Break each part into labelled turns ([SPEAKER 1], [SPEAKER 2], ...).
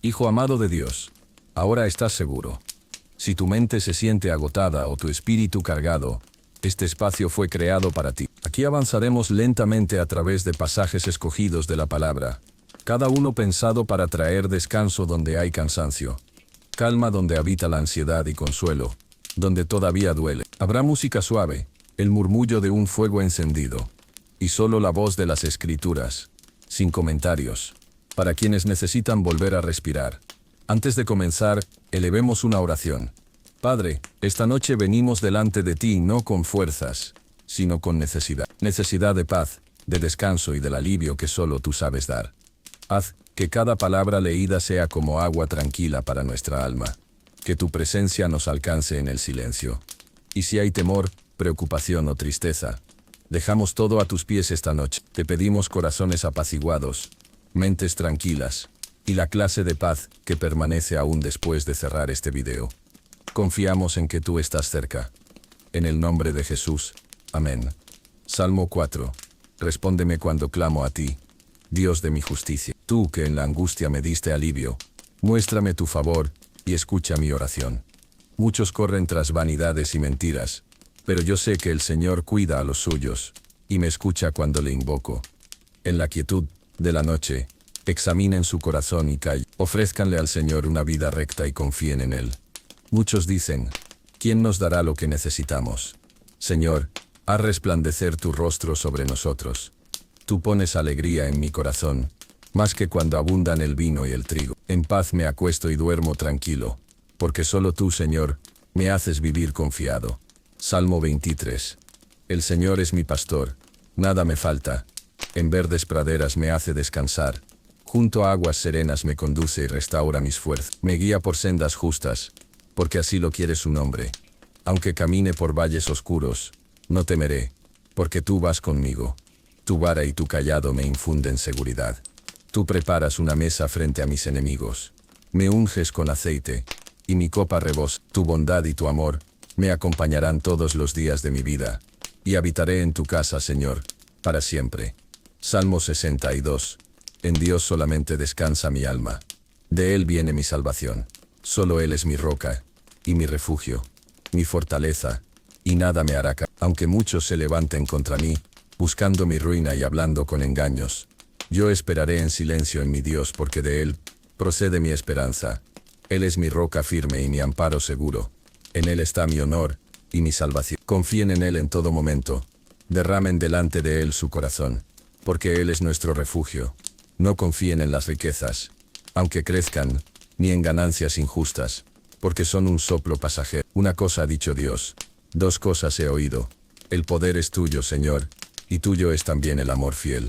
[SPEAKER 1] Hijo amado de Dios, ahora estás seguro. Si tu mente se siente agotada o tu espíritu cargado, este espacio fue creado para ti. Aquí avanzaremos lentamente a través de pasajes escogidos de la palabra, cada uno pensado para traer descanso donde hay cansancio, calma donde habita la ansiedad y consuelo, donde todavía duele. Habrá música suave, el murmullo de un fuego encendido, y solo la voz de las Escrituras, sin comentarios, para quienes necesitan volver a respirar. Antes de comenzar, elevemos una oración. Padre, esta noche venimos delante de ti no con fuerzas, sino con necesidad. Necesidad de paz, de descanso y del alivio que solo tú sabes dar. Haz que cada palabra leída sea como agua tranquila para nuestra alma. Que tu presencia nos alcance en el silencio. Y si hay temor, preocupación o tristeza, dejamos todo a tus pies esta noche. Te pedimos corazones apaciguados, mentes tranquilas, y la clase de paz que permanece aún después de cerrar este video. Confiamos en que tú estás cerca. En el nombre de Jesús. Amén. Salmo 4. Respóndeme cuando clamo a ti, Dios de mi justicia. Tú que en la angustia me diste alivio, muéstrame tu favor y escucha mi oración. Muchos corren tras vanidades y mentiras, pero yo sé que el Señor cuida a los suyos, y me escucha cuando le invoco. En la quietud de la noche, examinen su corazón y callen. Ofrézcanle al Señor una vida recta y confíen en Él. Muchos dicen, ¿quién nos dará lo que necesitamos? Señor, haz resplandecer tu rostro sobre nosotros. Tú pones alegría en mi corazón, más que cuando abundan el vino y el trigo. En paz me acuesto y duermo tranquilo, porque solo tú, Señor, me haces vivir confiado. Salmo 23. El Señor es mi pastor, nada me falta. En verdes praderas me hace descansar. Junto a aguas serenas me conduce y restaura mis fuerzas. Me guía por sendas justas, porque así lo quiere su nombre. Aunque camine por valles oscuros, no temeré, porque tú vas conmigo. Tu vara y tu cayado me infunden seguridad. Tú preparas una mesa frente a mis enemigos. Me unges con aceite, y mi copa rebosa. Tu bondad y tu amor me acompañarán todos los días de mi vida, y habitaré en tu casa, Señor, para siempre. Salmo 62. En Dios solamente descansa mi alma. De Él viene mi salvación. Solo Él es mi roca, y mi refugio, mi fortaleza, y nada me hará caer. Aunque muchos se levanten contra mí, buscando mi ruina y hablando con engaños, yo esperaré en silencio en mi Dios, porque de Él procede mi esperanza. Él es mi roca firme y mi amparo seguro. En Él está mi honor y mi salvación. Confíen en Él en todo momento. Derramen delante de Él su corazón, porque Él es nuestro refugio. No confíen en las riquezas, aunque crezcan, ni en ganancias injustas, porque son un soplo pasajero. Una cosa ha dicho Dios, dos cosas he oído. El poder es tuyo, Señor, y tuyo es también el amor fiel.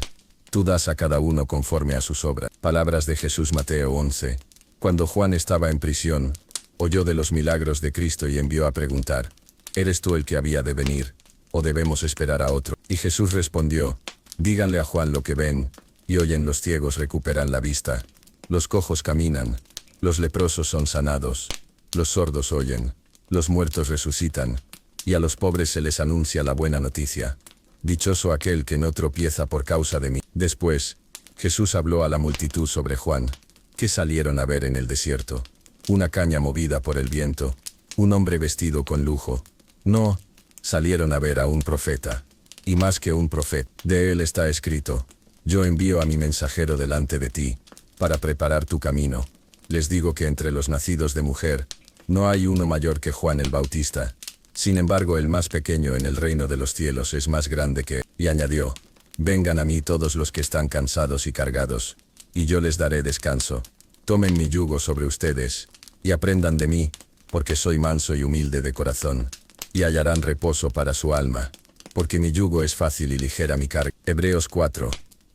[SPEAKER 1] Tú das a cada uno conforme a sus obras. Palabras de Jesús. Mateo 11. Cuando Juan estaba en prisión, oyó de los milagros de Cristo y envió a preguntar, ¿eres tú el que había de venir, o debemos esperar a otro? Y Jesús respondió, díganle a Juan lo que ven y oyen. Los ciegos recuperan la vista, los cojos caminan, los leprosos son sanados, los sordos oyen, los muertos resucitan, y a los pobres se les anuncia la buena noticia. Dichoso aquel que no tropieza por causa de mí. Después, Jesús habló a la multitud sobre Juan, que salieron a ver en el desierto. Una caña movida por el viento, un hombre vestido con lujo. No, salieron a ver a un profeta, y más que un profeta. De él está escrito, yo envío a mi mensajero delante de ti, para preparar tu camino. Les digo que entre los nacidos de mujer, no hay uno mayor que Juan el Bautista. Sin embargo, el más pequeño en el reino de los cielos es más grande que él. Y añadió, vengan a mí todos los que están cansados y cargados, y yo les daré descanso. Tomen mi yugo sobre ustedes, y aprendan de mí, porque soy manso y humilde de corazón, y hallarán reposo para su alma, porque mi yugo es fácil y ligera mi carga. Hebreos 4.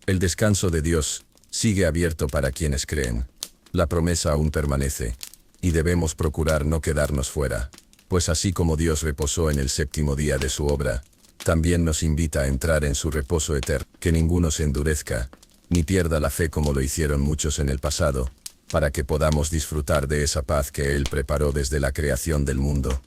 [SPEAKER 1] El descanso de Dios sigue abierto para quienes creen. La promesa aún permanece, y debemos procurar no quedarnos fuera, pues así como Dios reposó en el séptimo día de su obra, también nos invita a entrar en su reposo eterno. Que ninguno se endurezca, ni pierda la fe como lo hicieron muchos en el pasado, para que podamos disfrutar de esa paz que Él preparó desde la creación del mundo.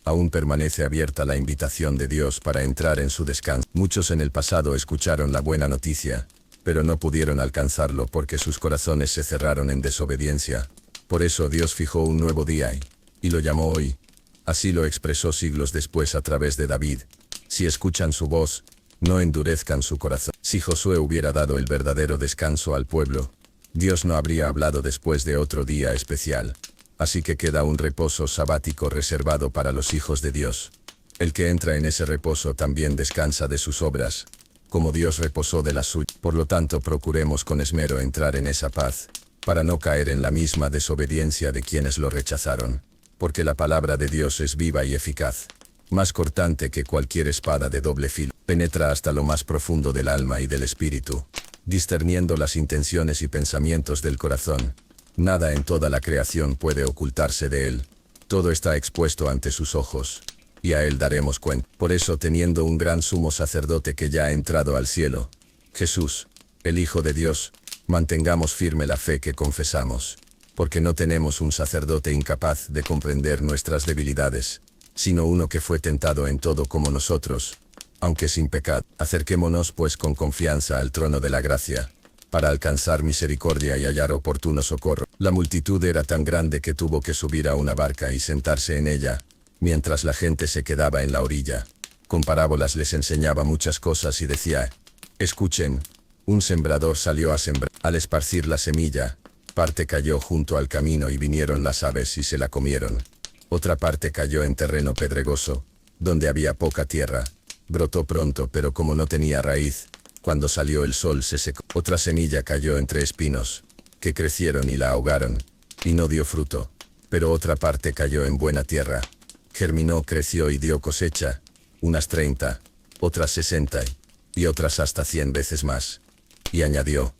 [SPEAKER 1] Aún permanece abierta la invitación de Dios para entrar en su descanso. Muchos en el pasado escucharon la buena noticia, pero no pudieron alcanzarlo porque sus corazones se cerraron en desobediencia. Por eso Dios fijó un nuevo día y lo llamó hoy. Así lo expresó siglos después a través de David. Si escuchan su voz, no endurezcan su corazón. Si Josué hubiera dado el verdadero descanso al pueblo, Dios no habría hablado después de otro día especial. Así que queda un reposo sabático reservado para los hijos de Dios. El que entra en ese reposo también descansa de sus obras, como Dios reposó de las suyas. Por lo tanto, procuremos con esmero entrar en esa paz, para no caer en la misma desobediencia de quienes lo rechazaron. Porque la palabra de Dios es viva y eficaz, más cortante que cualquier espada de doble filo, penetra hasta lo más profundo del alma y del espíritu, discerniendo las intenciones y pensamientos del corazón. Nada en toda la creación puede ocultarse de él. Todo está expuesto ante sus ojos, y a él daremos cuenta. Por eso, teniendo un gran sumo sacerdote que ya ha entrado al cielo, Jesús, el Hijo de Dios, mantengamos firme la fe que confesamos. Porque no tenemos un sacerdote incapaz de comprender nuestras debilidades, sino uno que fue tentado en todo como nosotros, aunque sin pecado. Acerquémonos pues con confianza al trono de la gracia, para alcanzar misericordia y hallar oportuno socorro. La multitud era tan grande que tuvo que subir a una barca y sentarse en ella, mientras la gente se quedaba en la orilla. Con parábolas les enseñaba muchas cosas y decía: escuchen, un sembrador salió a sembrar. Al esparcir la semilla, parte cayó junto al camino y vinieron las aves y se la comieron. Otra parte cayó en terreno pedregoso, donde había poca tierra. Brotó pronto, pero como no tenía raíz, cuando salió el sol se secó. Otra semilla cayó entre espinos, que crecieron y la ahogaron, y no dio fruto. Pero otra parte cayó en buena tierra. Germinó, creció y dio cosecha, unas 30, otras 60, y otras hasta 100 veces más. Y añadió: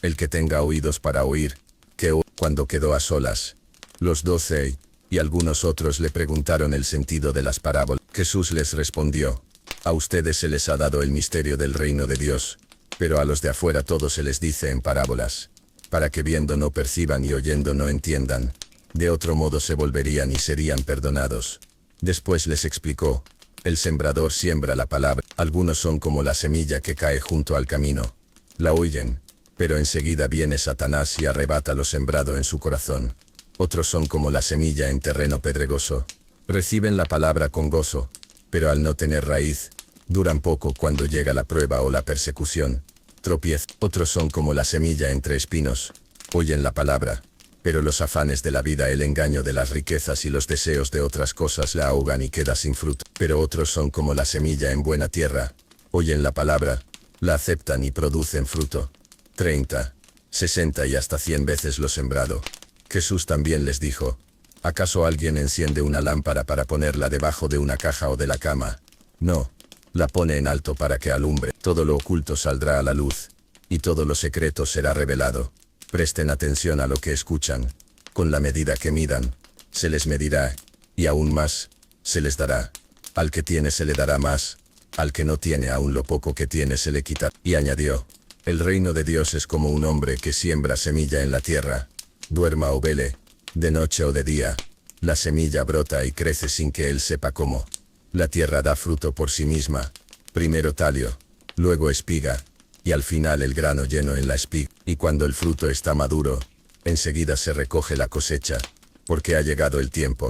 [SPEAKER 1] el que tenga oídos para oír, que oiga. Cuando quedó a solas, los 12 y algunos otros le preguntaron el sentido de las parábolas. Jesús les respondió: a ustedes se les ha dado el misterio del reino de Dios, pero a los de afuera todo se les dice en parábolas, para que viendo no perciban y oyendo no entiendan. De otro modo se volverían y serían perdonados. Después les explicó: el sembrador siembra la palabra. Algunos son como la semilla que cae junto al camino. La oyen, pero enseguida viene Satanás y arrebata lo sembrado en su corazón. Otros son como la semilla en terreno pedregoso. Reciben la palabra con gozo, pero al no tener raíz, duran poco. Cuando llega la prueba o la persecución, tropiezan. Otros son como la semilla entre espinos. Oyen la palabra, pero los afanes de la vida, el engaño de las riquezas y los deseos de otras cosas la ahogan y queda sin fruto. Pero otros son como la semilla en buena tierra. Oyen la palabra, la aceptan y producen fruto. 30, 60 y hasta 100 veces lo sembrado. Jesús también les dijo: ¿acaso alguien enciende una lámpara para ponerla debajo de una caja o de la cama? No, la pone en alto para que alumbre. Todo lo oculto saldrá a la luz, y todo lo secreto será revelado. Presten atención a lo que escuchan. Con la medida que midan, se les medirá, y aún más, se les dará. Al que tiene se le dará más, al que no tiene aún lo poco que tiene se le quitará. Y añadió: el reino de Dios es como un hombre que siembra semilla en la tierra. Duerma o vele, de noche o de día, la semilla brota y crece sin que él sepa cómo. La tierra da fruto por sí misma, primero tallo, luego espiga, y al final el grano lleno en la espiga. Y cuando el fruto está maduro, enseguida se recoge la cosecha, porque ha llegado el tiempo.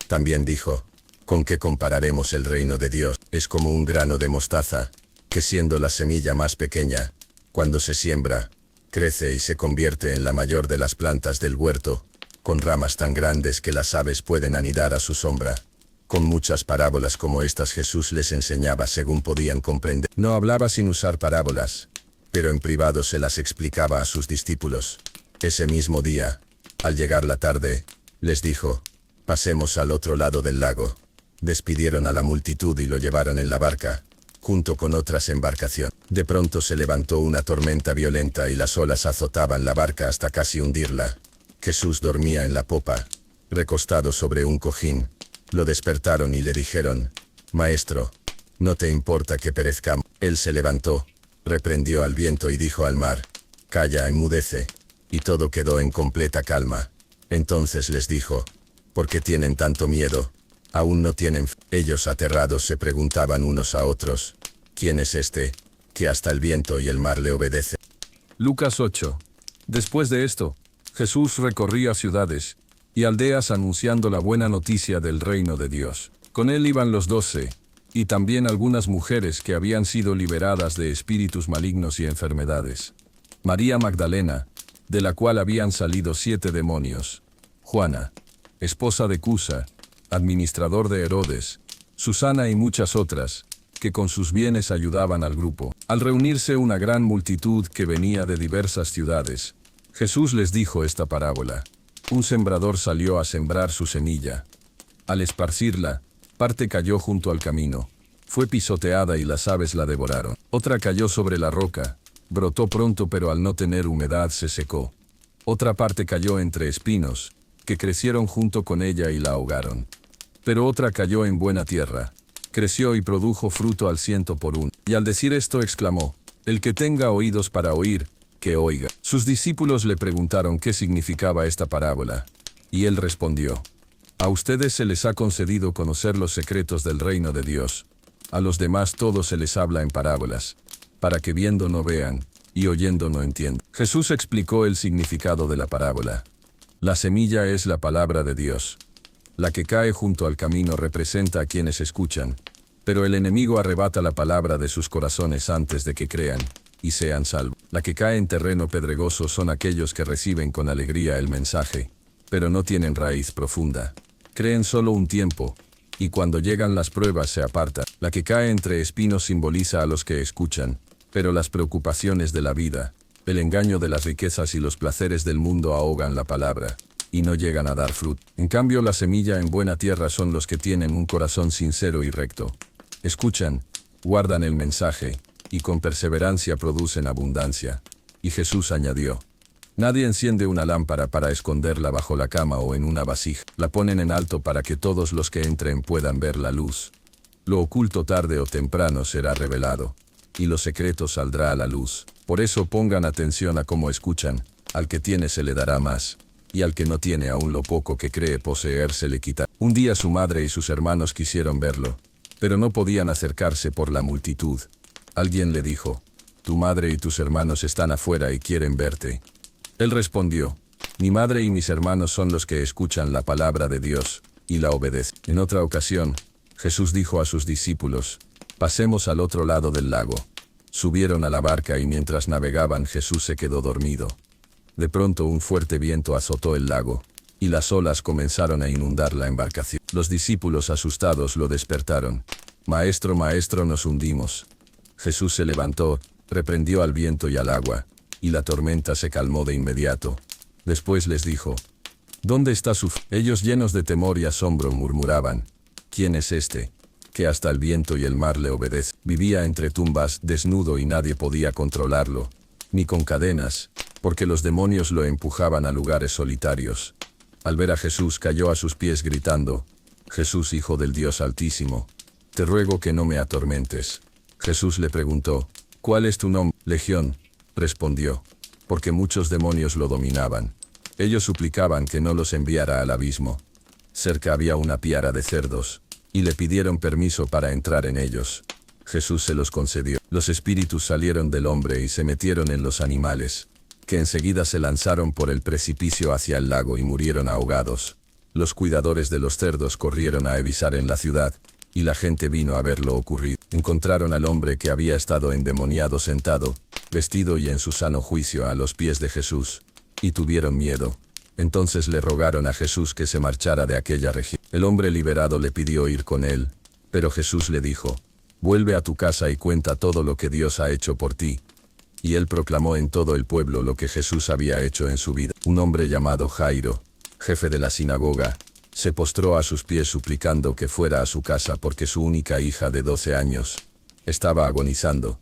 [SPEAKER 1] También dijo: ¿con qué compararemos el reino de Dios? Es como un grano de mostaza, que siendo la semilla más pequeña, cuando se siembra, crece y se convierte en la mayor de las plantas del huerto, con ramas tan grandes que las aves pueden anidar a su sombra. Con muchas parábolas como estas Jesús les enseñaba según podían comprender. No hablaba sin usar parábolas, pero en privado se las explicaba a sus discípulos. Ese mismo día, al llegar la tarde, les dijo: pasemos al otro lado del lago. Despidieron a la multitud y lo llevaron en la barca, junto con otras embarcaciones. De pronto se levantó una tormenta violenta y las olas azotaban la barca hasta casi hundirla. Jesús dormía en la popa, recostado sobre un cojín. Lo despertaron y le dijeron: Maestro, ¿no te importa que perezcamos? Él se levantó, reprendió al viento y dijo al mar: Calla, enmudece. Y todo quedó en completa calma. Entonces les dijo: ¿por qué tienen tanto miedo? Aún no tienen fe. Ellos aterrados se preguntaban unos a otros: ¿quién es este, que hasta el viento y el mar le obedecen?
[SPEAKER 2] Lucas 8. Después de esto, Jesús recorría ciudades,
[SPEAKER 1] y aldeas anunciando la buena noticia del reino de Dios. Con él iban los 12, y también algunas mujeres que habían sido liberadas de espíritus malignos y enfermedades. María Magdalena, de la cual habían salido 7 demonios. Juana, esposa de Cusa, administrador de Herodes. Susana y muchas otras, que con sus bienes ayudaban al grupo. Al reunirse una gran multitud que venía de diversas ciudades, Jesús les dijo esta parábola. Un sembrador salió a sembrar su semilla. Al esparcirla, parte cayó junto al camino. Fue pisoteada y las aves la devoraron. Otra cayó sobre la roca. Brotó pronto, pero al no tener humedad se secó. Otra parte cayó entre espinos, que crecieron junto con ella y la ahogaron. Pero otra cayó en buena tierra. Creció y produjo fruto al 100 por 1. Y al decir esto exclamó: el que tenga oídos para oír, que oiga. Sus discípulos le preguntaron qué significaba esta parábola. Y él respondió: a ustedes se les ha concedido conocer los secretos del reino de Dios. A los demás todo se les habla en parábolas, para que viendo no vean, y oyendo no entiendan. Jesús explicó el significado de la parábola. La semilla es la palabra de Dios. La que cae junto al camino representa a quienes escuchan, pero el enemigo arrebata la palabra de sus corazones antes de que crean y sean salvos. La que cae en terreno pedregoso son aquellos que reciben con alegría el mensaje, pero no tienen raíz profunda. Creen solo un tiempo, y cuando llegan las pruebas se apartan. La que cae entre espinos simboliza a los que escuchan, pero las preocupaciones de la vida, el engaño de las riquezas y los placeres del mundo ahogan la palabra, y no llegan a dar fruto. En cambio, la semilla en buena tierra son los que tienen un corazón sincero y recto. Escuchan, guardan el mensaje, y con perseverancia producen abundancia. Y Jesús añadió: nadie enciende una lámpara para esconderla bajo la cama o en una vasija. La ponen en alto para que todos los que entren puedan ver la luz. Lo oculto tarde o temprano será revelado, y lo secreto saldrá a la luz. Por eso pongan atención a cómo escuchan. Al que tiene se le dará más, y al que no tiene aún lo poco que cree poseer se le quitará. Un día su madre y sus hermanos quisieron verlo, pero no podían acercarse por la multitud. Alguien le dijo: tu madre y tus hermanos están afuera y quieren verte. Él respondió: mi madre y mis hermanos son los que escuchan la palabra de Dios, y la obedecen. En otra ocasión, Jesús dijo a sus discípulos: pasemos al otro lado del lago. Subieron a la barca y mientras navegaban Jesús se quedó dormido. De pronto un fuerte viento azotó el lago, y las olas comenzaron a inundar la embarcación. Los discípulos asustados lo despertaron. Maestro, maestro, nos hundimos. Jesús se levantó, reprendió al viento y al agua, y la tormenta se calmó de inmediato. Después les dijo: ¿dónde está su fe? Ellos, llenos de temor y asombro, murmuraban: ¿quién es este, que hasta el viento y el mar le obedecen? Vivía entre tumbas, desnudo, y nadie podía controlarlo, ni con cadenas, porque los demonios lo empujaban a lugares solitarios. Al ver a Jesús cayó a sus pies gritando: Jesús, Hijo del Dios Altísimo, te ruego que no me atormentes. Jesús le preguntó: ¿cuál es tu nombre? Legión, respondió, porque muchos demonios lo dominaban. Ellos suplicaban que no los enviara al abismo. Cerca había una piara de cerdos, y le pidieron permiso para entrar en ellos. Jesús se los concedió. Los espíritus salieron del hombre y se metieron en los animales, que enseguida se lanzaron por el precipicio hacia el lago y murieron ahogados. Los cuidadores de los cerdos corrieron a avisar en la ciudad, y la gente vino a ver lo ocurrido. Encontraron al hombre que había estado endemoniado sentado, vestido y en su sano juicio a los pies de Jesús, y tuvieron miedo. Entonces le rogaron a Jesús que se marchara de aquella región. El hombre liberado le pidió ir con él, pero Jesús le dijo: vuelve a tu casa y cuenta todo lo que Dios ha hecho por ti. Y él proclamó en todo el pueblo lo que Jesús había hecho en su vida. Un hombre llamado Jairo, jefe de la sinagoga, se postró a sus pies suplicando que fuera a su casa porque su única hija de 12 años estaba agonizando.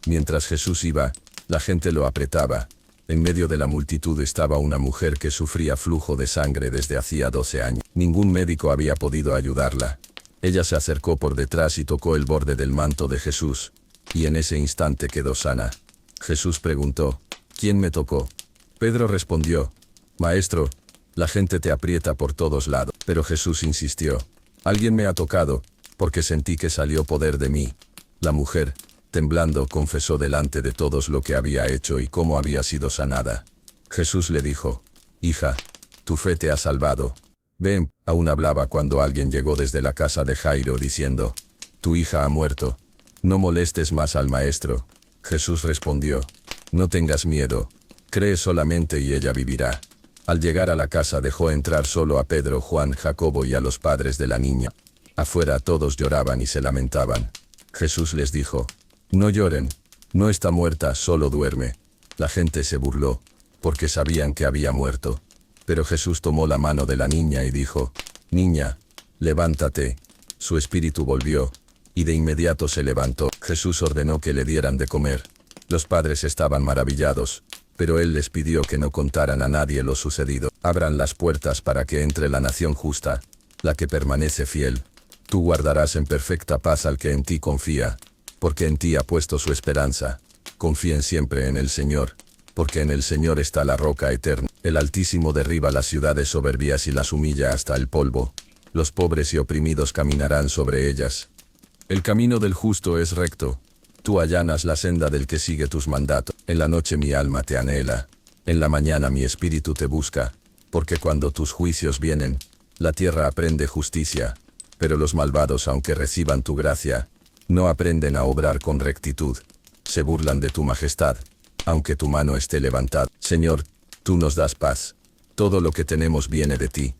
[SPEAKER 1] Mientras Jesús iba, la gente lo apretaba. En medio de la multitud estaba una mujer que sufría flujo de sangre desde hacía 12 años. Ningún médico había podido ayudarla. Ella se acercó por detrás y tocó el borde del manto de Jesús, y en ese instante quedó sana. Jesús preguntó: ¿quién me tocó? Pedro respondió: Maestro, la gente te aprieta por todos lados. Pero Jesús insistió: alguien me ha tocado, porque sentí que salió poder de mí. La mujer, temblando, confesó delante de todos lo que había hecho y cómo había sido sanada. Jesús le dijo: hija, tu fe te ha salvado. Ven, aún hablaba cuando alguien llegó desde la casa de Jairo diciendo, tu hija ha muerto. No molestes más al maestro. Jesús respondió, no tengas miedo. Cree solamente y ella vivirá. Al llegar a la casa dejó entrar solo a Pedro, Juan, Jacobo y a los padres de la niña. Afuera todos lloraban y se lamentaban. Jesús les dijo, no lloren. No está muerta, solo duerme. La gente se burló, porque sabían que había muerto. Pero Jesús tomó la mano de la niña y dijo, niña, levántate. Su espíritu volvió, y de inmediato se levantó. Jesús ordenó que le dieran de comer. Los padres estaban maravillados, pero él les pidió que no contaran a nadie lo sucedido. Abran las puertas para que entre la nación justa, la que permanece fiel. Tú guardarás en perfecta paz al que en ti confía, porque en ti ha puesto su esperanza. Confíen siempre en el Señor, porque en el Señor está la roca eterna. El Altísimo derriba las ciudades soberbias y las humilla hasta el polvo. Los pobres y oprimidos caminarán sobre ellas. El camino del justo es recto. Tú allanas la senda del que sigue tus mandatos. En la noche mi alma te anhela. En la mañana mi espíritu te busca. Porque cuando tus juicios vienen, la tierra aprende justicia. Pero los malvados, aunque reciban tu gracia, no aprenden a obrar con rectitud. Se burlan de tu majestad, aunque tu mano esté levantada. Señor, tú nos das paz. Todo lo que tenemos viene de ti.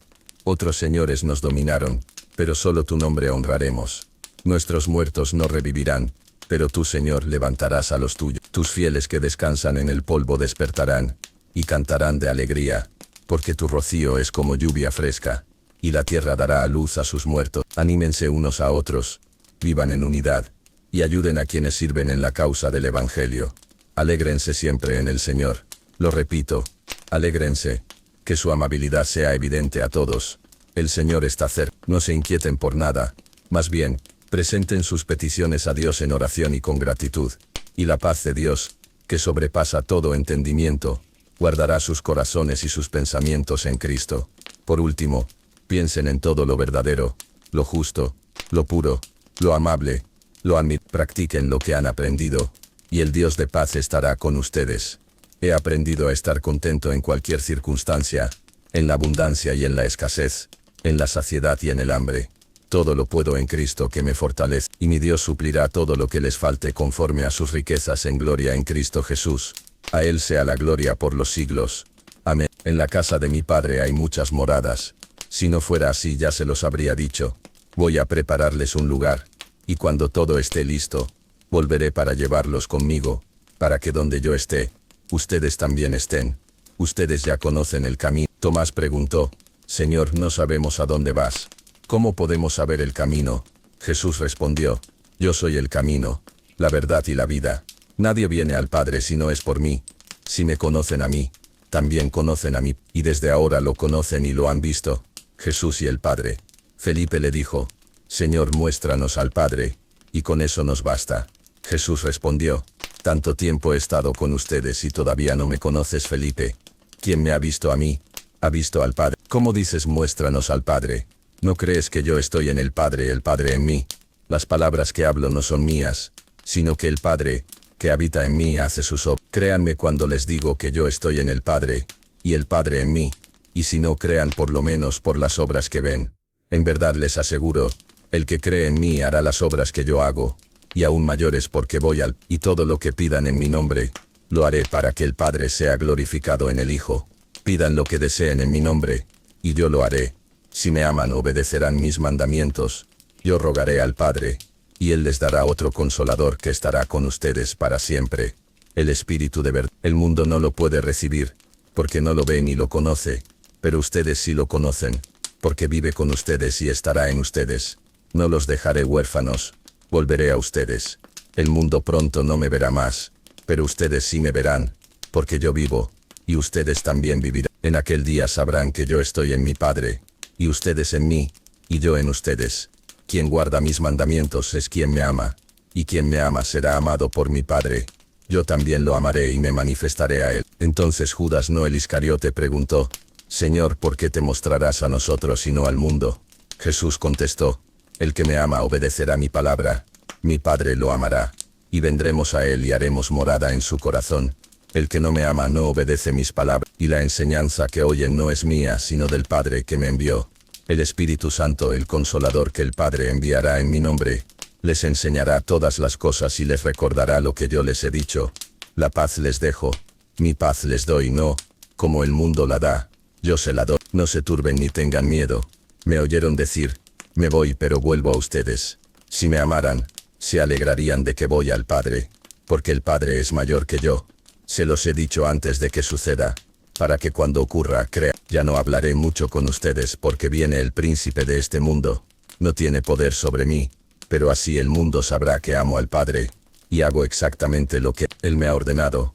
[SPEAKER 1] Otros señores nos dominaron, pero solo tu nombre honraremos. Nuestros muertos no revivirán, pero tú, Señor, levantarás a los tuyos. Tus fieles que descansan en el polvo despertarán, y cantarán de alegría, porque tu rocío es como lluvia fresca, y la tierra dará a luz a sus muertos. Anímense unos a otros, vivan en unidad, y ayuden a quienes sirven en la causa del Evangelio. Alégrense siempre en el Señor. Lo repito, alégrense, que su amabilidad sea evidente a todos. El Señor está cerca. No se inquieten por nada, más bien, presenten sus peticiones a Dios en oración y con gratitud. Y la paz de Dios, que sobrepasa todo entendimiento, guardará sus corazones y sus pensamientos en Cristo. Por último, piensen en todo lo verdadero, lo justo, lo puro, lo amable, lo admirable. Practiquen lo que han aprendido, y el Dios de paz estará con ustedes. He aprendido a estar contento en cualquier circunstancia, en la abundancia y en la escasez, en la saciedad y en el hambre. Todo lo puedo en Cristo que me fortalece, y mi Dios suplirá todo lo que les falte conforme a sus riquezas en gloria en Cristo Jesús. A Él sea la gloria por los siglos. Amén. En la casa de mi Padre hay muchas moradas. Si no fuera así ya se los habría dicho. Voy a prepararles un lugar, y cuando todo esté listo, volveré para llevarlos conmigo, para que donde yo esté, ustedes también estén. Ustedes ya conocen el camino. Tomás preguntó, Señor, no sabemos a dónde vas. ¿Cómo podemos saber el camino? Jesús respondió, yo soy el camino, la verdad y la vida. Nadie viene al Padre si no es por mí. Si me conocen a mí, también conocen a mí, y desde ahora lo conocen y lo han visto. Jesús y el Padre. Felipe le dijo, Señor, muéstranos al Padre, y con eso nos basta. Jesús respondió, tanto tiempo he estado con ustedes y todavía no me conoces, Felipe. Quien me ha visto a mí, ha visto al Padre. ¿Cómo dices muéstranos al Padre? ¿No crees que yo estoy en el Padre y el Padre en mí? Las palabras que hablo no son mías, sino que el Padre, que habita en mí, hace sus obras. Créanme cuando les digo que yo estoy en el Padre, y el Padre en mí, y si no crean por lo menos por las obras que ven. En verdad les aseguro, el que cree en mí hará las obras que yo hago, y aún mayores porque voy al, y todo lo que pidan en mi nombre, lo haré para que el Padre sea glorificado en el Hijo. Pidan lo que deseen en mi nombre, y yo lo haré. Si me aman obedecerán mis mandamientos. Yo rogaré al Padre, y Él les dará otro Consolador que estará con ustedes para siempre. El Espíritu de verdad. El mundo no lo puede recibir, porque no lo ve ni lo conoce, pero ustedes sí lo conocen, porque vive con ustedes y estará en ustedes. No los dejaré huérfanos, volveré a ustedes. El mundo pronto no me verá más, pero ustedes sí me verán, porque yo vivo, y ustedes también vivirán. En aquel día sabrán que yo estoy en mi Padre, y ustedes en mí, y yo en ustedes. Quien guarda mis mandamientos es quien me ama, y quien me ama será amado por mi Padre. Yo también lo amaré y me manifestaré a él. Entonces Judas, no el Iscariote, preguntó, Señor, ¿por qué te mostrarás a nosotros y no al mundo? Jesús contestó, el que me ama obedecerá mi palabra. Mi Padre lo amará, y vendremos a él y haremos morada en su corazón. El que no me ama no obedece mis palabras, y la enseñanza que oyen no es mía, sino del Padre que me envió. El Espíritu Santo, el Consolador que el Padre enviará en mi nombre, les enseñará todas las cosas y les recordará lo que yo les he dicho. La paz les dejo, mi paz les doy, no, como el mundo la da, yo se la doy. No se turben ni tengan miedo. Me oyeron decir, me voy pero vuelvo a ustedes. Si me amaran, se alegrarían de que voy al Padre, porque el Padre es mayor que yo. Se los he dicho antes de que suceda, para que cuando ocurra crean. Ya no hablaré mucho con ustedes porque viene el príncipe de este mundo. No tiene poder sobre mí, pero así el mundo sabrá que amo al Padre, y hago exactamente lo que Él me ha ordenado.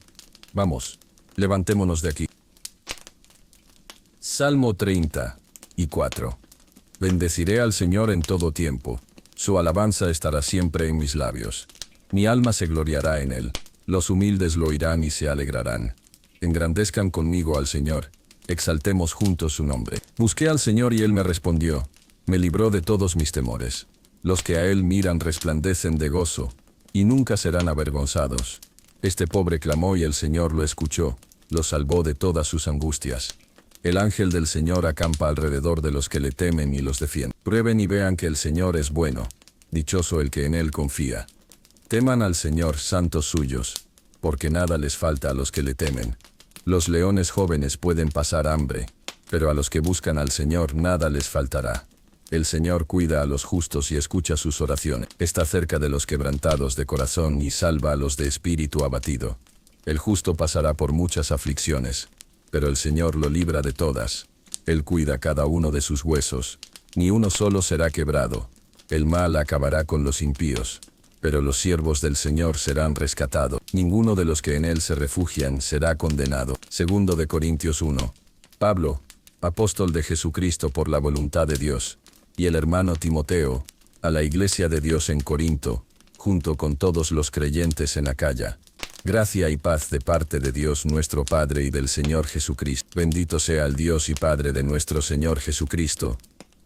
[SPEAKER 1] Vamos, levantémonos de aquí. Salmo 34. Bendeciré al Señor en todo tiempo. Su alabanza estará siempre en mis labios. Mi alma se gloriará en Él. Los humildes lo oirán y se alegrarán. Engrandezcan conmigo al Señor. Exaltemos juntos su nombre. Busqué al Señor y Él me respondió. Me libró de todos mis temores. Los que a Él miran resplandecen de gozo, y nunca serán avergonzados. Este pobre clamó y el Señor lo escuchó, lo salvó de todas sus angustias. El ángel del Señor acampa alrededor de los que le temen y los defiende. Prueben y vean que el Señor es bueno. Dichoso el que en Él confía. Teman al Señor, santos suyos, porque nada les falta a los que le temen. Los leones jóvenes pueden pasar hambre, pero a los que buscan al Señor nada les faltará. El Señor cuida a los justos y escucha sus oraciones. Está cerca de los quebrantados de corazón y salva a los de espíritu abatido. El justo pasará por muchas aflicciones, pero el Señor lo libra de todas. Él cuida cada uno de sus huesos, ni uno solo será quebrado. El mal acabará con los impíos, pero los siervos del Señor serán rescatados. Ninguno de los que en Él se refugian será condenado. 2 de Corintios 1. Pablo, apóstol de Jesucristo por la voluntad de Dios, y el hermano Timoteo, a la iglesia de Dios en Corinto, junto con todos los creyentes en Acaya. Gracia y paz de parte de Dios nuestro Padre y del Señor Jesucristo. Bendito sea el Dios y Padre de nuestro Señor Jesucristo,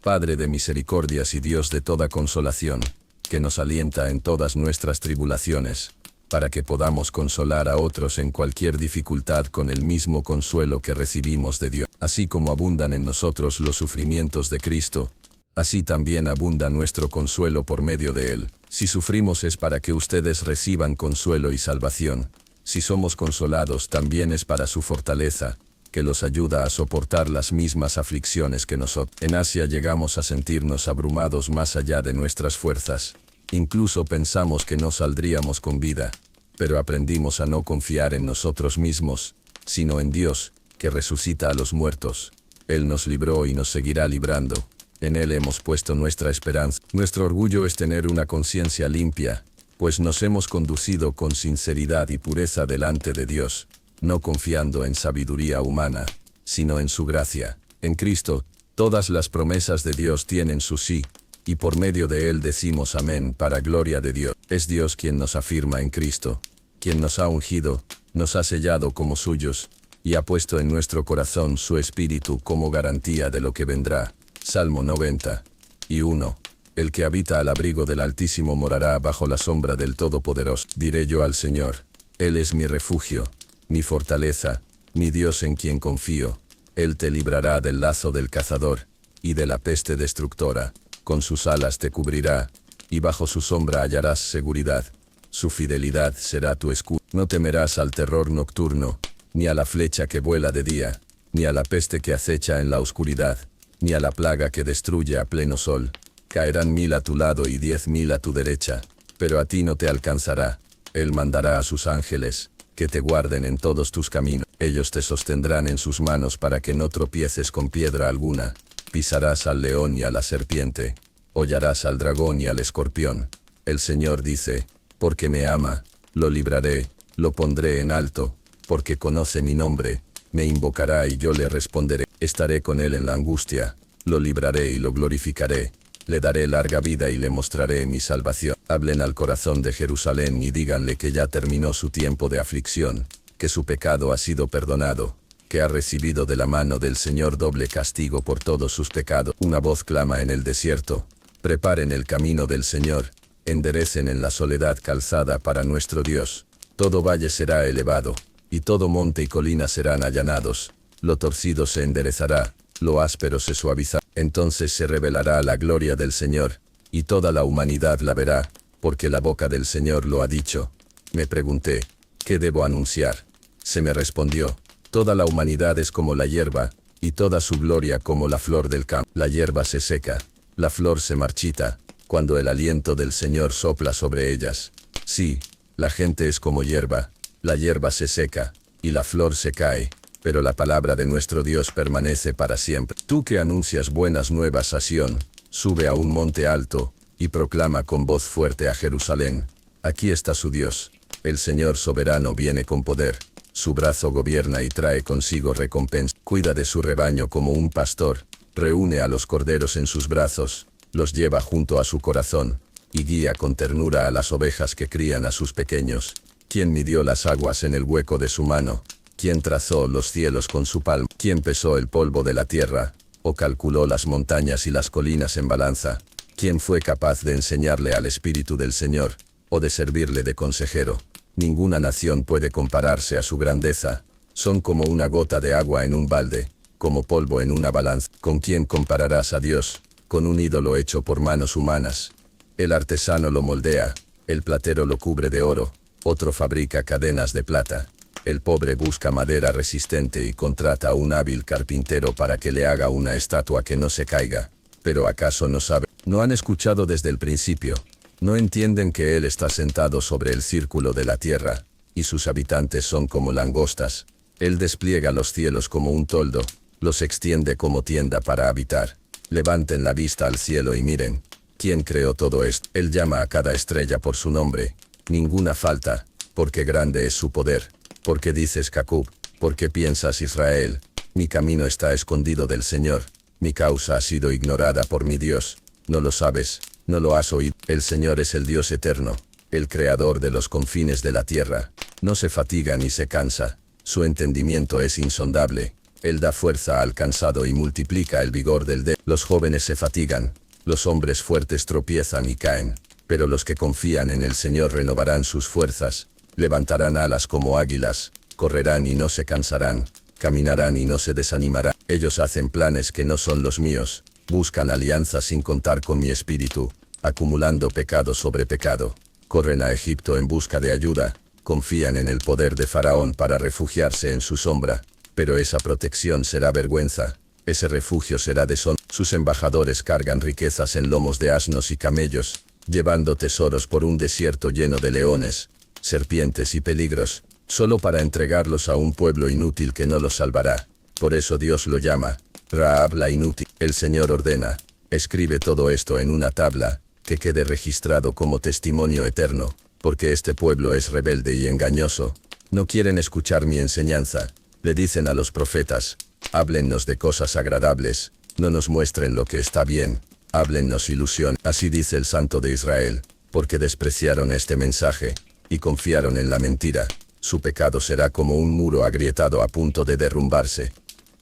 [SPEAKER 1] Padre de misericordias y Dios de toda consolación, que nos alienta en todas nuestras tribulaciones, para que podamos consolar a otros en cualquier dificultad con el mismo consuelo que recibimos de Dios. Así como abundan en nosotros los sufrimientos de Cristo, así también abunda nuestro consuelo por medio de Él. Si sufrimos es para que ustedes reciban consuelo y salvación. Si somos consolados también es para su fortaleza, que los ayuda a soportar las mismas aflicciones que nosotros. En Asia llegamos a sentirnos abrumados más allá de nuestras fuerzas. Incluso pensamos que no saldríamos con vida, pero aprendimos a no confiar en nosotros mismos, sino en Dios, que resucita a los muertos. Él nos libró y nos seguirá librando. En Él hemos puesto nuestra esperanza. Nuestro orgullo es tener una conciencia limpia, pues nos hemos conducido con sinceridad y pureza delante de Dios, no confiando en sabiduría humana, sino en su gracia. En Cristo, todas las promesas de Dios tienen su sí, y por medio de Él decimos amén para gloria de Dios. Es Dios quien nos afirma en Cristo, quien nos ha ungido, nos ha sellado como suyos, y ha puesto en nuestro corazón su Espíritu como garantía de lo que vendrá. Salmo 91. El que habita al abrigo del Altísimo morará bajo la sombra del Todopoderoso. Diré yo al Señor, Él es mi refugio, mi fortaleza, mi Dios en quien confío. Él te librará del lazo del cazador, y de la peste destructora. Con sus alas te cubrirá, y bajo su sombra hallarás seguridad. Su fidelidad será tu escudo. No temerás al terror nocturno, ni a la flecha que vuela de día, ni a la peste que acecha en la oscuridad, ni a la plaga que destruye a pleno sol. Caerán 1000 a tu lado y 10.000 a tu derecha, pero a ti no te alcanzará. Él mandará a sus ángeles, que te guarden en todos tus caminos. Ellos te sostendrán en sus manos para que no tropieces con piedra alguna. Pisarás al león y a la serpiente, hollarás al dragón y al escorpión. El Señor dice, porque me ama, lo libraré, lo pondré en alto, porque conoce mi nombre, me invocará y yo le responderé. Estaré con él en la angustia, lo libraré y lo glorificaré. Le daré larga vida y le mostraré mi salvación. Hablen al corazón de Jerusalén y díganle que ya terminó su tiempo de aflicción, que su pecado ha sido perdonado, que ha recibido de la mano del Señor doble castigo por todos sus pecados. Una voz clama en el desierto, preparen el camino del Señor, enderecen en la soledad calzada para nuestro Dios. Todo valle será elevado, y todo monte y colina serán allanados, lo torcido se enderezará, lo áspero se suavizará. Entonces se revelará la gloria del Señor, y toda la humanidad la verá, porque la boca del Señor lo ha dicho. Me pregunté, ¿qué debo anunciar? Se me respondió, toda la humanidad es como la hierba, y toda su gloria como la flor del campo. La hierba se seca, la flor se marchita, cuando el aliento del Señor sopla sobre ellas. Sí, la gente es como hierba, la hierba se seca, y la flor se cae, pero la palabra de nuestro Dios permanece para siempre. Tú que anuncias buenas nuevas a Sión, sube a un monte alto, y proclama con voz fuerte a Jerusalén, aquí está su Dios, el Señor soberano viene con poder, su brazo gobierna y trae consigo recompensa. Cuida de su rebaño como un pastor, reúne a los corderos en sus brazos, los lleva junto a su corazón, y guía con ternura a las ovejas que crían a sus pequeños. ¿Quién midió las aguas en el hueco de su mano? ¿Quién trazó los cielos con su palma? ¿Quién pesó el polvo de la tierra? ¿O calculó las montañas y las colinas en balanza? ¿Quién fue capaz de enseñarle al Espíritu del Señor, o de servirle de consejero? Ninguna nación puede compararse a su grandeza. Son como una gota de agua en un balde, como polvo en una balanza. ¿Con quién compararás a Dios? Con un ídolo hecho por manos humanas. El artesano lo moldea, el platero lo cubre de oro, otro fabrica cadenas de plata. El pobre busca madera resistente y contrata a un hábil carpintero para que le haga una estatua que no se caiga. Pero ¿acaso no saben? ¿No han escuchado desde el principio? ¿No entienden que Él está sentado sobre el círculo de la tierra, y sus habitantes son como langostas? Él despliega los cielos como un toldo, los extiende como tienda para habitar. Levanten la vista al cielo y miren. ¿Quién creó todo esto? Él llama a cada estrella por su nombre. Ninguna falta, porque grande es su poder. Porque dices Jacob, porque piensas Israel, mi camino está escondido del Señor, mi causa ha sido ignorada por mi Dios. ¿No lo sabes? ¿No lo has oído? El Señor es el Dios eterno, el creador de los confines de la tierra. No se fatiga ni se cansa, su entendimiento es insondable. Él da fuerza al cansado y multiplica el vigor del débil. Los jóvenes se fatigan, los hombres fuertes tropiezan y caen, pero los que confían en el Señor renovarán sus fuerzas, levantarán alas como águilas, correrán y no se cansarán, caminarán y no se desanimarán. Ellos hacen planes que no son los míos, buscan alianzas sin contar con mi espíritu, acumulando pecado sobre pecado. Corren a Egipto en busca de ayuda, confían en el poder de Faraón para refugiarse en su sombra, pero esa protección será vergüenza, ese refugio será deshonra. Sus embajadores cargan riquezas en lomos de asnos y camellos, llevando tesoros por un desierto lleno de leones, serpientes y peligros, solo para entregarlos a un pueblo inútil que no los salvará. Por eso Dios lo llama Rahab la inútil. El Señor ordena, escribe todo esto en una tabla, que quede registrado como testimonio eterno, porque este pueblo es rebelde y engañoso. No quieren escuchar mi enseñanza. Le dicen a los profetas, háblennos de cosas agradables, no nos muestren lo que está bien, háblennos ilusión. Así dice el Santo de Israel, porque despreciaron este mensaje, y confiaron en la mentira. Su pecado será como un muro agrietado a punto de derrumbarse.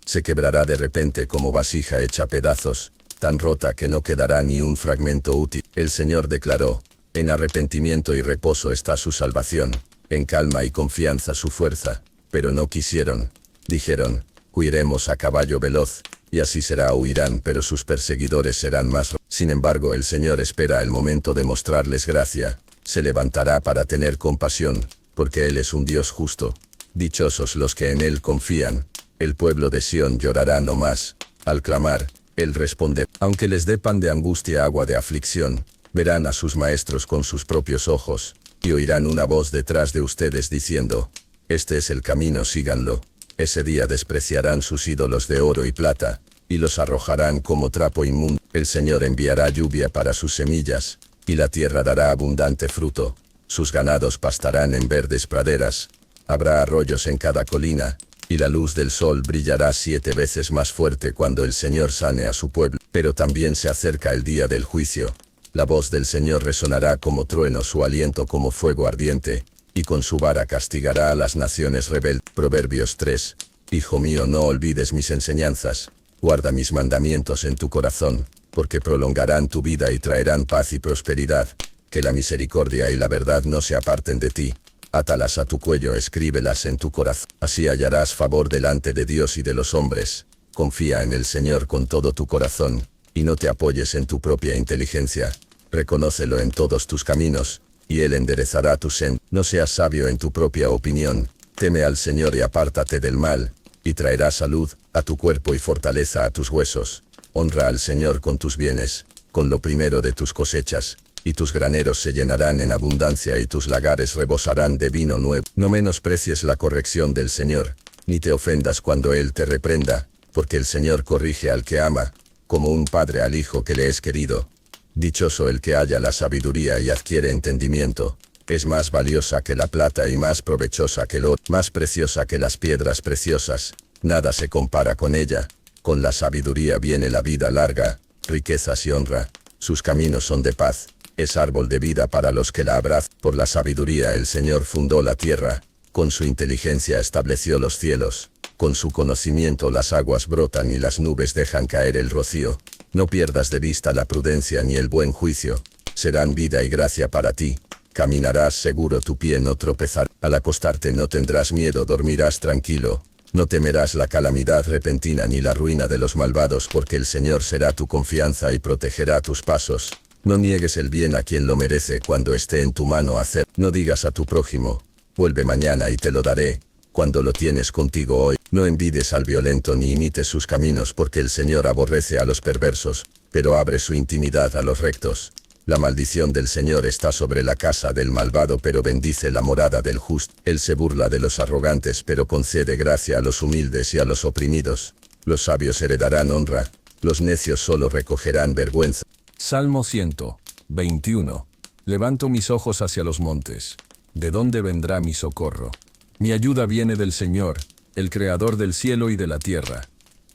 [SPEAKER 1] Se quebrará de repente como vasija hecha pedazos, tan rota que no quedará ni un fragmento útil. El Señor declaró, en arrepentimiento y reposo está su salvación, en calma y confianza su fuerza, pero no quisieron. Dijeron, huiremos a caballo veloz, y así será, huirán, pero sus perseguidores serán más. Sin embargo, el Señor espera el momento de mostrarles gracia, se levantará para tener compasión, porque Él es un Dios justo. Dichosos los que en Él confían. El pueblo de Sión llorará no más. Al clamar, Él responde. Aunque les dé pan de angustia, agua de aflicción, verán a sus maestros con sus propios ojos, y oirán una voz detrás de ustedes diciendo, este es el camino, síganlo. Ese día despreciarán sus ídolos de oro y plata, y los arrojarán como trapo inmundo. El Señor enviará lluvia para sus semillas, y la tierra dará abundante fruto. Sus ganados pastarán en verdes praderas. Habrá arroyos en cada colina, y la luz del sol brillará 7 veces más fuerte cuando el Señor sane a su pueblo. Pero también se acerca el día del juicio. La voz del Señor resonará como trueno, su aliento como fuego ardiente, y con su vara castigará a las naciones rebeldes. Proverbios 3. Hijo mío, no olvides mis enseñanzas, guarda mis mandamientos en tu corazón, porque prolongarán tu vida y traerán paz y prosperidad. Que la misericordia y la verdad no se aparten de ti.
[SPEAKER 2] Átalas a tu cuello, escríbelas en tu corazón. Así hallarás favor delante de Dios y de los hombres. Confía en el Señor con todo tu corazón, y no te apoyes en tu propia inteligencia. Reconócelo en todos tus caminos, y Él enderezará tu senda. No seas sabio en tu propia opinión. Teme al Señor y apártate del mal, y traerá salud a tu cuerpo y fortaleza a tus huesos. Honra al Señor con tus bienes, con lo primero de tus cosechas, y tus graneros se llenarán en abundancia y tus lagares rebosarán de vino nuevo. No menosprecies la corrección del Señor, ni te ofendas cuando Él te reprenda, porque el Señor corrige al que ama, como un padre al hijo que le es querido. Dichoso el que halla la sabiduría y adquiere entendimiento. Es más valiosa que la plata y más provechosa que el oro, más preciosa que las piedras preciosas. Nada se compara con ella. Con la sabiduría viene la vida larga, riquezas y honra. Sus caminos son de paz. Es árbol de vida para los que la abrazan. Por la sabiduría el Señor fundó la tierra. Con su inteligencia estableció los cielos. Con su conocimiento las aguas brotan y las nubes dejan caer el rocío. No pierdas de vista la prudencia ni el buen juicio. Serán vida y gracia para ti. Caminarás seguro, tu pie no tropezará. Al acostarte no tendrás miedo, dormirás tranquilo. No temerás la calamidad repentina ni la ruina de los malvados, porque el Señor será tu confianza y protegerá tus pasos. No niegues el bien a quien lo merece cuando esté en tu mano hacer. No digas a tu prójimo, vuelve mañana y te lo daré, cuando lo tienes contigo hoy. No envidies al violento ni imites sus caminos, porque el Señor aborrece a los perversos, pero abre su intimidad a los rectos. La maldición del Señor está sobre la casa del malvado, pero bendice la morada del justo. Él se burla de los arrogantes, pero concede gracia a los humildes y a los oprimidos. Los sabios heredarán honra, los necios solo recogerán vergüenza.
[SPEAKER 1] Salmo 121. Levanto mis ojos hacia los montes. ¿De dónde vendrá mi socorro? Mi ayuda viene del Señor, el Creador del cielo y de la tierra.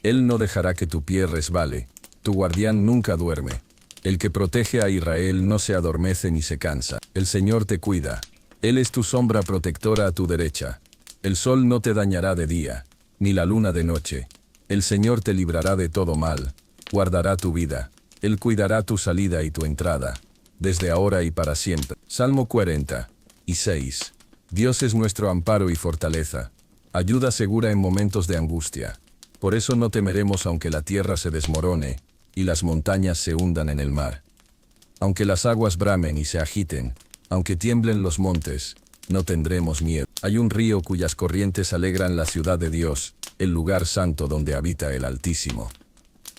[SPEAKER 1] Él no dejará que tu pie resbale. Tu guardián nunca duerme. El que protege a Israel no se adormece ni se cansa. El Señor te cuida. Él es tu sombra protectora a tu derecha. El sol no te dañará de día, ni la luna de noche. El Señor te librará de todo mal. Guardará tu vida. Él cuidará tu salida y tu entrada, desde ahora y para siempre. Salmo 46. Dios es nuestro amparo y fortaleza, ayuda segura en momentos de angustia. Por eso no temeremos aunque la tierra se desmorone, y las montañas se hundan en el mar. Aunque las aguas bramen y se agiten, aunque tiemblen los montes, no tendremos miedo. Hay un río cuyas corrientes alegran la ciudad de Dios, el lugar santo donde habita el Altísimo.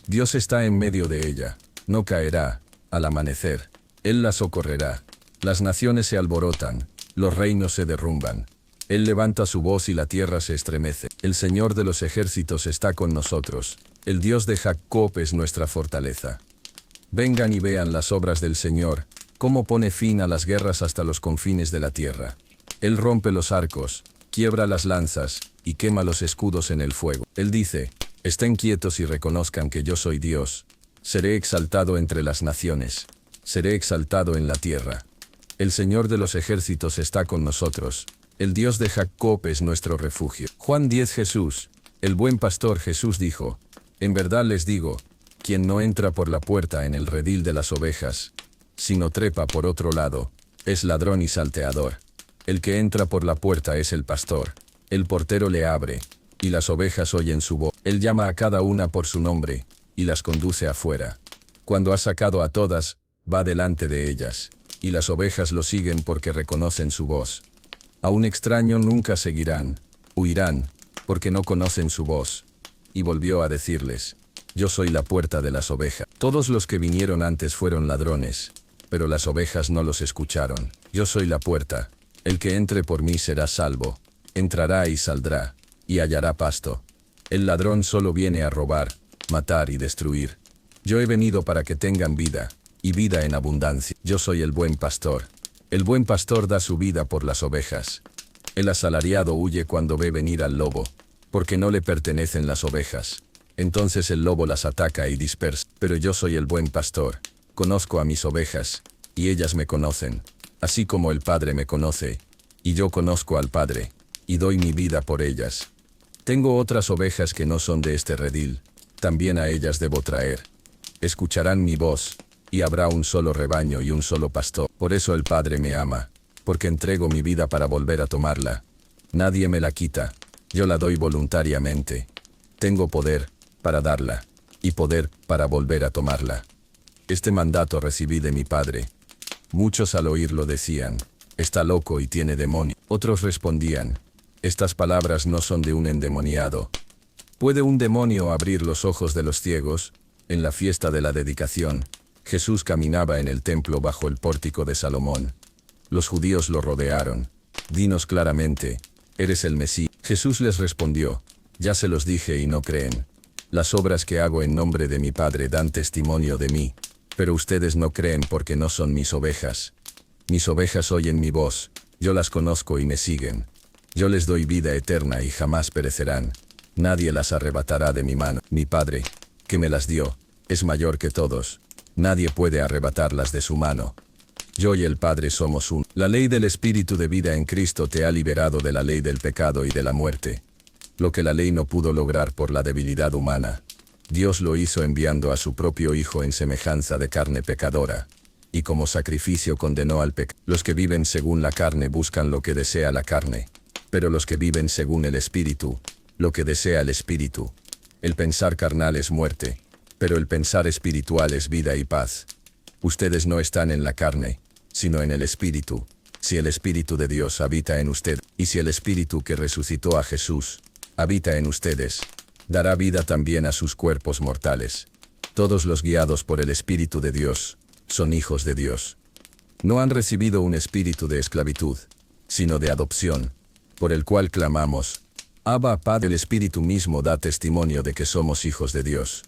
[SPEAKER 1] Dios está en medio de ella. No caerá, al amanecer. Él la socorrerá. Las naciones se alborotan, los reinos se derrumban. Él levanta su voz y la tierra se estremece. El Señor de los ejércitos está con nosotros. El Dios de Jacob es nuestra fortaleza. Vengan y vean las obras del Señor, cómo pone fin a las guerras hasta los confines de la tierra. Él rompe los arcos, quiebra las lanzas, y quema los escudos en el fuego. Él dice, estén quietos y reconozcan que yo soy Dios. Seré exaltado entre las naciones. Seré exaltado en la tierra. El Señor de los ejércitos está con nosotros. El Dios de Jacob es nuestro refugio. Juan 10. Jesús, el buen pastor Jesús dijo, en verdad les digo, quien no entra por la puerta en el redil de las ovejas, sino trepa por otro lado, es ladrón y salteador. El que entra por la puerta es el pastor. El portero le abre, y las ovejas oyen su voz. Él llama a cada una por su nombre, y las conduce afuera. Cuando ha sacado a todas, va delante de ellas, y las ovejas lo siguen porque reconocen su voz. A un extraño nunca seguirán, huirán, porque no conocen su voz. Y volvió a decirles, yo soy la puerta de las ovejas. Todos los que vinieron antes fueron ladrones, pero las ovejas no los escucharon. Yo soy la puerta, el que entre por mí será salvo, entrará y saldrá, y hallará pasto. El ladrón solo viene a robar, matar y destruir. Yo he venido para que tengan vida, y vida en abundancia. Yo soy el buen pastor. El buen pastor da su vida por las ovejas. El asalariado huye cuando ve venir al lobo, porque no le pertenecen las ovejas. Entonces el lobo las ataca y dispersa. Pero yo soy el buen pastor. Conozco a mis ovejas, y ellas me conocen, así como el Padre me conoce, y yo conozco al Padre, y doy mi vida por ellas. Tengo otras ovejas que no son de este redil, también a ellas debo traer. Escucharán mi voz, y habrá un solo rebaño y un solo pastor. Por eso el Padre me ama, porque entrego mi vida para volver a tomarla. Nadie me la quita, yo la doy voluntariamente. Tengo poder para darla, y poder para volver a tomarla. Este mandato recibí de mi Padre. Muchos al oírlo decían, está loco y tiene demonio. Otros respondían, estas palabras no son de un endemoniado. ¿Puede un demonio abrir los ojos de los ciegos? En la fiesta de la dedicación, Jesús caminaba en el templo bajo el pórtico de Salomón. Los judíos lo rodearon. Dinos claramente, ¿eres el Mesías? Jesús les respondió, ya se los dije y no creen. Las obras que hago en nombre de mi Padre dan testimonio de mí, pero ustedes no creen porque no son mis ovejas. Mis ovejas oyen mi voz, yo las conozco y me siguen. Yo les doy vida eterna y jamás perecerán. Nadie las arrebatará de mi mano. Mi Padre, que me las dio, es mayor que todos. Nadie puede arrebatarlas de su mano. Yo y el Padre somos uno. La ley del Espíritu de vida en Cristo te ha liberado de la ley del pecado y de la muerte. Lo que la ley no pudo lograr por la debilidad humana, Dios lo hizo enviando a su propio Hijo en semejanza de carne pecadora. Y como sacrificio condenó al pecado. Los que viven según la carne buscan lo que desea la carne, pero los que viven según el Espíritu, lo que desea el Espíritu. El pensar carnal es muerte, pero el pensar espiritual es vida y paz. Ustedes no están en la carne, sino en el Espíritu, si el Espíritu de Dios habita en usted, y si el Espíritu que resucitó a Jesús habita en ustedes, dará vida también a sus cuerpos mortales. Todos los guiados por el Espíritu de Dios son hijos de Dios. No han recibido un espíritu de esclavitud, sino de adopción, por el cual clamamos, Abba, Padre. El Espíritu mismo da testimonio de que somos hijos de Dios.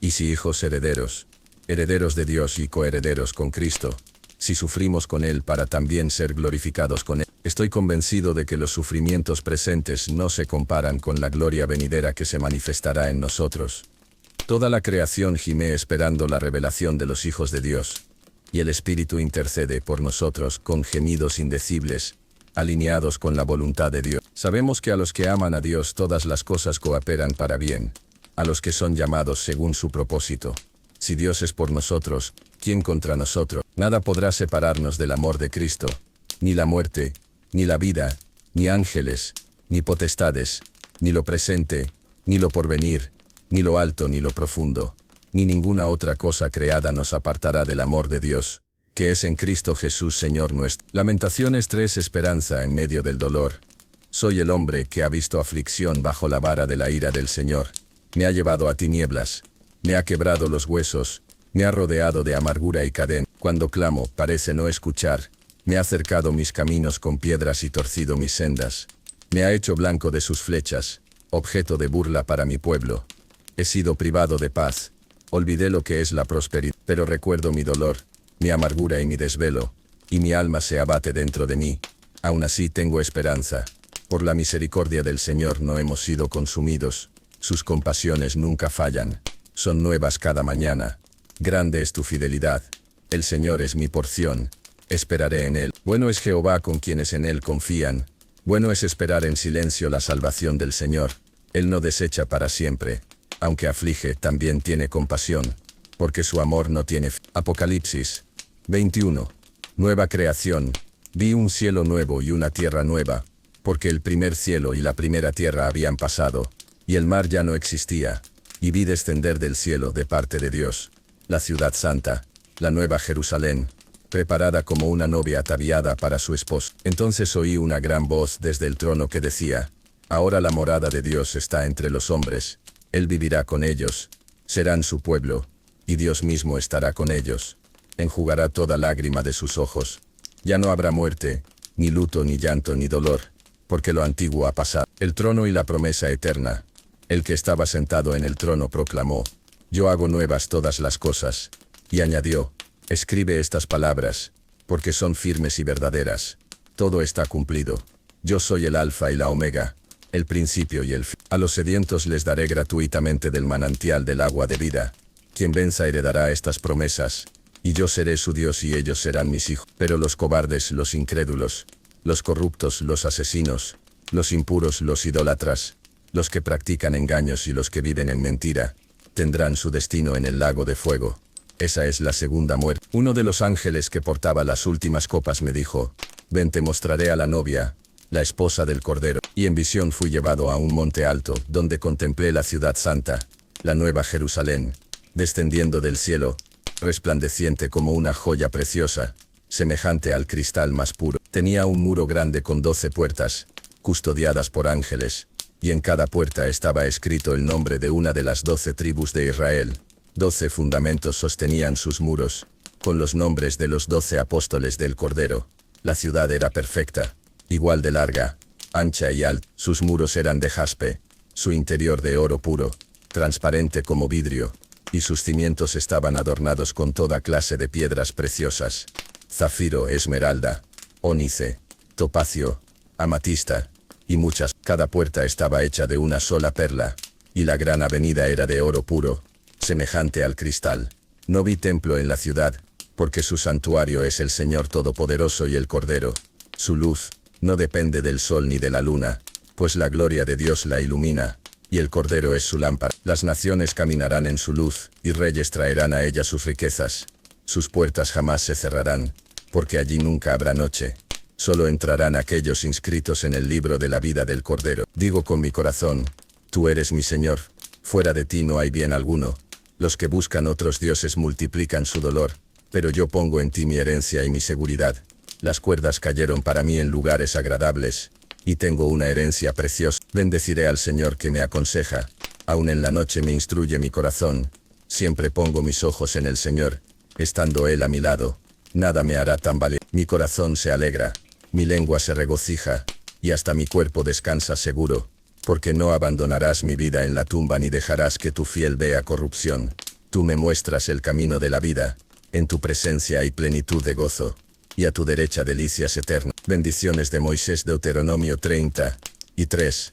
[SPEAKER 1] Y si hijos herederos, herederos de Dios y coherederos con Cristo, si sufrimos con Él para también ser glorificados con Él. Estoy convencido de que los sufrimientos presentes no se comparan con la gloria venidera que se manifestará en nosotros. Toda la creación gime esperando la revelación de los hijos de Dios, y el Espíritu intercede por nosotros con gemidos indecibles, alineados con la voluntad de Dios. Sabemos que a los que aman a Dios todas las cosas cooperan para bien, a los que son llamados según su propósito. Si Dios es por nosotros, ¿quién contra nosotros? Nada podrá separarnos del amor de Cristo, ni la muerte, ni la vida, ni ángeles, ni potestades, ni lo presente, ni lo porvenir, ni lo alto ni lo profundo, ni ninguna otra cosa creada nos apartará del amor de Dios, que es en Cristo Jesús Señor nuestro. Lamentaciones 3. Esperanza en medio del dolor. Soy el hombre que ha visto aflicción bajo la vara de la ira del Señor. Me ha llevado a tinieblas, me ha quebrado los huesos, me ha rodeado de amargura y cadena. Cuando clamo, parece no escuchar. Me ha cercado mis caminos con piedras y torcido mis sendas. Me ha hecho blanco de sus flechas, objeto de burla para mi pueblo. He sido privado de paz. Olvidé lo que es la prosperidad, pero recuerdo mi dolor, mi amargura y mi desvelo, y mi alma se abate dentro de mí. Aún así tengo esperanza. Por la misericordia del Señor no hemos sido consumidos. Sus compasiones nunca fallan. Son nuevas cada mañana. Grande es tu fidelidad. El Señor es mi porción. Esperaré en Él. Bueno es Jehová con quienes en Él confían. Bueno es esperar en silencio la salvación del Señor. Él no desecha para siempre. Aunque aflige, también tiene compasión, porque su amor no tiene fin. Apocalipsis 21. Nueva creación. Vi un cielo nuevo y una tierra nueva, porque el primer cielo y la primera tierra habían pasado, y el mar ya no existía. Y vi descender del cielo de parte de Dios la ciudad santa, la nueva Jerusalén, preparada como una novia ataviada para su esposo. Entonces oí una gran voz desde el trono que decía, ahora la morada de Dios está entre los hombres. Él vivirá con ellos, serán su pueblo, y Dios mismo estará con ellos. Enjugará toda lágrima de sus ojos. Ya no habrá muerte, ni luto, ni llanto, ni dolor, porque lo antiguo ha pasado. El trono y la promesa eterna. El que estaba sentado en el trono proclamó, yo hago nuevas todas las cosas. Y añadió, escribe estas palabras, porque son firmes y verdaderas. Todo está cumplido. Yo soy el Alfa y la Omega, el principio y el fin. A los sedientos les daré gratuitamente del manantial del agua de vida. Quien venza heredará estas promesas, y yo seré su Dios y ellos serán mis hijos. Pero los cobardes, los incrédulos, los corruptos, los asesinos, los impuros, los idólatras, los que practican engaños y los que viven en mentira, tendrán su destino en el lago de fuego. Esa es la segunda muerte. Uno de los ángeles que portaba las últimas copas me dijo,
[SPEAKER 2] Ven, te mostraré a la novia, la esposa del Cordero. Y en visión fui llevado a un monte alto, donde contemplé la ciudad santa, la nueva Jerusalén, descendiendo del cielo, resplandeciente como una joya preciosa, semejante al cristal más puro. Tenía un muro grande con 12 puertas, custodiadas por ángeles, y en cada puerta estaba escrito el nombre de una de las 12 tribus de Israel. 12 fundamentos sostenían sus muros, con los nombres de los 12 apóstoles del Cordero. La ciudad era perfecta, igual de larga, ancha y alta. Sus muros eran de jaspe, su interior de oro puro, transparente como vidrio, y sus cimientos estaban adornados con toda clase de piedras preciosas: zafiro, esmeralda, ónice, topacio, amatista, y muchas. Cada puerta estaba hecha de una sola perla, y la gran avenida era de oro puro, semejante al cristal. No vi templo en la ciudad, porque su santuario es el Señor Todopoderoso y el Cordero. Su luz no depende del sol ni de la luna, pues la gloria de Dios la ilumina, y el Cordero es su lámpara. Las naciones caminarán en su luz, y reyes traerán a ella sus riquezas. Sus puertas jamás se cerrarán, porque allí nunca habrá noche. Solo entrarán aquellos inscritos en el libro de la vida del Cordero. Digo con mi corazón: tú eres mi Señor, fuera de ti no hay bien alguno. Los que buscan otros dioses multiplican su dolor, pero yo pongo en ti mi herencia y mi seguridad. Las cuerdas cayeron para mí en lugares agradables, y tengo una herencia preciosa. Bendeciré al Señor que me aconseja, aun en la noche me instruye mi corazón. Siempre pongo mis ojos en el Señor, estando Él a mi lado, nada me hará tambalear. Mi corazón se alegra, mi lengua se regocija, y hasta mi cuerpo descansa seguro, porque no abandonarás mi vida en la tumba ni dejarás que tu fiel vea corrupción. Tú me muestras el camino de la vida, en tu presencia hay plenitud de gozo, y a tu derecha delicias eternas. Bendiciones de Moisés. Deuteronomio 30:3.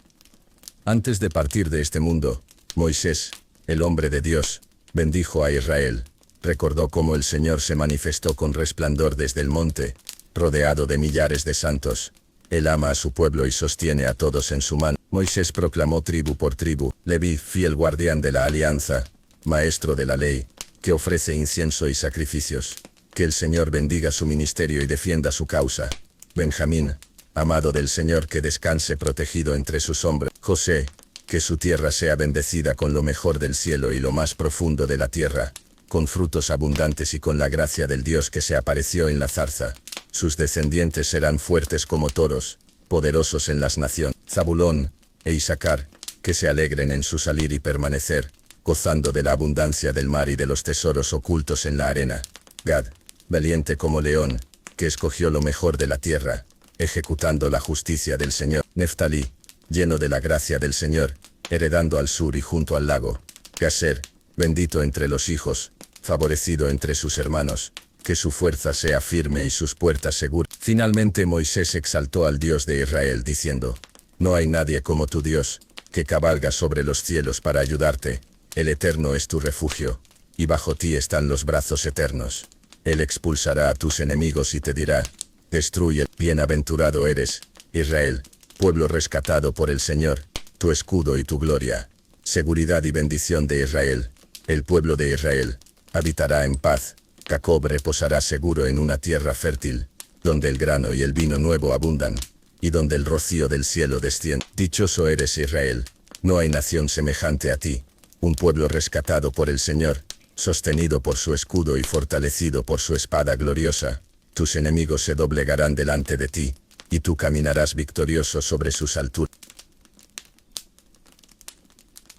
[SPEAKER 2] Antes de partir de este mundo, Moisés, el hombre de Dios, bendijo a Israel. Recordó cómo el Señor se manifestó con resplandor desde el monte, rodeado de millares de santos. Él ama a su pueblo y sostiene a todos en su mano. Moisés proclamó tribu por tribu: Leví, fiel guardián de la alianza, maestro de la ley, que ofrece incienso y sacrificios. Que el Señor bendiga su ministerio y defienda su causa. Benjamín, amado del Señor, que descanse protegido entre sus hombres. José, que su tierra sea bendecida con lo mejor del cielo y lo más profundo de la tierra, con frutos abundantes y con la gracia del Dios que se apareció en la zarza. Sus descendientes serán fuertes como toros, poderosos en las naciones. Zabulón e Isaacar, que se alegren en su salir y permanecer, gozando de la abundancia del mar y de los tesoros ocultos en la arena. Gad, valiente como león, que escogió lo mejor de la tierra, ejecutando la justicia del Señor. Neftalí, lleno de la gracia del Señor, heredando al sur y junto al lago. Gaser, bendito entre los hijos, favorecido entre sus hermanos, que su fuerza sea firme y sus puertas seguras. Finalmente Moisés exaltó al Dios de Israel diciendo: no hay nadie como tu Dios, que cabalga sobre los cielos para ayudarte. El Eterno es tu refugio, y bajo ti están los brazos eternos. Él expulsará a tus enemigos y te dirá: destruye. Bienaventurado eres, Israel, pueblo rescatado por el Señor, tu escudo y tu gloria. Seguridad y bendición de Israel. El pueblo de Israel habitará en paz. Jacob reposará seguro en una tierra fértil, donde el grano y el vino nuevo abundan, y donde el rocío del cielo desciende. Dichoso eres, Israel, no hay nación semejante a ti, un pueblo rescatado por el Señor, sostenido por su escudo y fortalecido por su espada gloriosa. Tus enemigos se doblegarán delante de ti, y tú caminarás victorioso sobre sus alturas.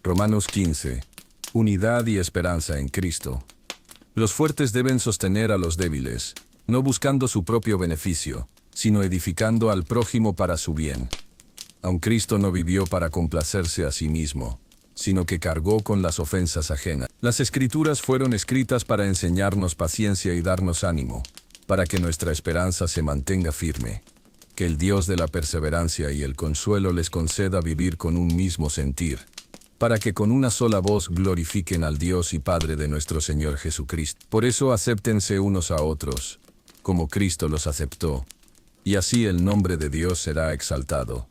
[SPEAKER 1] Romanos 15. Unidad y esperanza en Cristo. Los fuertes deben sostener a los débiles, no buscando su propio beneficio, sino edificando al prójimo para su bien. Aun Cristo no vivió para complacerse a sí mismo, sino que cargó con las ofensas ajenas. Las Escrituras fueron escritas para enseñarnos paciencia y darnos ánimo, para que nuestra esperanza se mantenga firme. Que el Dios de la perseverancia y el consuelo les conceda vivir con un mismo sentir, para que con una sola voz glorifiquen al Dios y Padre de nuestro Señor Jesucristo. Por eso acéptense unos a otros, como Cristo los aceptó, y así el nombre de Dios será exaltado.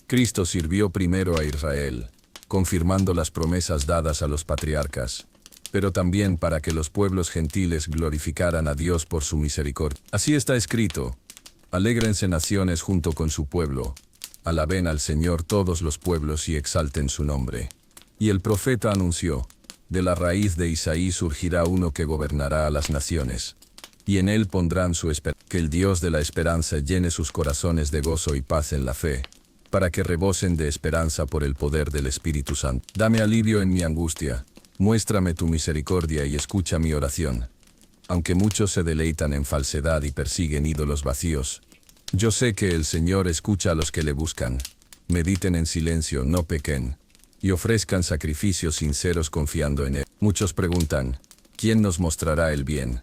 [SPEAKER 1] Cristo sirvió primero a Israel, confirmando las promesas dadas a los patriarcas, pero también para que los pueblos gentiles glorificaran a Dios por su misericordia. Así está escrito: Alégrense naciones junto con su pueblo. Alaben al Señor todos los pueblos y exalten su nombre. Y el profeta anunció, de la raíz de Isaí surgirá uno que gobernará a las naciones. Y en él pondrán su esperanza. Que el Dios de la esperanza llene sus corazones de gozo y paz en la fe, para que rebosen de esperanza por el poder del Espíritu Santo. Dame alivio en mi angustia, muéstrame tu misericordia y escucha mi oración. Aunque muchos se deleitan en falsedad y persiguen ídolos vacíos, yo sé que el Señor escucha a los que le buscan. Mediten en silencio, no pequen, y ofrezcan sacrificios sinceros confiando en Él. Muchos preguntan, ¿quién nos mostrará el bien?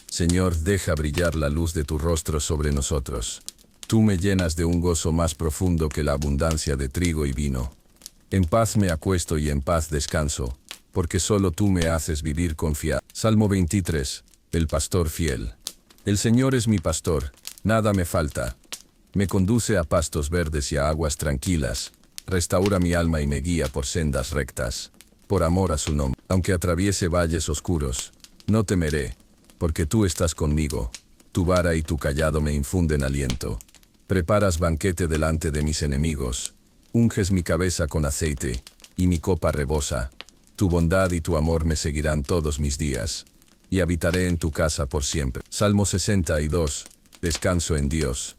[SPEAKER 1] Señor, deja brillar la luz de tu rostro sobre nosotros. Tú me llenas de un gozo más profundo que la abundancia de trigo y vino. En paz me acuesto y en paz descanso, porque solo tú me haces vivir confiado. Salmo 23, el pastor fiel. El Señor es mi pastor, nada me falta. Me conduce a pastos verdes y a aguas tranquilas. Restaura mi alma y me guía por sendas rectas, por amor a su nombre. Aunque atraviese valles oscuros, no temeré, porque tú estás conmigo. Tu vara y tu cayado me infunden aliento. Preparas banquete delante de mis enemigos. Unges mi cabeza con aceite, y mi copa rebosa. Tu bondad y tu amor me seguirán todos mis días, y habitaré en tu casa por siempre. Salmo 62. Descanso en Dios.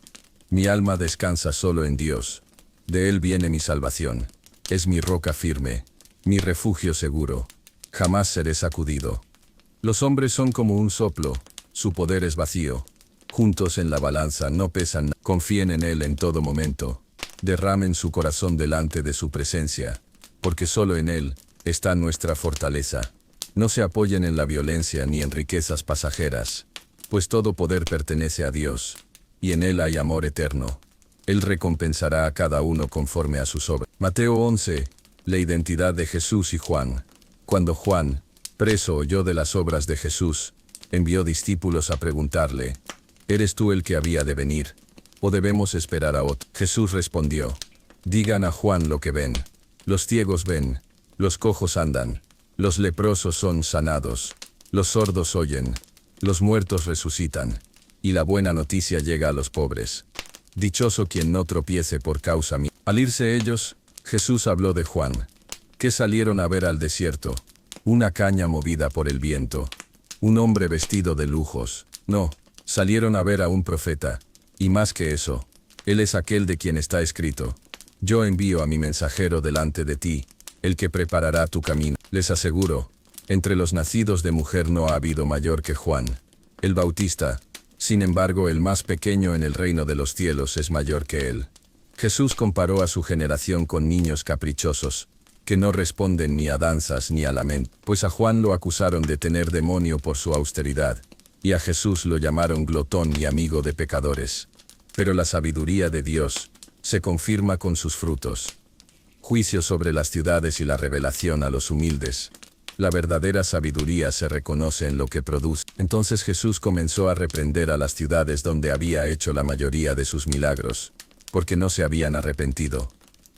[SPEAKER 1] Mi alma descansa solo en Dios. De Él viene mi salvación. Es mi roca firme, mi refugio seguro. Jamás seré sacudido. Los hombres son como un soplo, su poder es vacío. Juntos en la balanza no pesan. Confíen en Él en todo momento. Derramen su corazón delante de su presencia, porque solo en Él está nuestra fortaleza. No se apoyen en la violencia ni en riquezas pasajeras, pues todo poder pertenece a Dios, y en Él hay amor eterno. Él recompensará a cada uno conforme a sus obras. Mateo 11. La identidad de Jesús y Juan. Cuando Juan, preso, oyó de las obras de Jesús, envió discípulos a preguntarle, ¿eres tú el que había de venir, o debemos esperar a otro? Jesús respondió, digan a Juan lo que ven. Los ciegos ven, los cojos andan, los leprosos son sanados, los sordos oyen, los muertos resucitan, y la buena noticia llega a los pobres. Dichoso quien no tropiece por causa mía. Al irse ellos, Jesús habló de Juan, que salieron a ver al desierto, una caña movida por el viento, un hombre vestido de lujos. No, salieron a ver a un profeta, y más que eso, él es aquel de quien está escrito, yo envío a mi mensajero delante de ti, el que preparará tu camino. Les aseguro, entre los nacidos de mujer no ha habido mayor que Juan, el Bautista. Sin embargo, el más pequeño en el reino de los cielos es mayor que él. Jesús comparó a su generación con niños caprichosos, que no responden ni a danzas ni a lamento, pues a Juan lo acusaron de tener demonio por su austeridad, y a Jesús lo llamaron glotón y amigo de pecadores. Pero la sabiduría de Dios se confirma con sus frutos. Juicio sobre las ciudades y la revelación a los humildes. La verdadera sabiduría se reconoce en lo que produce. Entonces Jesús comenzó a reprender a las ciudades donde había hecho la mayoría de sus milagros, porque no se habían arrepentido.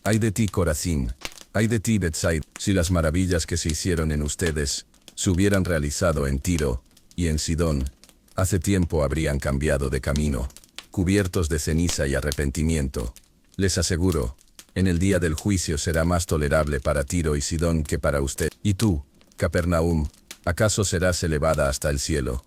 [SPEAKER 1] Ay de ti, Corazín, ay de ti, Betsaida, si las maravillas que se hicieron en ustedes se hubieran realizado en Tiro y en Sidón, hace tiempo habrían cambiado de camino, cubiertos de ceniza y arrepentimiento. Les aseguro, en el día del juicio será más tolerable para Tiro y Sidón que para usted. Y tú, Capernaum, ¿acaso serás elevada hasta el cielo?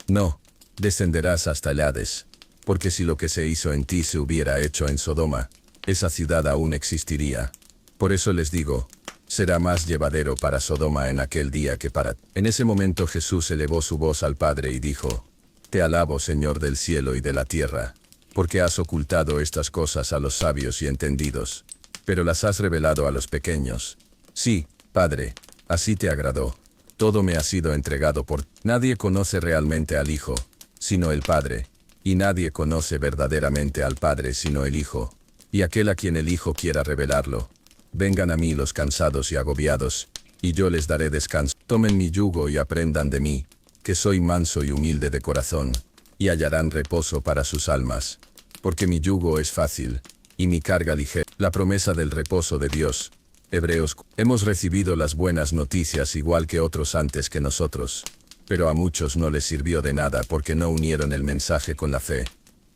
[SPEAKER 1] No, descenderás hasta el Hades, porque si lo que se hizo en ti se hubiera hecho en Sodoma, esa ciudad aún existiría. Por eso les digo, será más llevadero para Sodoma en aquel día que para... En ese momento Jesús elevó su voz al Padre y dijo, Te alabo, Señor del cielo y de la tierra, porque has ocultado estas cosas a los sabios y entendidos, pero las has revelado a los pequeños. Sí, Padre, así te agradó. Todo me ha sido entregado por... Nadie conoce realmente al Hijo, sino el Padre, y nadie conoce verdaderamente al Padre sino el Hijo, y aquel a quien el Hijo quiera revelarlo. Vengan a mí los cansados y agobiados, y yo les daré descanso. Tomen mi yugo y aprendan de mí, que soy manso y humilde de corazón, y hallarán reposo para sus almas, porque mi yugo es fácil, y mi carga ligera. La promesa del reposo de Dios. Hebreos. Hemos recibido las buenas noticias igual que otros antes que nosotros, pero a muchos no les sirvió de nada porque no unieron el mensaje con la fe.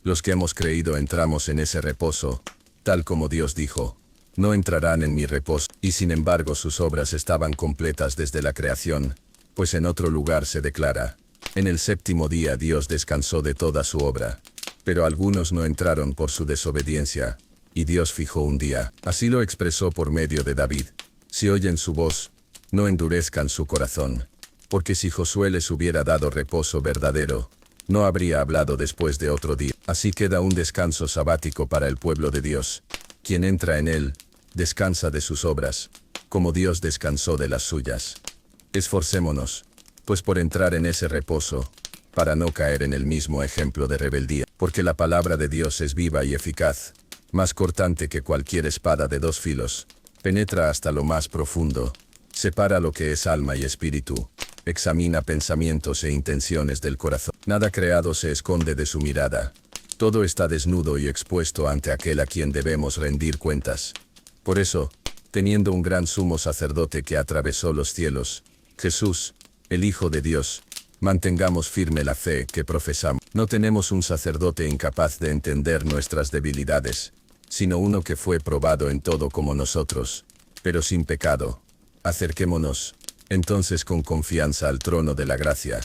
[SPEAKER 1] Los que hemos creído entramos en ese reposo, tal como Dios dijo. No entrarán en mi reposo, y sin embargo sus obras estaban completas desde la creación, pues en otro lugar se declara, en el séptimo día Dios descansó de toda su obra. Pero algunos no entraron por su desobediencia, y Dios fijó un día. Así lo expresó por medio de David. Si oyen su voz, no endurezcan su corazón. Porque si Josué les hubiera dado reposo verdadero, no habría hablado después de otro día. Así queda un descanso sabático para el pueblo de Dios. Quien entra en él, descansa de sus obras, como Dios descansó de las suyas. Esforcémonos, pues por entrar en ese reposo, para no caer en el mismo ejemplo de rebeldía, porque la palabra de Dios es viva y eficaz, más cortante que cualquier espada de dos filos, penetra hasta lo más profundo, separa lo que es alma y espíritu, examina pensamientos e intenciones del corazón. Nada creado se esconde de su mirada. Todo está desnudo y expuesto ante aquel a quien debemos rendir cuentas. Por eso, teniendo un gran sumo sacerdote que atravesó los cielos, Jesús, el Hijo de Dios, mantengamos firme la fe que profesamos. No tenemos un sacerdote incapaz de entender nuestras debilidades, sino uno que fue probado en todo como nosotros, pero sin pecado. Acerquémonos, entonces con confianza al trono de la gracia,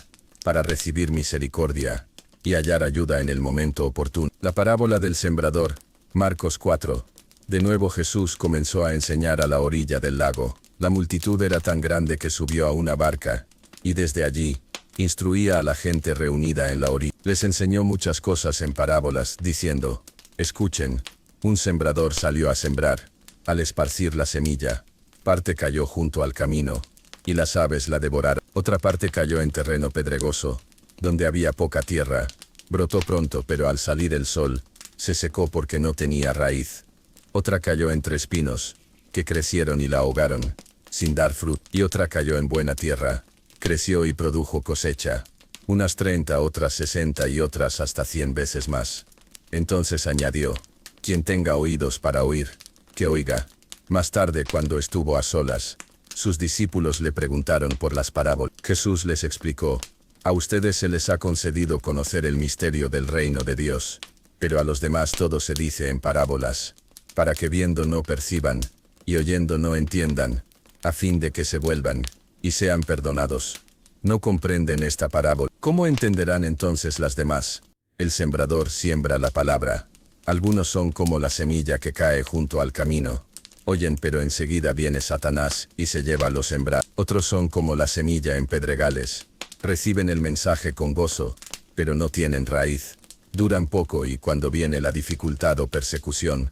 [SPEAKER 1] para recibir misericordia y hallar ayuda en el momento oportuno. La parábola del sembrador, Marcos 4. De nuevo Jesús comenzó a enseñar a la orilla del lago. La multitud era tan grande que subió a una barca, y desde allí, instruía a la gente reunida en la orilla. Les enseñó muchas cosas en parábolas, diciendo, escuchen, un sembrador salió a sembrar. Al esparcir la semilla, parte cayó junto al camino, y las aves la devoraron. Otra parte cayó en terreno pedregoso, donde había poca tierra. Brotó pronto, pero al salir el sol, se secó porque no tenía raíz. Otra cayó entre espinos, que crecieron y la ahogaron, sin dar fruto. Y otra cayó en buena tierra, creció y produjo cosecha, unas 30, otras 60 y otras hasta 100 veces más. Entonces añadió, quien tenga oídos para oír, que oiga. Más tarde, cuando estuvo a solas, sus discípulos le preguntaron por las parábolas. Jesús les explicó, a ustedes se les ha concedido conocer el misterio del reino de Dios, pero a los demás todo se dice en parábolas, para que viendo no perciban, y oyendo no entiendan, a fin de que se vuelvan, y sean perdonados. No comprenden esta parábola. ¿Cómo entenderán entonces las demás? El sembrador siembra la palabra. Algunos son como la semilla que cae junto al camino. Oyen, pero enseguida viene Satanás y se lleva lo sembrado. Otros son como la semilla en pedregales. Reciben el mensaje con gozo, pero no tienen raíz. Duran poco y cuando viene la dificultad o persecución.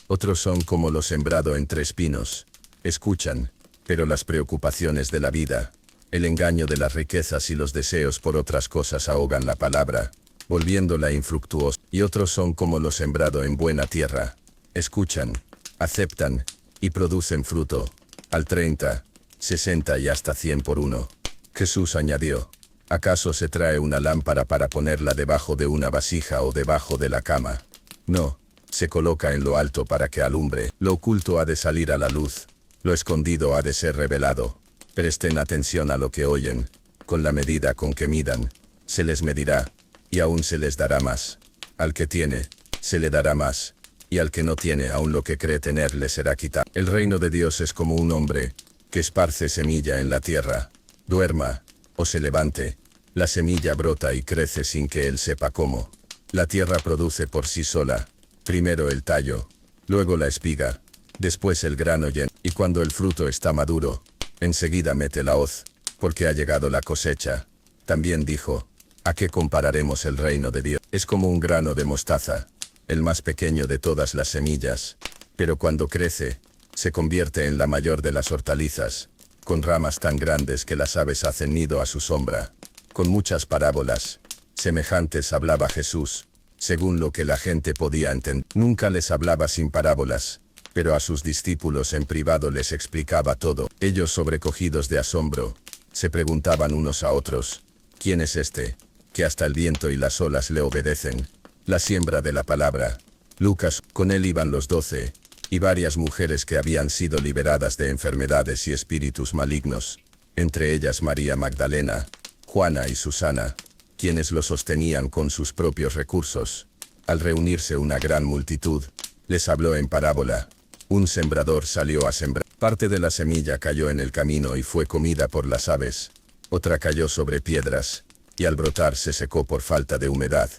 [SPEAKER 1] Otros son como lo sembrado entre espinos. Escuchan, pero las preocupaciones de la vida, el engaño de las riquezas y los deseos por otras cosas ahogan la palabra, volviéndola infructuosa. Y otros son como lo sembrado en buena tierra. Escuchan, aceptan, y producen fruto, al 30, 60 y hasta 100 por uno. Jesús añadió, ¿acaso se trae una lámpara para ponerla debajo de una vasija o debajo de la cama? No, se coloca en lo alto para que alumbre. Lo oculto ha de salir a la luz, lo escondido ha de ser revelado. Presten atención a lo que oyen, con la medida con que midan, se les medirá, y aún se les dará más. Al que tiene, se le dará más, y al que no tiene aún lo que cree tener le será quitado. El reino de Dios es como un hombre, que esparce semilla en la tierra. Duerma, o se levante, la semilla brota y crece sin que él sepa cómo. La tierra produce por sí sola, primero el tallo, luego la espiga, después el grano lleno, y cuando el fruto está maduro, enseguida mete la hoz, porque ha llegado la cosecha. También dijo, ¿a qué compararemos el reino de Dios? Es como un grano de mostaza, el más pequeño de todas las semillas, pero cuando crece, se convierte en la mayor de las hortalizas, con ramas tan grandes que las aves hacen nido a su sombra. Con muchas parábolas semejantes hablaba Jesús, según lo que la gente podía entender. Nunca les hablaba sin parábolas, pero a sus discípulos en privado les explicaba todo. Ellos, sobrecogidos de asombro, se preguntaban unos a otros, ¿quién es este, que hasta el viento y las olas le obedecen? La siembra de la palabra. Lucas, con él iban los 12, y varias mujeres que habían sido liberadas de enfermedades y espíritus malignos, entre ellas María Magdalena, Juana y Susana, quienes lo sostenían con sus propios recursos.
[SPEAKER 2] Al reunirse una gran multitud, les habló en parábola. Un sembrador salió a sembrar. Parte de la semilla cayó en el camino y fue comida por las aves. Otra cayó sobre piedras, y al brotar se secó por falta de humedad.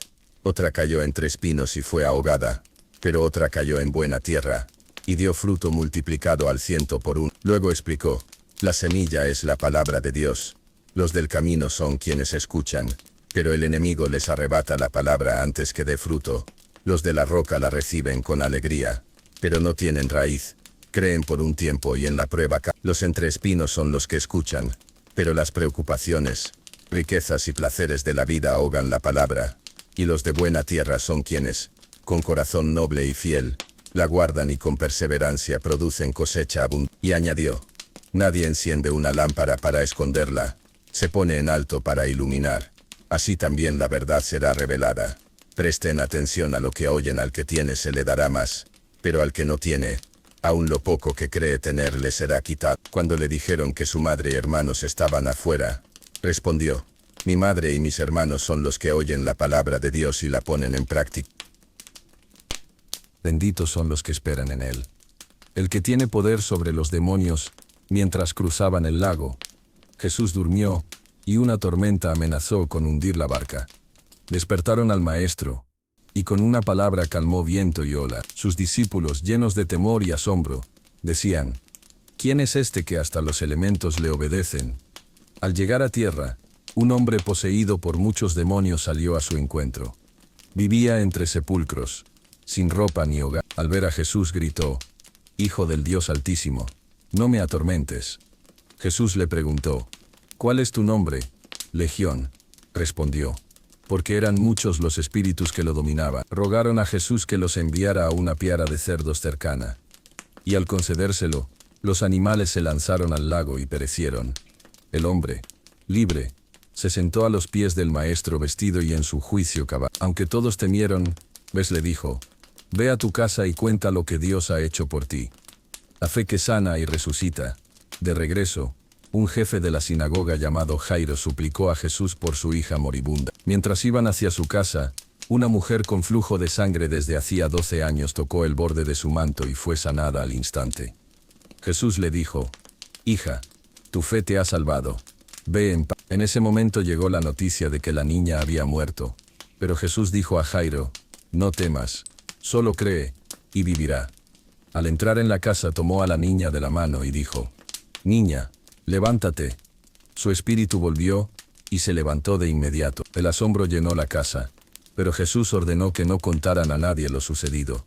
[SPEAKER 2] Otra cayó entre espinos y fue ahogada, pero otra cayó en buena tierra, y dio fruto multiplicado al 100 por 1. Luego explicó, la semilla es la palabra de Dios. Los del camino son quienes escuchan, pero el enemigo les arrebata la palabra antes que dé fruto. Los de la roca la reciben con alegría, pero no tienen raíz. Creen por un tiempo y en la prueba caen. Los entre espinos son los que escuchan, pero las preocupaciones, riquezas y placeres de la vida ahogan la palabra. Y los de buena tierra son quienes, con corazón noble y fiel, la guardan y con perseverancia producen cosecha abundante. Y añadió, nadie enciende una lámpara para esconderla, se pone en alto para iluminar. Así también la verdad será revelada. Presten atención a lo que oyen. Al que tiene se le dará más, pero al que no tiene, aun lo poco que cree tener le será quitado. Cuando le dijeron que su madre y hermanos estaban afuera, respondió, mi madre y mis hermanos son los que oyen la palabra de Dios y la ponen en práctica.
[SPEAKER 1] Benditos son los que esperan en él. El que tiene poder sobre los demonios. Mientras cruzaban el lago, Jesús durmió, y una tormenta amenazó con hundir la barca. Despertaron al maestro, y con una palabra calmó viento y ola. Sus discípulos, llenos de temor y asombro, decían, ¿quién es este que hasta los elementos le obedecen? Al llegar a tierra, un hombre poseído por muchos demonios salió a su encuentro. Vivía entre sepulcros, sin ropa ni hogar. Al ver a Jesús gritó, Hijo del Dios Altísimo, no me atormentes. Jesús le preguntó, ¿cuál es tu nombre? Legión, respondió, porque eran muchos los espíritus que lo dominaban. Rogaron a Jesús que los enviara a una piara de cerdos cercana. Y al concedérselo, los animales se lanzaron al lago y perecieron. El hombre, libre, se sentó a los pies del maestro vestido y en su juicio cabal. Aunque todos temieron, le dijo, ve a tu casa y cuenta lo que Dios ha hecho por ti. La fe que sana y resucita. De regreso, un jefe de la sinagoga llamado Jairo suplicó a Jesús por su hija moribunda. Mientras iban hacia su casa, una mujer con flujo de sangre desde hacía 12 años tocó el borde de su manto y fue sanada al instante. Jesús le dijo, hija, tu fe te ha salvado. Ve en paz. En ese momento llegó la noticia de que la niña había muerto. Pero Jesús dijo a Jairo, no temas, solo cree, y vivirá. Al entrar en la casa tomó a la niña de la mano y dijo, niña, levántate. Su espíritu volvió, y se levantó de inmediato. El asombro llenó la casa, pero Jesús ordenó que no contaran a nadie lo sucedido.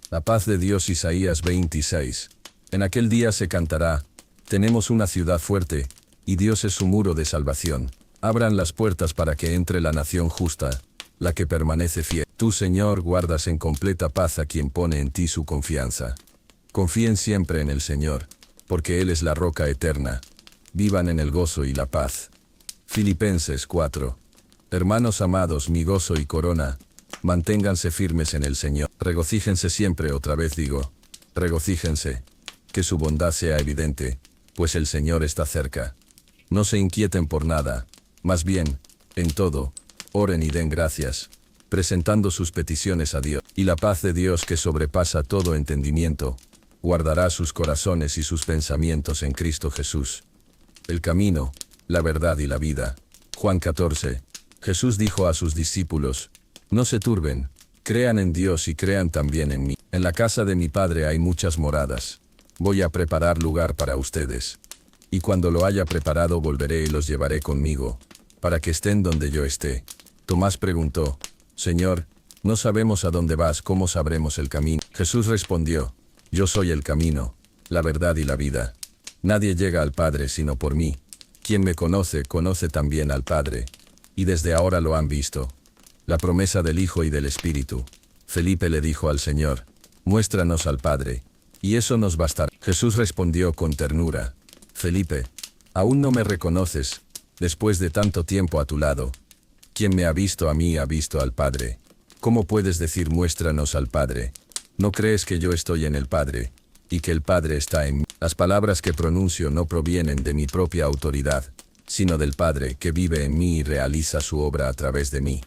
[SPEAKER 1] La paz de Dios. Isaías 26. En aquel día se cantará, tenemos una ciudad fuerte, y Dios es su muro de salvación. Abran las puertas para que entre la nación justa, la que permanece fiel. Tú, Señor, guardas en completa paz a quien pone en ti su confianza. Confíen siempre en el Señor, porque Él es la roca eterna. Vivan en el gozo y la paz. Filipenses 4. Hermanos amados, mi gozo y corona, manténganse firmes en el Señor. Regocíjense siempre, otra vez digo, regocíjense. Que su bondad sea evidente, pues el Señor está cerca. No se inquieten por nada, más bien, en todo, oren y den gracias, presentando sus peticiones a Dios. Y la paz de Dios que sobrepasa todo entendimiento, guardará sus corazones y sus pensamientos en Cristo Jesús. El camino, la verdad y la vida. Juan 14. Jesús dijo a sus discípulos, no se turben, crean en Dios y crean también en mí. En la casa de mi Padre hay muchas moradas. Voy a preparar lugar para ustedes. Y cuando lo haya preparado volveré y los llevaré conmigo, para que estén donde yo esté. Tomás preguntó, Señor, no sabemos a dónde vas, ¿cómo sabremos el camino? Jesús respondió, yo soy el camino, la verdad y la vida. Nadie llega al Padre sino por mí. Quien me conoce, conoce también al Padre. Y desde ahora lo han visto. La promesa del Hijo y del Espíritu. Felipe le dijo al Señor, muéstranos al Padre, y eso nos bastará. Jesús respondió con ternura, Felipe, ¿aún no me reconoces, después de tanto tiempo a tu lado? Quien me ha visto a mí ha visto al Padre. ¿Cómo puedes decir muéstranos al Padre? ¿No crees que yo estoy en el Padre, y que el Padre está en mí? Las palabras que pronuncio no provienen de mi propia autoridad, sino del Padre que vive en mí y realiza su obra a través de mí.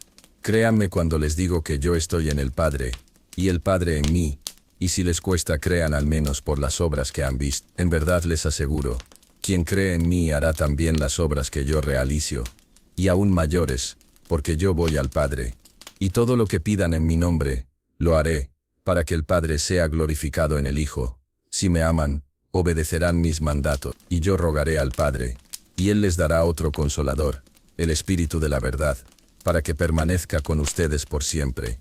[SPEAKER 1] Créanme cuando les digo que yo estoy en el Padre, y el Padre en mí, y si les cuesta crean al menos por las obras que han visto. En verdad les aseguro, quien cree en mí hará también las obras que yo realizo, y aún mayores, porque yo voy al Padre. Y todo lo que pidan en mi nombre, lo haré, para que el Padre sea glorificado en el Hijo. Si me aman, obedecerán mis mandatos, y yo rogaré al Padre, y Él les dará otro Consolador, el Espíritu de la verdad, para que permanezca con ustedes por siempre.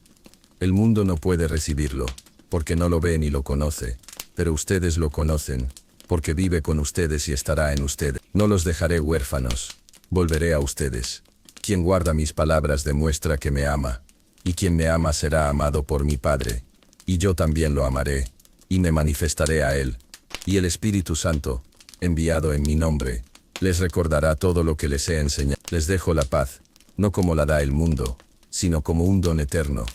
[SPEAKER 1] El mundo no puede recibirlo, porque no lo ve ni lo conoce, pero ustedes lo conocen, porque vive con ustedes y estará en ustedes. No los dejaré huérfanos, volveré a ustedes. Quien guarda mis palabras demuestra que me ama, y quien me ama será amado por mi Padre, y yo también lo amaré, y me manifestaré a él. Y el Espíritu Santo, enviado en mi nombre, les recordará todo lo que les he enseñado. Les dejo la paz, no como la da el mundo, sino como un don eterno.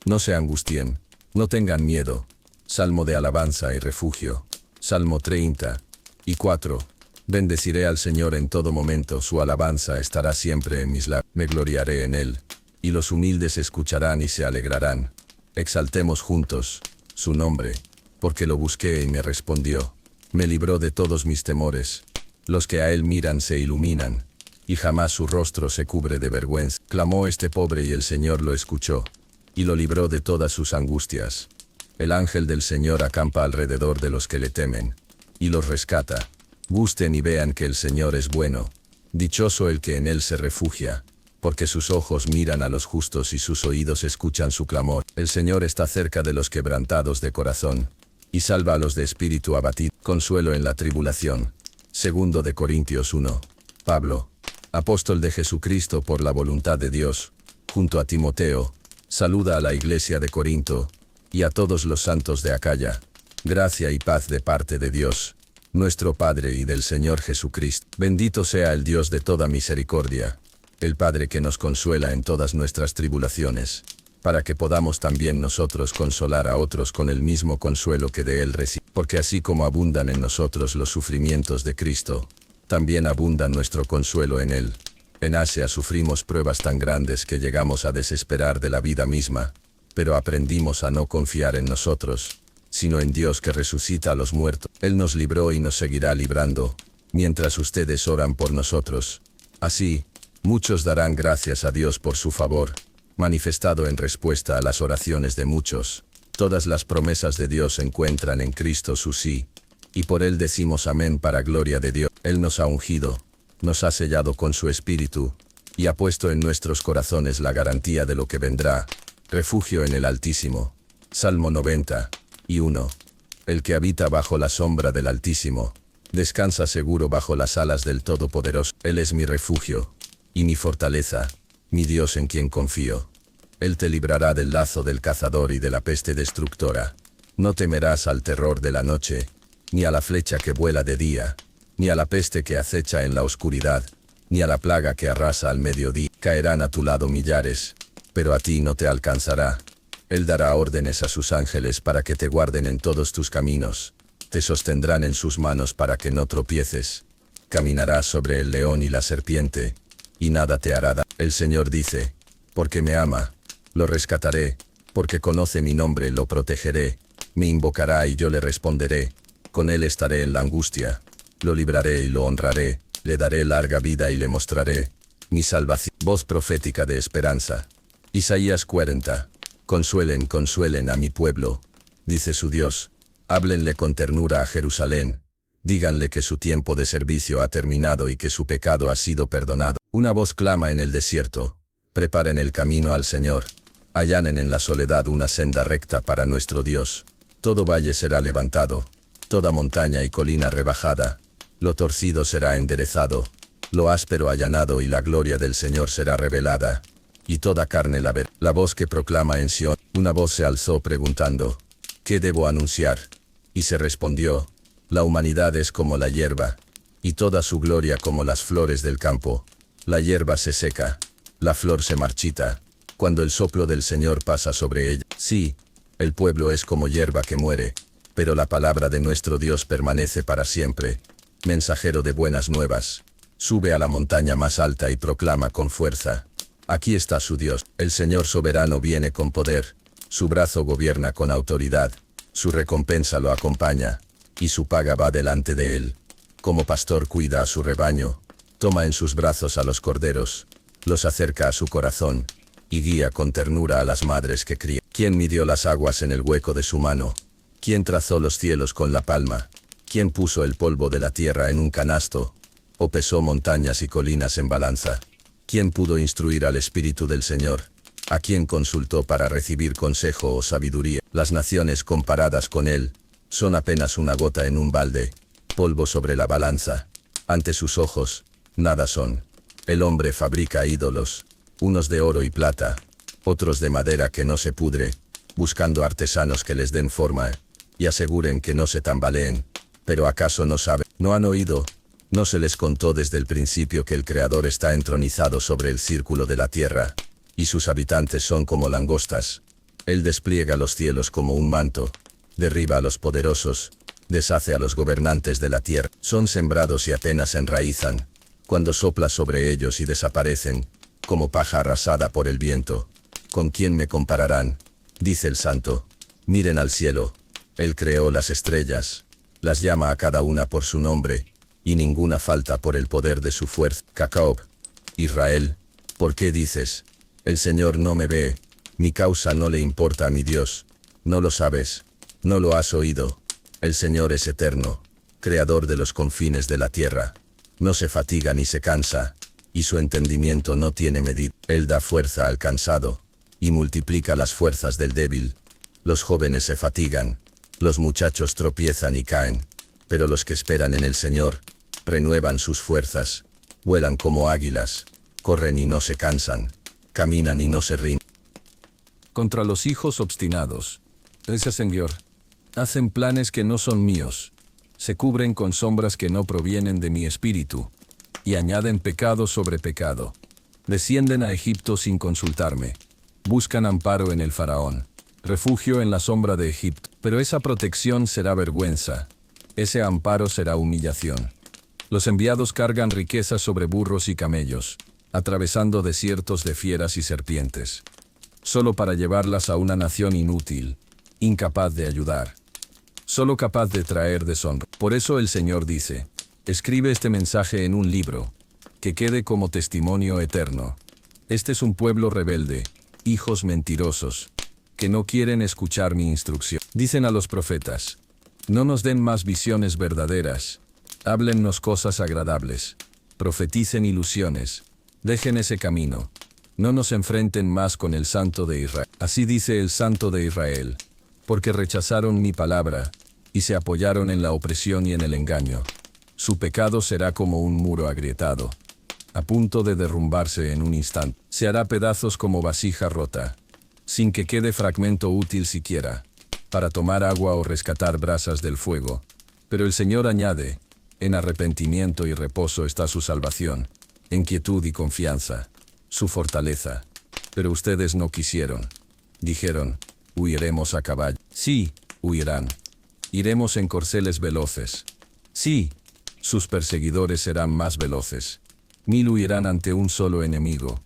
[SPEAKER 1] No se angustien, no tengan miedo. Salmo de alabanza y refugio. Salmo 34. Bendeciré al Señor en todo momento, su alabanza estará siempre en mis labios. Me gloriaré en él, y los humildes escucharán y se alegrarán. Exaltemos juntos su nombre, porque lo busqué y me respondió. Me libró de todos mis temores. Los que a él miran se iluminan, y jamás su rostro se cubre de vergüenza. Clamó este pobre y el Señor lo escuchó, y lo libró de todas sus angustias. El ángel del Señor acampa alrededor de los que le temen, y los rescata. Gusten y vean que el Señor es bueno. Dichoso el que en él se refugia, porque sus ojos miran a los justos y sus oídos escuchan su clamor. El Señor está cerca de los quebrantados de corazón, y salva a los de espíritu abatido. Consuelo en la tribulación. Segundo de Corintios 1. Pablo, apóstol de Jesucristo por la voluntad de Dios, junto a Timoteo, saluda a la iglesia de Corinto, y a todos los santos de Acaya. Gracia y paz de parte de Dios, nuestro Padre y del Señor Jesucristo. Bendito sea el Dios de toda misericordia, el Padre que nos consuela en todas nuestras tribulaciones, para que podamos también nosotros consolar a otros con el mismo consuelo que de Él recibimos. Porque así como abundan en nosotros los sufrimientos de Cristo, también abunda nuestro consuelo en Él. En Asia sufrimos pruebas tan grandes que llegamos a desesperar de la vida misma, pero aprendimos a no confiar en nosotros, sino en Dios que resucita a los muertos. Él nos libró y nos seguirá librando, mientras ustedes oran por nosotros. Así, muchos darán gracias a Dios por su favor, manifestado en respuesta a las oraciones de muchos. Todas las promesas de Dios se encuentran en Cristo su sí, y por Él decimos amén para gloria de Dios. Él nos ha ungido, nos ha sellado con su Espíritu, y ha puesto en nuestros corazones la garantía de lo que vendrá, refugio en el Altísimo. Salmo 91. El que habita bajo la sombra del Altísimo, descansa seguro bajo las alas del Todopoderoso. Él es mi refugio, y mi fortaleza, mi Dios en quien confío. Él te librará del lazo del cazador y de la peste destructora. No temerás al terror de la noche, ni a la flecha que vuela de día, ni a la peste que acecha en la oscuridad, ni a la plaga que arrasa al mediodía. Caerán a tu lado millares, pero a ti no te alcanzará. Él dará órdenes a sus ángeles para que te guarden en todos tus caminos. Te sostendrán en sus manos para que no tropieces. Caminarás sobre el león y la serpiente, y nada te hará daño. El Señor dice, porque me ama, lo rescataré, porque conoce mi nombre, lo protegeré. Me invocará y yo le responderé. Con él estaré en la angustia. Lo libraré y lo honraré. Le daré larga vida y le mostraré mi salvación. Voz profética de esperanza. Isaías 40. Consuelen, consuelen a mi pueblo, dice su Dios. Háblenle con ternura a Jerusalén. Díganle que su tiempo de servicio ha terminado y que su pecado ha sido perdonado. Una voz clama en el desierto. Preparen el camino al Señor. Allanen en la soledad una senda recta para nuestro Dios. Todo valle será levantado, toda montaña y colina rebajada. Lo torcido será enderezado, lo áspero allanado, y la gloria del Señor será revelada. Y toda carne la verá. La voz que proclama en Sión. Una voz se alzó preguntando, ¿qué debo anunciar? Y se respondió, la humanidad es como la hierba, y toda su gloria como las flores del campo. La hierba se seca, la flor se marchita, cuando el soplo del Señor pasa sobre ella. Sí, el pueblo es como hierba que muere, pero la palabra de nuestro Dios permanece para siempre. Mensajero de buenas nuevas, sube a la montaña más alta y proclama con fuerza.
[SPEAKER 2] Aquí está su Dios. El Señor soberano viene con poder. Su brazo gobierna con autoridad. Su recompensa lo acompaña. Y su paga va delante de él. Como pastor cuida a su rebaño. Toma en sus brazos a los corderos. Los acerca a su corazón. Y guía con ternura a las madres que crían. ¿Quién midió las aguas en el hueco de su mano? ¿Quién trazó los cielos con la palma? ¿Quién puso el polvo de la tierra en un canasto? ¿O pesó montañas y colinas en balanza? ¿Quién pudo instruir al Espíritu del Señor? ¿A quién consultó para recibir consejo o sabiduría? Las naciones comparadas con él son apenas una gota en un balde, polvo sobre la balanza. Ante sus ojos, nada son. El hombre fabrica ídolos, unos de oro y plata, otros de madera que no se pudre, buscando artesanos que les den forma y aseguren que no se tambaleen. Pero ¿acaso no saben? ¿No han oído? ¿No se les contó desde el principio que el Creador está entronizado sobre el círculo de la tierra, y sus habitantes son como langostas? Él despliega los cielos como un manto, derriba a los poderosos, deshace a los gobernantes de la tierra. Son sembrados y apenas se enraizan, cuando sopla sobre ellos y desaparecen, como paja arrasada por el viento. ¿Con quién me compararán? Dice el Santo. Miren al cielo. Él creó las estrellas, las llama a cada una por su nombre, y ninguna falta por el poder de su fuerza. Jacob, Israel, ¿por qué dices? El Señor no me ve, mi causa no le importa a mi Dios. No lo sabes, no lo has oído. El Señor es eterno, creador de los confines de la tierra. No se fatiga ni se cansa, y su entendimiento no tiene medida. Él da fuerza al cansado, y multiplica las fuerzas del débil. Los jóvenes se fatigan, los muchachos tropiezan y caen, pero los que esperan en el Señor renuevan sus fuerzas, vuelan como águilas, corren y no se cansan, caminan y no se rinden.
[SPEAKER 1] Contra los hijos obstinados. Ese Señor. Hacen planes que no son míos. Se cubren con sombras que no provienen de mi espíritu. Y añaden pecado sobre pecado. Descienden a Egipto sin consultarme. Buscan amparo en el faraón. Refugio en la sombra de Egipto. Pero esa protección será vergüenza. Ese amparo será humillación. Los enviados cargan riquezas sobre burros y camellos, atravesando desiertos de fieras y serpientes, solo para llevarlas a una nación inútil, incapaz de ayudar, solo capaz de traer deshonra. Por eso el Señor dice, escribe este mensaje en un libro, que quede como testimonio eterno. Este es un pueblo rebelde, hijos mentirosos, que no quieren escuchar mi instrucción. Dicen a los profetas, no nos den más visiones verdaderas, háblennos cosas agradables, profeticen ilusiones, dejen ese camino, no nos enfrenten más con el Santo de Israel. Así dice el Santo de Israel, porque rechazaron mi palabra, y se apoyaron en la opresión y en el engaño. Su pecado será como un muro agrietado, a punto de derrumbarse en un instante. Se hará pedazos como vasija rota, sin que quede fragmento útil siquiera, para tomar agua o rescatar brasas del fuego. Pero el Señor añade, en arrepentimiento y reposo está su salvación, en quietud y confianza, su fortaleza. Pero ustedes no quisieron. Dijeron, huiremos a caballo. Sí, huirán. Iremos en corceles veloces. Sí, sus perseguidores serán más veloces. 1000 huirán ante un solo enemigo,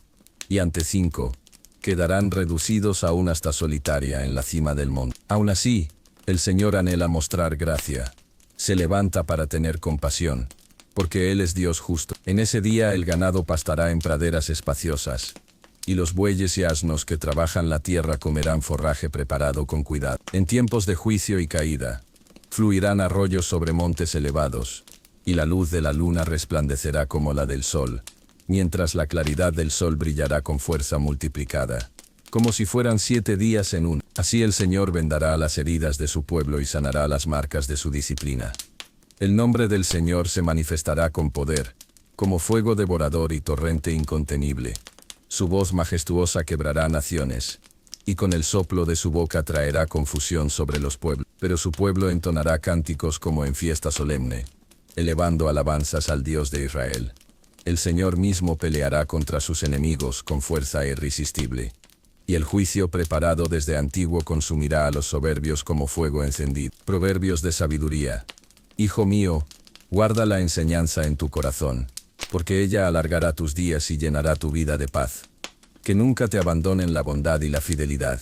[SPEAKER 1] y ante 5, quedarán reducidos aún hasta solitaria en la cima del monte. Aún así, el Señor anhela mostrar gracia. Se levanta para tener compasión, porque Él es Dios justo. En ese día el ganado pastará en praderas espaciosas, y los bueyes y asnos que trabajan la tierra comerán forraje preparado con cuidado. En tiempos de juicio y caída, fluirán arroyos sobre montes elevados, y la luz de la luna resplandecerá como la del sol, mientras la claridad del sol brillará con fuerza multiplicada, como si fueran 7 días en uno. Así el Señor vendará las heridas de su pueblo y sanará las marcas de su disciplina. El nombre del Señor se manifestará con poder, como fuego devorador y torrente incontenible. Su voz majestuosa quebrará naciones, y con el soplo de su boca traerá confusión sobre los pueblos. Pero su pueblo entonará cánticos como en fiesta solemne, elevando alabanzas al Dios de Israel. El Señor mismo peleará contra sus enemigos con fuerza irresistible, y el juicio preparado desde antiguo consumirá a los soberbios como fuego encendido. Proverbios de sabiduría. Hijo mío, guarda la enseñanza en tu corazón, porque ella alargará tus días y llenará tu vida de paz. que nunca te abandonen la bondad y la fidelidad.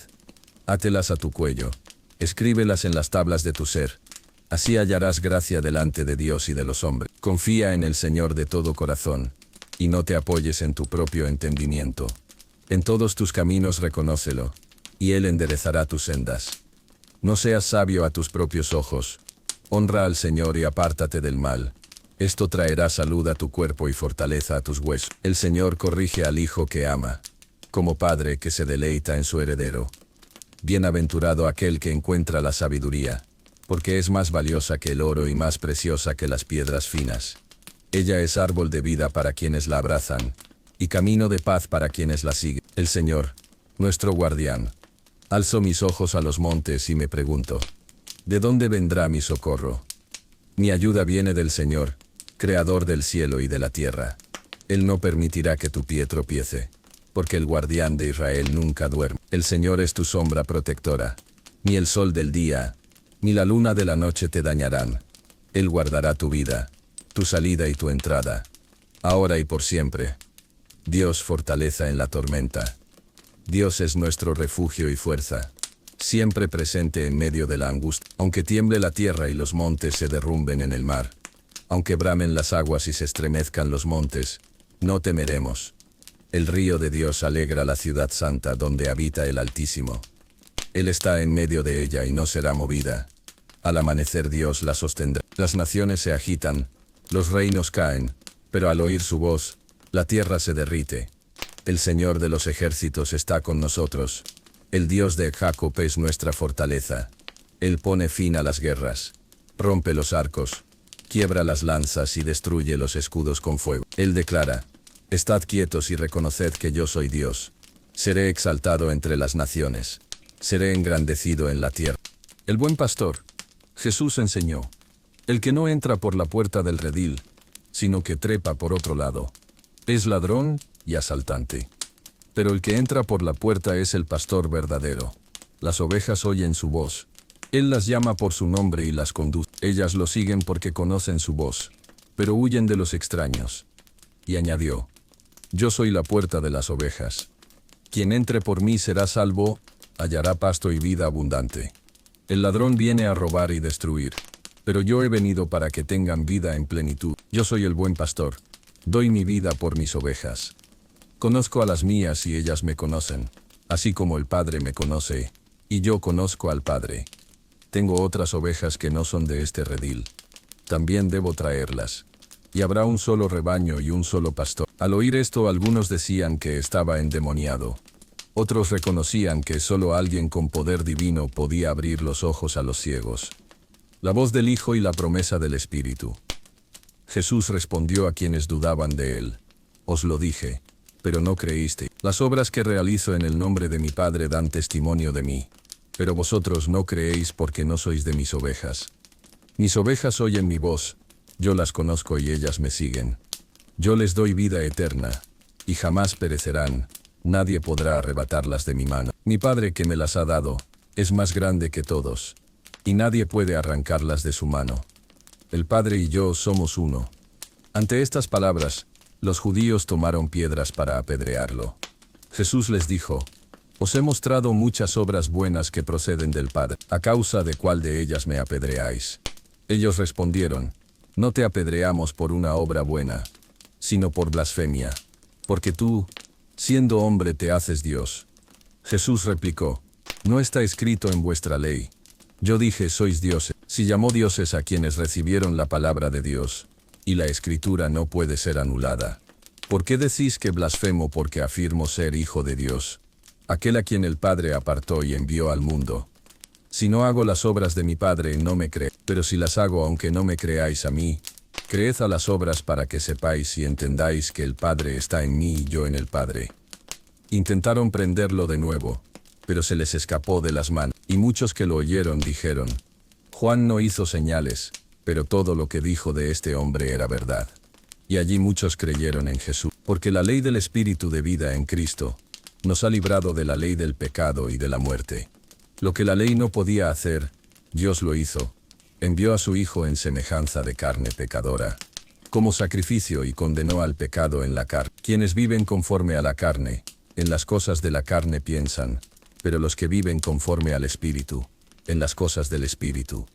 [SPEAKER 1] Átelas a tu cuello, escríbelas en las tablas de tu ser. Así hallarás gracia delante de Dios y de los hombres. Confía en el Señor de todo corazón, y no te apoyes en tu propio entendimiento. En todos tus caminos reconócelo, y Él enderezará tus sendas. No seas sabio a tus propios ojos. Honra al Señor y apártate del mal. Esto traerá salud a tu cuerpo y fortaleza a tus huesos. El Señor corrige al hijo que ama, como padre que se deleita en su heredero. Bienaventurado aquel que encuentra la sabiduría, porque es más valiosa que el oro y más preciosa que las piedras finas. Ella es árbol de vida para quienes la abrazan, y camino de paz para quienes la siguen. El Señor, nuestro guardián. Alzo mis ojos a los montes y me pregunto, ¿de dónde vendrá mi socorro? Mi ayuda viene del Señor, creador del cielo y de la tierra. Él no permitirá que tu pie tropiece, porque el guardián de Israel nunca duerme. El Señor es tu sombra protectora. Ni el sol del día, ni la luna de la noche te dañarán. Él guardará tu vida, tu salida y tu entrada, ahora y por siempre. Dios fortaleza en la tormenta. Dios es nuestro refugio y fuerza, siempre presente en medio de la angustia. Aunque tiemble la tierra y los montes se derrumben en el mar, aunque bramen las aguas y se estremezcan los montes, no temeremos. El río de Dios alegra la ciudad santa donde habita el Altísimo. Él está en medio de ella y no será movida. Al amanecer Dios la sostendrá. Las naciones se agitan, los reinos caen, pero al oír su voz, la tierra se derrite. El Señor de los ejércitos está con nosotros. El Dios de Jacob es nuestra fortaleza. Él pone fin a las guerras, rompe los arcos, quiebra las lanzas y destruye los escudos con fuego. Él declara, estad quietos y reconoced que yo soy Dios. Seré exaltado entre las naciones. Seré engrandecido en la tierra. El buen pastor, Jesús enseñó, el que no entra por la puerta del redil, sino que trepa por otro lado, es ladrón y asaltante. Pero el que entra por la puerta es el pastor verdadero. Las ovejas oyen su voz. Él las llama por su nombre y las conduce. Ellas lo siguen porque conocen su voz, pero huyen de los extraños. Y añadió, yo soy la puerta de las ovejas. Quien entre por mí será salvo, hallará pasto y vida abundante. El ladrón viene a robar y destruir, pero yo he venido para que tengan vida en plenitud. Yo soy el buen pastor, doy mi vida por mis ovejas. Conozco a las mías y ellas me conocen, así como el Padre me conoce, y yo conozco al Padre. Tengo otras ovejas que no son de este redil. También debo traerlas. Y habrá un solo rebaño y un solo pastor. Al oír esto, algunos decían que estaba endemoniado. Otros reconocían que solo alguien con poder divino podía abrir los ojos a los ciegos. La voz del Hijo y la promesa del Espíritu. Jesús respondió a quienes dudaban de él. Os lo dije, pero no creísteis. Las obras que realizo en el nombre de mi Padre dan testimonio de mí. Pero vosotros no creéis porque no sois de mis ovejas. Mis ovejas oyen mi voz, yo las conozco y ellas me siguen. Yo les doy vida eterna, y jamás perecerán, nadie podrá arrebatarlas de mi mano. Mi Padre que me las ha dado, es más grande que todos, y nadie puede arrancarlas de su mano. El Padre y yo somos uno. Ante estas palabras, los judíos tomaron piedras para apedrearlo. Jesús les dijo, os he mostrado muchas obras buenas que proceden del Padre. ¿A causa de cuál de ellas me apedreáis? Ellos respondieron, no te apedreamos por una obra buena, sino por blasfemia, porque tú, siendo hombre, te haces Dios. Jesús replicó, no está escrito en vuestra ley. Yo dije, sois dioses. Si llamó dioses a quienes recibieron la palabra de Dios, y la Escritura no puede ser anulada. ¿Por qué decís que blasfemo porque afirmo ser hijo de Dios? Aquel a quien el Padre apartó y envió al mundo. Si no hago las obras de mi Padre, no me creéis, pero si las hago aunque no me creáis a mí, creed a las obras para que sepáis y entendáis que el Padre está en mí y yo en el Padre. Intentaron prenderlo de nuevo, pero se les escapó de las manos, y muchos que lo oyeron dijeron, Juan no hizo señales, pero todo lo que dijo de este hombre era verdad. Y allí muchos creyeron en Jesús, porque la ley del Espíritu de vida en Cristo nos ha librado de la ley del pecado y de la muerte. Lo que la ley no podía hacer, Dios lo hizo. Envió a su Hijo en semejanza de carne pecadora, como sacrificio y condenó al pecado en la carne. Quienes viven conforme a la carne, En las cosas de la carne piensan, pero los que viven conforme al Espíritu, en las cosas del Espíritu.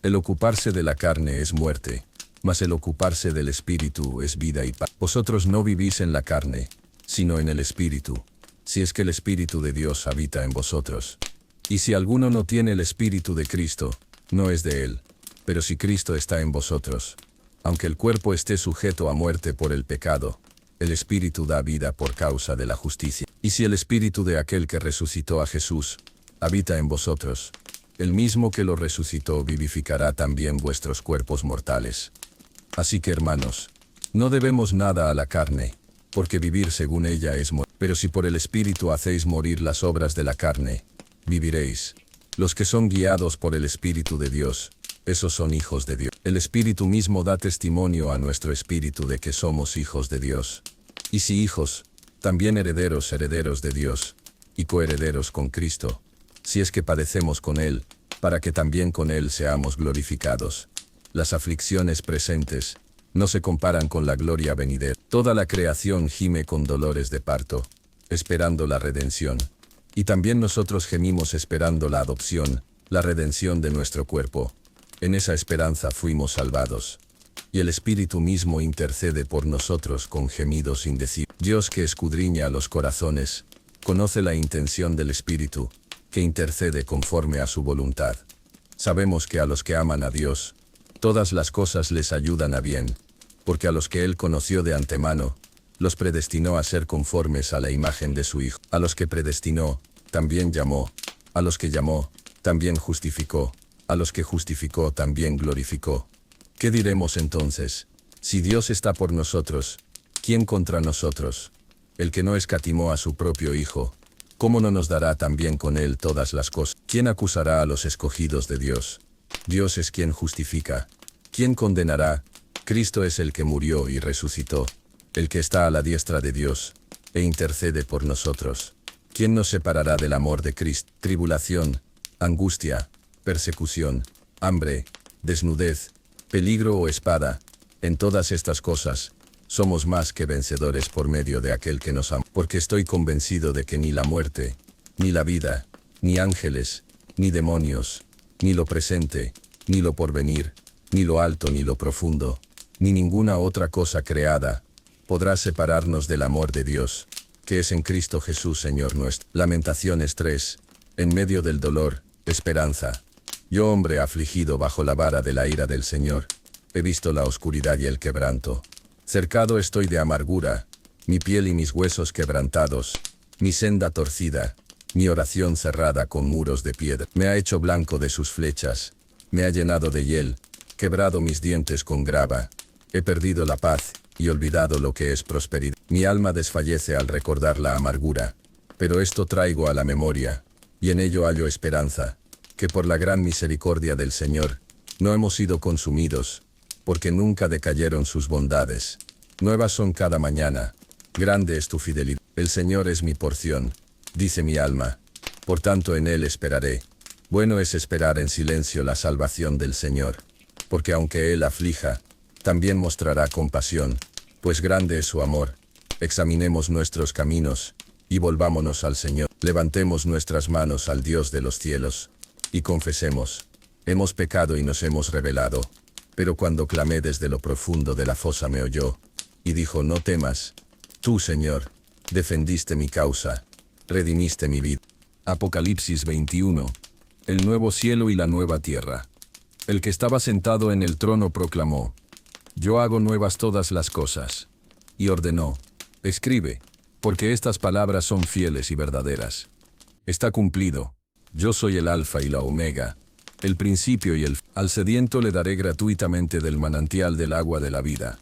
[SPEAKER 1] El ocuparse de la carne es muerte, mas el ocuparse del Espíritu es vida y paz. Vosotros no vivís en la carne, sino en el Espíritu, si es que el Espíritu de Dios habita en vosotros. Y si alguno no tiene el Espíritu de Cristo, no es de él. Pero si Cristo está en vosotros, aunque el cuerpo esté sujeto a muerte por el pecado, el Espíritu da vida por causa de la justicia. Y si el Espíritu de aquel que resucitó a Jesús habita en vosotros, el mismo que lo resucitó vivificará también vuestros cuerpos mortales. Así que hermanos, no debemos nada a la carne, porque vivir según ella es morir. Pero si por el Espíritu hacéis morir las obras de la carne, viviréis. Los que son guiados por el Espíritu de Dios, esos son hijos de Dios. El Espíritu mismo da testimonio a nuestro espíritu de que somos hijos de Dios. Y si hijos, también herederos de Dios, y coherederos con Cristo, si es que padecemos con Él, para que también con Él seamos glorificados. Las aflicciones presentes no se comparan con la gloria venidera. Toda la creación gime con dolores de parto, esperando la redención. Y también nosotros gemimos esperando la adopción, la redención de nuestro cuerpo. En esa esperanza fuimos salvados. Y el Espíritu mismo intercede por nosotros con gemidos indecibles. Dios que escudriña los corazones, conoce la intención del Espíritu, que intercede conforme a su voluntad. Sabemos que a los que aman a Dios, todas las cosas les ayudan a bien, porque a los que Él conoció de antemano, los predestinó a ser conformes a la imagen de su Hijo. A los que predestinó, también llamó. A los que llamó, también justificó. A los que justificó, también glorificó. ¿Qué diremos entonces? Si Dios está por nosotros, ¿quién contra nosotros? El que no escatimó a su propio Hijo, ¿cómo no nos dará también con Él todas las cosas? ¿Quién acusará a los escogidos de Dios? Dios es quien justifica. ¿Quién condenará? Cristo es el que murió y resucitó, el que está a la diestra de Dios, e intercede por nosotros. ¿Quién nos separará del amor de Cristo? Tribulación, angustia, persecución, hambre, desnudez, peligro o espada. En todas estas cosas, somos más que vencedores por medio de aquel que nos ama. Porque estoy convencido de que ni la muerte, ni la vida, ni ángeles, ni demonios, ni lo presente, ni lo porvenir, ni lo alto ni lo profundo, ni ninguna otra cosa creada, podrá separarnos del amor de Dios, que es en Cristo Jesús Señor nuestro. Lamentaciones 3. En medio del dolor, esperanza. Yo, hombre afligido bajo la vara de la ira del Señor, he visto la oscuridad y el quebranto. Cercado estoy de amargura, mi piel y mis huesos quebrantados, mi senda torcida, mi oración cerrada con muros de piedra. Me ha hecho blanco de sus flechas, me ha llenado de hiel, quebrado mis dientes con grava. He perdido la paz, y olvidado lo que es prosperidad. Mi alma desfallece al recordar la amargura, pero esto traigo a la memoria, y en ello hallo esperanza, que por la gran misericordia del Señor, no hemos sido consumidos, porque nunca decayeron sus bondades. Nuevas son cada mañana, grande es tu fidelidad. El Señor es mi porción, dice mi alma, por tanto en Él esperaré. Bueno es esperar en silencio la salvación del Señor, porque aunque Él aflija, también mostrará compasión, pues grande es su amor. Examinemos nuestros caminos, y volvámonos al Señor. Levantemos nuestras manos al Dios de los cielos, y confesemos, hemos pecado y nos hemos rebelado. Pero cuando clamé desde lo profundo de la fosa me oyó, y dijo: no temas, tú, Señor, defendiste mi causa, redimiste mi vida. Apocalipsis 21. El nuevo cielo y la nueva tierra. El que estaba sentado en el trono proclamó: yo hago nuevas todas las cosas. Y ordenó: escribe, porque estas palabras son fieles y verdaderas. Está cumplido. Yo soy el Alfa y la Omega, el principio y el fin. Al sediento le daré gratuitamente del manantial del agua de la vida.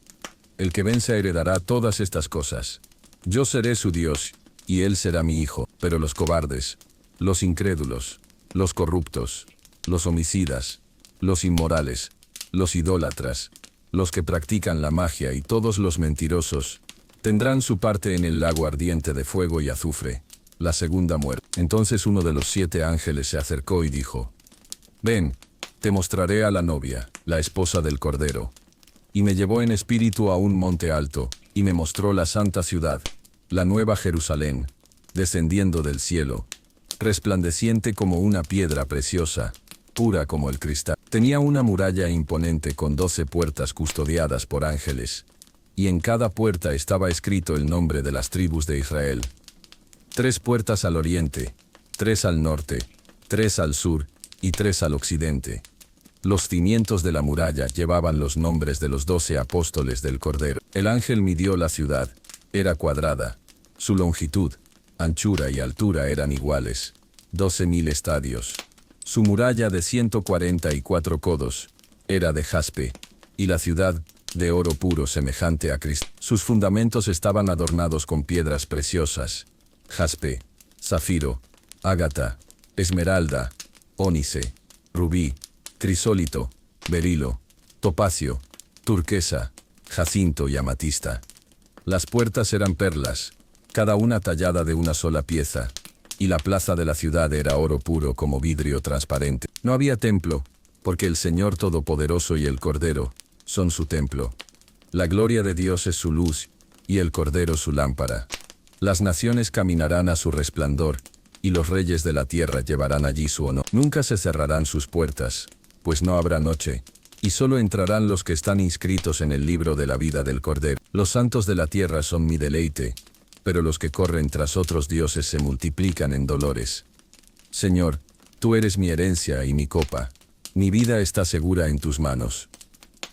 [SPEAKER 1] El que vence heredará todas estas cosas. Yo seré su Dios, y él será mi hijo. Pero los cobardes, los incrédulos, los corruptos, los homicidas, los inmorales, los idólatras, los que practican la magia y todos los mentirosos, tendrán su parte en el lago ardiente de fuego y azufre, la segunda muerte. Entonces uno de los 7 ángeles se acercó y dijo: ven, te mostraré a la novia, la esposa del Cordero. Y me llevó en espíritu a un monte alto, y me mostró la santa ciudad, la nueva Jerusalén, descendiendo del cielo, resplandeciente como una piedra preciosa, pura como el cristal. Tenía una muralla imponente con 12 puertas custodiadas por ángeles, y en cada puerta estaba escrito el nombre de las tribus de Israel. 3 puertas al oriente, 3 al norte, 3 al sur, y 3 al occidente. Los cimientos de la muralla llevaban los nombres de los 12 apóstoles del Cordero. El ángel midió la ciudad, era cuadrada. Su longitud, anchura y altura eran iguales, 12.000 estadios. Su muralla de 144 codos, era de jaspe, y la ciudad, de oro puro semejante a cristal. Sus fundamentos estaban adornados con piedras preciosas, jaspe, zafiro, ágata, esmeralda, ónice, rubí, crisólito, berilo, topacio, turquesa, jacinto y amatista. Las puertas eran perlas, cada una tallada de una sola pieza, y la plaza de la ciudad era oro puro como vidrio transparente. No había templo, porque el Señor Todopoderoso y el Cordero son su templo. La gloria de Dios es su luz, y el Cordero su lámpara. Las naciones caminarán a su resplandor, y los reyes de la tierra llevarán allí su honor. Nunca se cerrarán sus puertas, pues no habrá noche, y solo entrarán los que están inscritos en el libro de la vida del Cordero. Los santos de la tierra son mi deleite, pero los que corren tras otros dioses se multiplican en dolores. Señor, tú eres mi herencia y mi copa. Mi vida está segura en tus manos.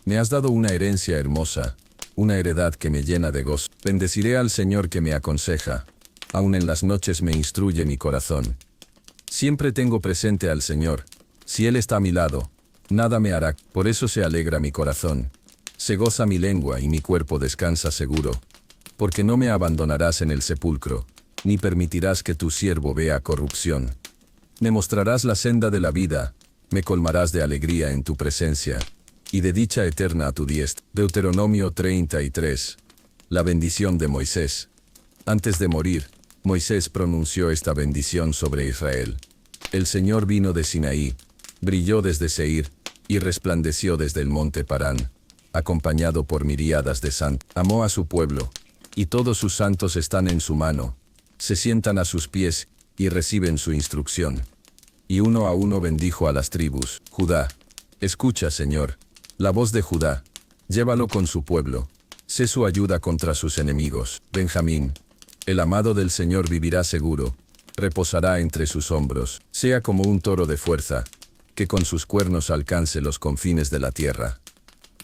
[SPEAKER 1] Me has dado una herencia hermosa, una heredad que me llena de gozo. Bendeciré al Señor que me aconseja. Aun en las noches me instruye mi corazón. Siempre tengo presente al Señor. Si Él está a mi lado, nada me hará. Por eso se alegra mi corazón. Se goza mi lengua y mi cuerpo descansa seguro. Porque no me abandonarás en el sepulcro, ni permitirás que tu siervo vea corrupción. Me mostrarás la senda de la vida, me colmarás de alegría en tu presencia, y de dicha eterna a tu diestra. Deuteronomio 33. La bendición de Moisés. Antes de morir, Moisés pronunció esta bendición sobre Israel. El Señor vino de Sinaí, brilló desde Seir, y resplandeció desde el monte Parán, acompañado por miríadas de santos. Amó a su pueblo, y todos sus santos están en su mano. Se sientan a sus pies, y reciben su instrucción. Y uno a uno bendijo a las tribus. Judá, escucha, Señor, la voz de Judá, llévalo con su pueblo. Sé su ayuda contra sus enemigos. Benjamín, el amado del Señor vivirá seguro, reposará entre sus hombros. Sea como un toro de fuerza, que con sus cuernos alcance los confines de la tierra.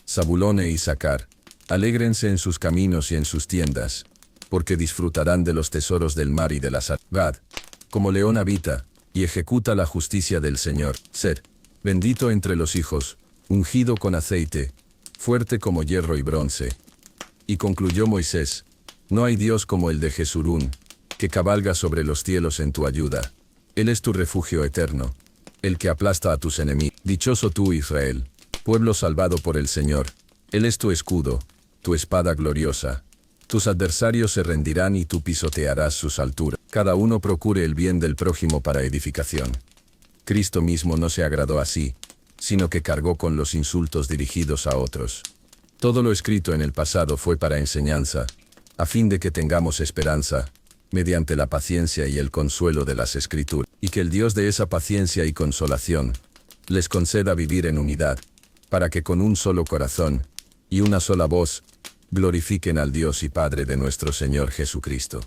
[SPEAKER 1] Zabulón e Isaacar, alégrense en sus caminos y en sus tiendas, porque disfrutarán de los tesoros del mar y de la sal. Gad, como león habita, y ejecuta la justicia del Señor. Ser, bendito entre los hijos, ungido con aceite, fuerte como hierro y bronce. Y concluyó Moisés, no hay Dios como el de Jesurún, que cabalga sobre los cielos en tu ayuda. Él es tu refugio eterno, el que aplasta a tus enemigos. Dichoso tú, Israel, pueblo salvado por el Señor. Él es tu escudo, tu espada gloriosa. Tus adversarios se rendirán y tú pisotearás sus alturas. Cada uno procure el bien del prójimo para edificación. Cristo mismo no se agradó así, sino que cargó con los insultos dirigidos a otros. Todo lo escrito en el pasado fue para enseñanza, a fin de que tengamos esperanza, mediante la paciencia y el consuelo de las Escrituras, y que el Dios de esa paciencia y consolación les conceda vivir en unidad, para que con un solo corazón y una sola voz glorifiquen al Dios y Padre de nuestro Señor Jesucristo.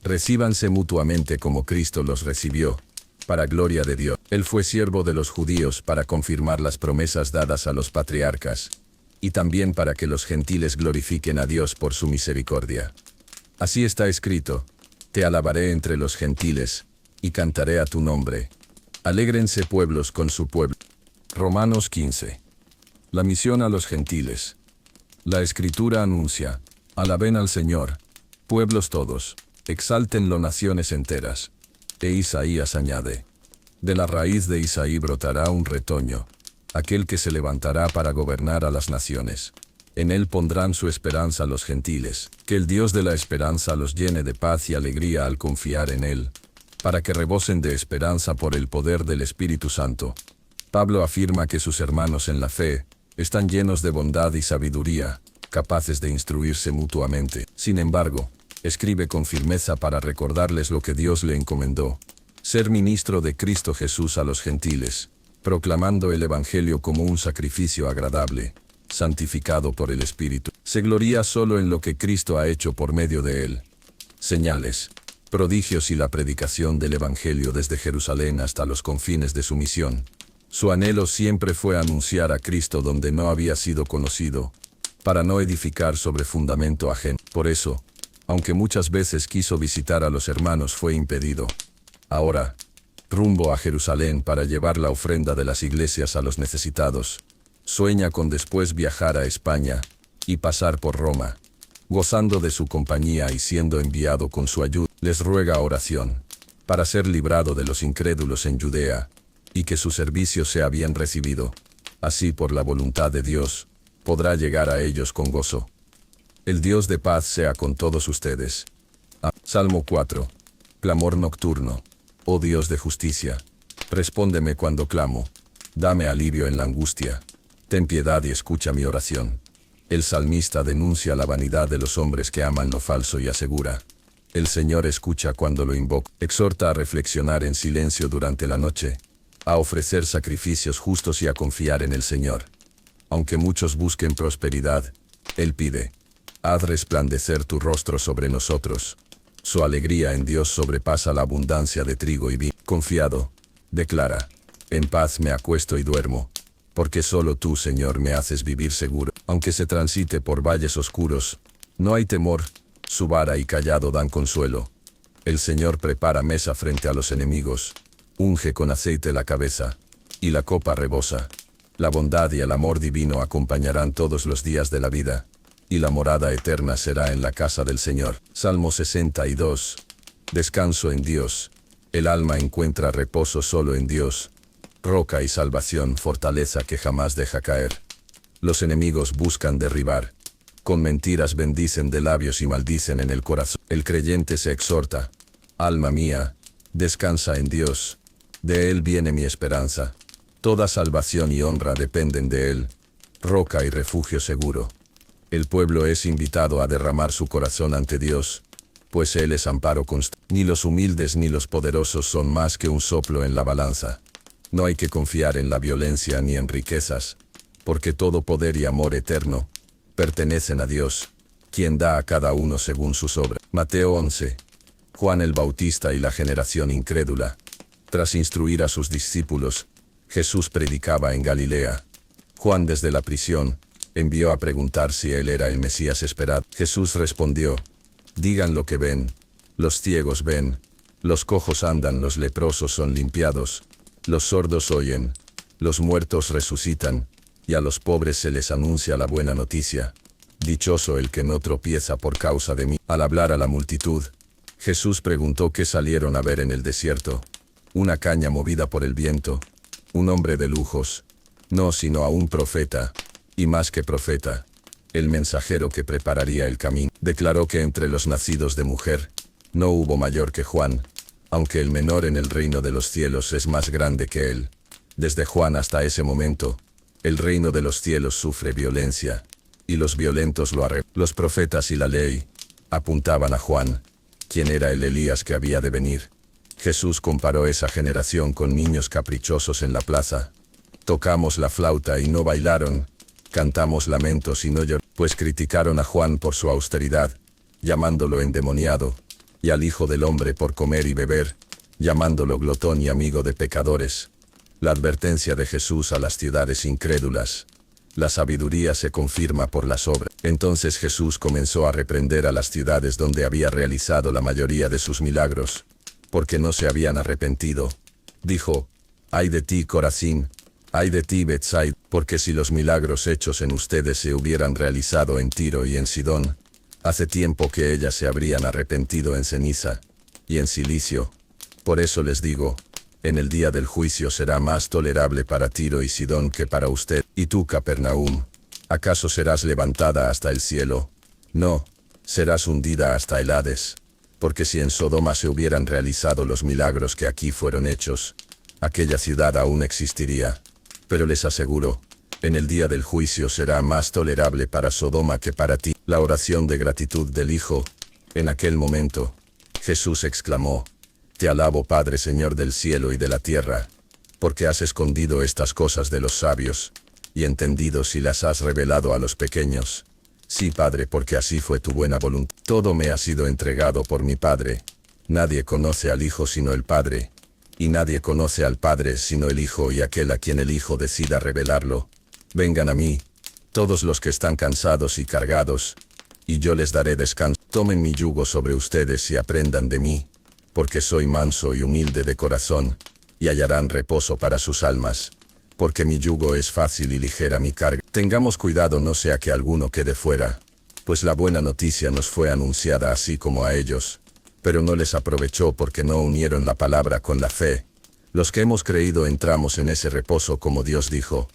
[SPEAKER 1] Recíbanse mutuamente como Cristo los recibió, para gloria de Dios. Él fue siervo de los judíos para confirmar las promesas dadas a los patriarcas, y también para que los gentiles glorifiquen a Dios por su misericordia. Así está escrito, te alabaré entre los gentiles, y cantaré a tu nombre. Alégrense pueblos con su pueblo. Romanos 15. La misión a los gentiles. La Escritura anuncia, alaben al Señor, pueblos todos, exáltenlo naciones enteras. E Isaías añade, de la raíz de Isaí brotará un retoño, aquel que se levantará para gobernar a las naciones. En él pondrán su esperanza los gentiles, que el Dios de la esperanza los llene de paz y alegría al confiar en él, para que rebosen de esperanza por el poder del Espíritu Santo. Pablo afirma que sus hermanos en la fe están llenos de bondad y sabiduría, capaces de instruirse mutuamente. Sin embargo, Escribe con firmeza para recordarles lo que Dios le encomendó: ser ministro de Cristo Jesús a los gentiles, proclamando el Evangelio como un sacrificio agradable, santificado por el Espíritu. Se gloría solo en lo que Cristo ha hecho por medio de él: señales, prodigios y la predicación del Evangelio desde Jerusalén hasta los confines de su misión. Su anhelo siempre fue anunciar a Cristo donde no había sido conocido, para no edificar sobre fundamento ajeno. Por eso, aunque muchas veces quiso visitar a los hermanos, fue impedido. Ahora, rumbo a Jerusalén para llevar la ofrenda de las iglesias a los necesitados, sueña con después viajar a España y pasar por Roma, gozando de su compañía y siendo enviado con su ayuda. Les ruega oración para ser librado de los incrédulos en Judea, y que su servicio sea bien recibido. Así, por la voluntad de Dios, podrá llegar a ellos con gozo. El Dios de paz sea con todos ustedes. Salmo 4. Clamor nocturno. Oh Dios de justicia, respóndeme cuando clamo. Dame alivio en la angustia. Ten piedad y escucha mi oración. El salmista denuncia la vanidad de los hombres que aman lo falso y asegura: el Señor escucha cuando lo invoco. Exhorta a reflexionar en silencio durante la noche, a ofrecer sacrificios justos y a confiar en el Señor. Aunque muchos busquen prosperidad, Él pide: haz resplandecer tu rostro sobre nosotros. Su alegría en Dios sobrepasa la abundancia de trigo y vino. Confiado, declara: en paz me acuesto y duermo, porque solo tú, Señor, me haces vivir seguro. Aunque se transite por valles oscuros, no hay temor, su vara y cayado dan consuelo. El Señor prepara mesa frente a los enemigos, unge con aceite la cabeza, y la copa rebosa. La bondad y el amor divino acompañarán todos los días de la vida, y la morada eterna será en la casa del Señor. Salmo 62. Descanso en Dios. El alma encuentra reposo solo en Dios. Roca y salvación, fortaleza que jamás deja caer. Los enemigos buscan derribar. Con mentiras bendicen de labios y maldicen en el corazón. El creyente se exhorta: alma mía, descansa en Dios. De Él viene mi esperanza. Toda salvación y honra dependen de Él. Roca y refugio seguro. El pueblo es invitado a derramar su corazón ante Dios, pues Él es amparo constante. Ni los humildes ni los poderosos son más que un soplo en la balanza. No hay que confiar en la violencia ni en riquezas, porque todo poder y amor eterno pertenecen a Dios, quien da a cada uno según sus obras. Mateo 11. Juan el Bautista y la generación incrédula. Tras instruir a sus discípulos, Jesús predicaba en Galilea. Juan, desde la prisión, envió a preguntar si él era el Mesías esperado. Jesús respondió: digan lo que ven. Los ciegos ven, los cojos andan, los leprosos son limpiados, los sordos oyen, los muertos resucitan, y a los pobres se les anuncia la buena noticia. Dichoso el que no tropieza por causa de mí. Al hablar a la multitud, Jesús preguntó qué salieron a ver en el desierto. Una caña movida por el viento. Un hombre de lujos. No, sino a un profeta. Y más que profeta, el mensajero que prepararía el camino. Declaró que entre los nacidos de mujer, no hubo mayor que Juan, aunque el menor en el reino de los cielos es más grande que él. Desde Juan hasta ese momento, el reino de los cielos sufre violencia, y los violentos lo arrebatan. Los profetas y la ley apuntaban a Juan, quien era el Elías que había de venir. Jesús comparó esa generación con niños caprichosos en la plaza. Tocamos la flauta y no bailaron, cantamos lamentos y no lloraron. Pues criticaron a Juan por su austeridad, llamándolo endemoniado, y al Hijo del Hombre por comer y beber, llamándolo glotón y amigo de pecadores. La advertencia de Jesús a las ciudades incrédulas. La sabiduría se confirma por las obras. Entonces Jesús comenzó a reprender a las ciudades donde había realizado la mayoría de sus milagros, porque no se habían arrepentido. Dijo: ay de ti, Corazín, ay de ti, Betsaida, porque si los milagros hechos en ustedes se hubieran realizado en Tiro y en Sidón, hace tiempo que ellas se habrían arrepentido en ceniza y en cilicio. Por eso les digo, en el día del juicio será más tolerable para Tiro y Sidón que para usted. Y tú, Capernaum, ¿acaso serás levantada hasta el cielo? No, serás hundida hasta el Hades. Porque si en Sodoma se hubieran realizado los milagros que aquí fueron hechos, aquella ciudad aún existiría. Pero les aseguro, en el día del juicio será más tolerable para Sodoma que para ti. La oración de gratitud del Hijo.
[SPEAKER 2] En aquel momento, Jesús exclamó: Te alabo, Padre, Señor del cielo y de la tierra, porque has escondido estas cosas de los sabios, y entendidos y las has revelado a los pequeños. Sí, Padre, porque así fue tu buena voluntad. Todo me ha sido entregado por mi Padre. Nadie conoce al Hijo sino el Padre, y nadie conoce al Padre sino el Hijo y aquel a quien el Hijo decida revelarlo. Vengan a mí, todos los que están cansados y cargados, y yo les daré descanso. Tomen mi yugo sobre ustedes y aprendan de mí, porque soy manso y humilde de corazón, y hallarán reposo para sus almas, porque mi yugo es fácil y ligera mi carga. Tengamos cuidado no sea que alguno quede fuera, pues la buena noticia nos fue anunciada así como a ellos, pero no les aprovechó porque no unieron la palabra con la fe. Los que hemos creído entramos en ese reposo como Dios dijo: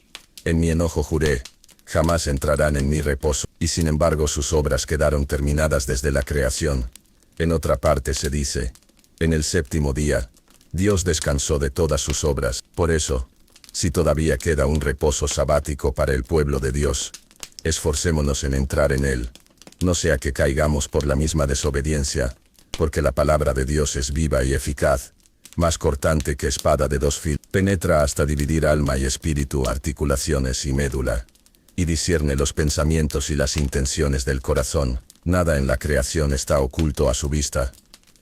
[SPEAKER 2] En mi enojo juré, jamás entrarán en mi reposo, y sin embargo sus obras quedaron terminadas desde la creación. En otra parte se dice: En el séptimo día, Dios descansó de todas sus obras. Por eso, si todavía queda un reposo sabático para el pueblo de Dios, esforcémonos en entrar en él, no sea que caigamos por la misma desobediencia, porque la palabra de Dios es viva y eficaz, más cortante que espada de dos filos, penetra hasta dividir alma y espíritu, articulaciones y médula, y discierne los pensamientos y las intenciones del corazón. Nada en la creación está oculto a su vista.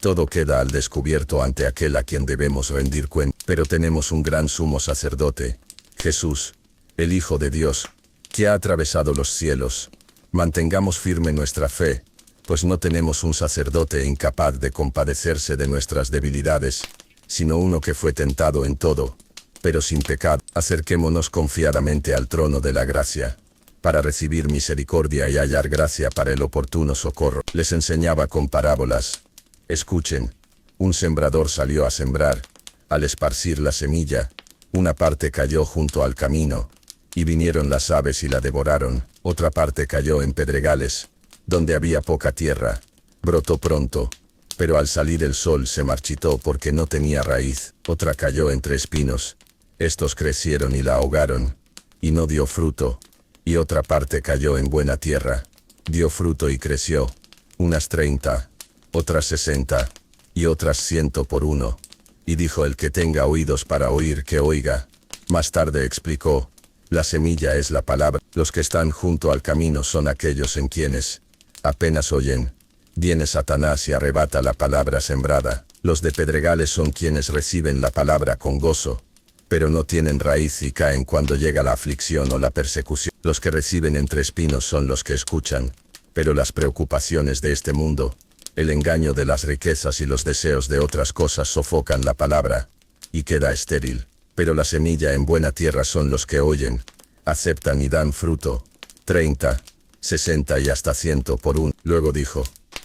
[SPEAKER 2] Todo queda al descubierto ante aquel a quien debemos rendir cuenta. Pero tenemos un gran sumo sacerdote, Jesús, el Hijo de Dios, que ha atravesado los cielos. Mantengamos firme nuestra fe, pues no tenemos un sacerdote incapaz de compadecerse de nuestras debilidades, sino uno que fue tentado en todo, pero sin pecado. Acerquémonos confiadamente al trono de la gracia, para recibir misericordia y hallar gracia para el oportuno socorro. Les enseñaba con parábolas. Escuchen. Un sembrador salió a sembrar. Al esparcir la semilla, una parte cayó junto al camino, y vinieron las aves y la devoraron. Otra parte cayó en pedregales, donde había poca tierra. Brotó pronto, pero al salir el sol se marchitó porque no tenía raíz. Otra cayó entre espinos. Estos crecieron y la ahogaron, y no dio fruto. Y otra parte cayó en buena tierra. Dio fruto y creció, unas 30, otras 60, y otras 100 por uno. Y dijo: El que tenga oídos para oír, que oiga. Más tarde explicó: La semilla es la palabra. Los que están junto al camino son aquellos en quienes, apenas oyen, viene Satanás y arrebata la palabra sembrada. Los de pedregales son quienes reciben la palabra con gozo, pero no tienen raíz y caen cuando llega la aflicción o la persecución. Los que reciben entre espinos son los que escuchan, pero las preocupaciones de este mundo, el engaño de las riquezas y los deseos de otras cosas sofocan la palabra, y queda estéril. Pero la semilla en buena tierra son los que oyen, aceptan y dan fruto, 30, 60 y hasta 100 por uno. Luego dijo: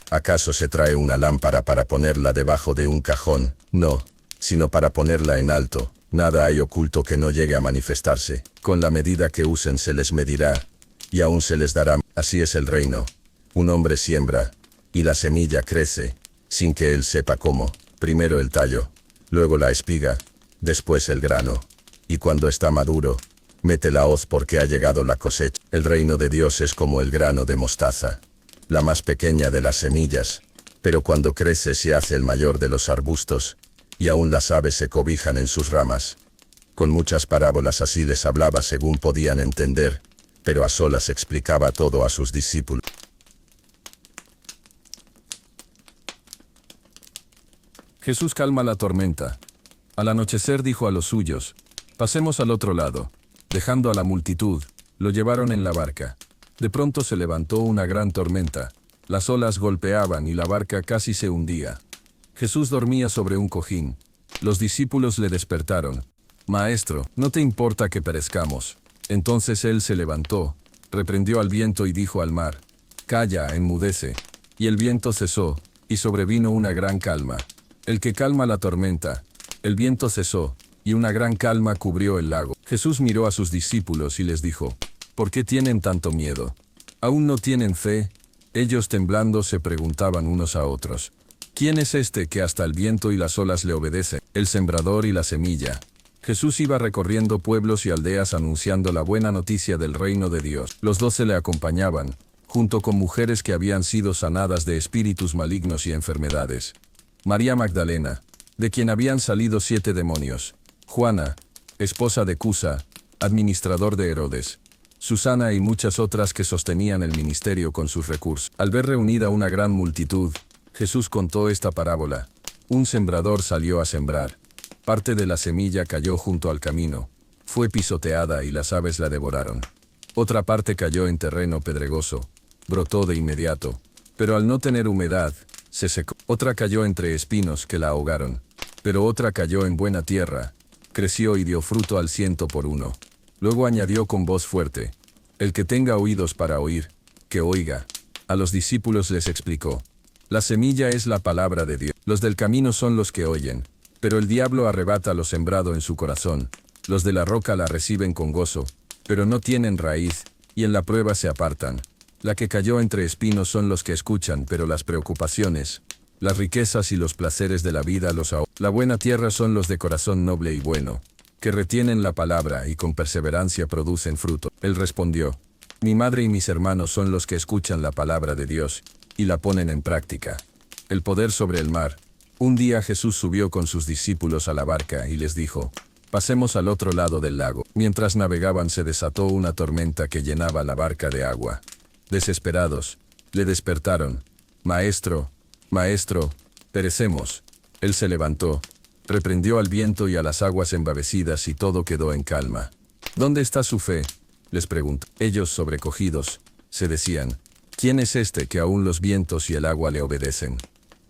[SPEAKER 2] ¿Acaso se trae una lámpara para ponerla debajo de un cajón? No, sino para ponerla en alto. Nada hay oculto que no llegue a manifestarse. Con la medida que usen se les medirá, y aún se les dará. Así es el reino. Un hombre siembra, y la semilla crece, sin que él sepa cómo. Primero el tallo, luego la espiga, después el grano. Y cuando está maduro, mete la hoz porque ha llegado la cosecha. El reino de Dios es como el grano de mostaza, la más pequeña de las semillas, pero cuando crece se hace el mayor de los arbustos, y aún las aves se cobijan en sus ramas. Con muchas parábolas así les hablaba según podían entender, pero a solas explicaba todo a sus discípulos.
[SPEAKER 1] Jesús calma la tormenta. Al anochecer dijo a los suyos: Pasemos al otro lado. Dejando a la multitud, lo llevaron en la barca. De pronto se levantó una gran tormenta. Las olas golpeaban y la barca casi se hundía. Jesús dormía sobre un cojín. Los discípulos le despertaron. Maestro, ¿no te importa que perezcamos? Entonces él se levantó, reprendió al viento y dijo al mar: Calla, enmudece. Y el viento cesó, y sobrevino una gran calma. El que calma la tormenta. El viento cesó, y una gran calma cubrió el lago. Jesús miró a sus discípulos y les dijo: ¿Por qué tienen tanto miedo? ¿Aún no tienen fe? Ellos temblando se preguntaban unos a otros: ¿Quién es este que hasta el viento y las olas le obedecen? El sembrador y la semilla. Jesús iba recorriendo pueblos y aldeas anunciando la buena noticia del reino de Dios. Los 12 le acompañaban, junto con mujeres que habían sido sanadas de espíritus malignos y enfermedades. María Magdalena, de quien habían salido 7 demonios. Juana, esposa de Cusa, administrador de Herodes. Susana y muchas otras que sostenían el ministerio con sus recursos. Al ver reunida una gran multitud, Jesús contó esta parábola. Un sembrador salió a sembrar. Parte de la semilla cayó junto al camino. Fue pisoteada y las aves la devoraron. Otra parte cayó en terreno pedregoso. Brotó de inmediato, pero al no tener humedad, se secó. Otra cayó entre espinos que la ahogaron. Pero otra cayó en buena tierra. Creció y dio fruto al 100%. Luego añadió con voz fuerte: el que tenga oídos para oír, que oiga. A los discípulos les explicó: la semilla es la palabra de Dios. Los del camino son los que oyen, pero el diablo arrebata lo sembrado en su corazón. Los de la roca la reciben con gozo, pero no tienen raíz, y en la prueba se apartan. La que cayó entre espinos son los que escuchan, pero las preocupaciones, las riquezas y los placeres de la vida los ahogan. La buena tierra son los de corazón noble y bueno, que retienen la palabra y con perseverancia producen fruto. Él respondió: mi madre y mis hermanos son los que escuchan la palabra de Dios y la ponen en práctica. El poder sobre el mar. Un día Jesús subió con sus discípulos a la barca y les dijo: pasemos al otro lado del lago. Mientras navegaban se desató una tormenta que llenaba la barca de agua. Desesperados, le despertaron: Maestro, Maestro, perecemos. Él se levantó, reprendió al viento y a las aguas embravecidas y todo quedó en calma. ¿Dónde está su fe?, les preguntó. Ellos, sobrecogidos, se decían: ¿quién es este que aún los vientos y el agua le obedecen?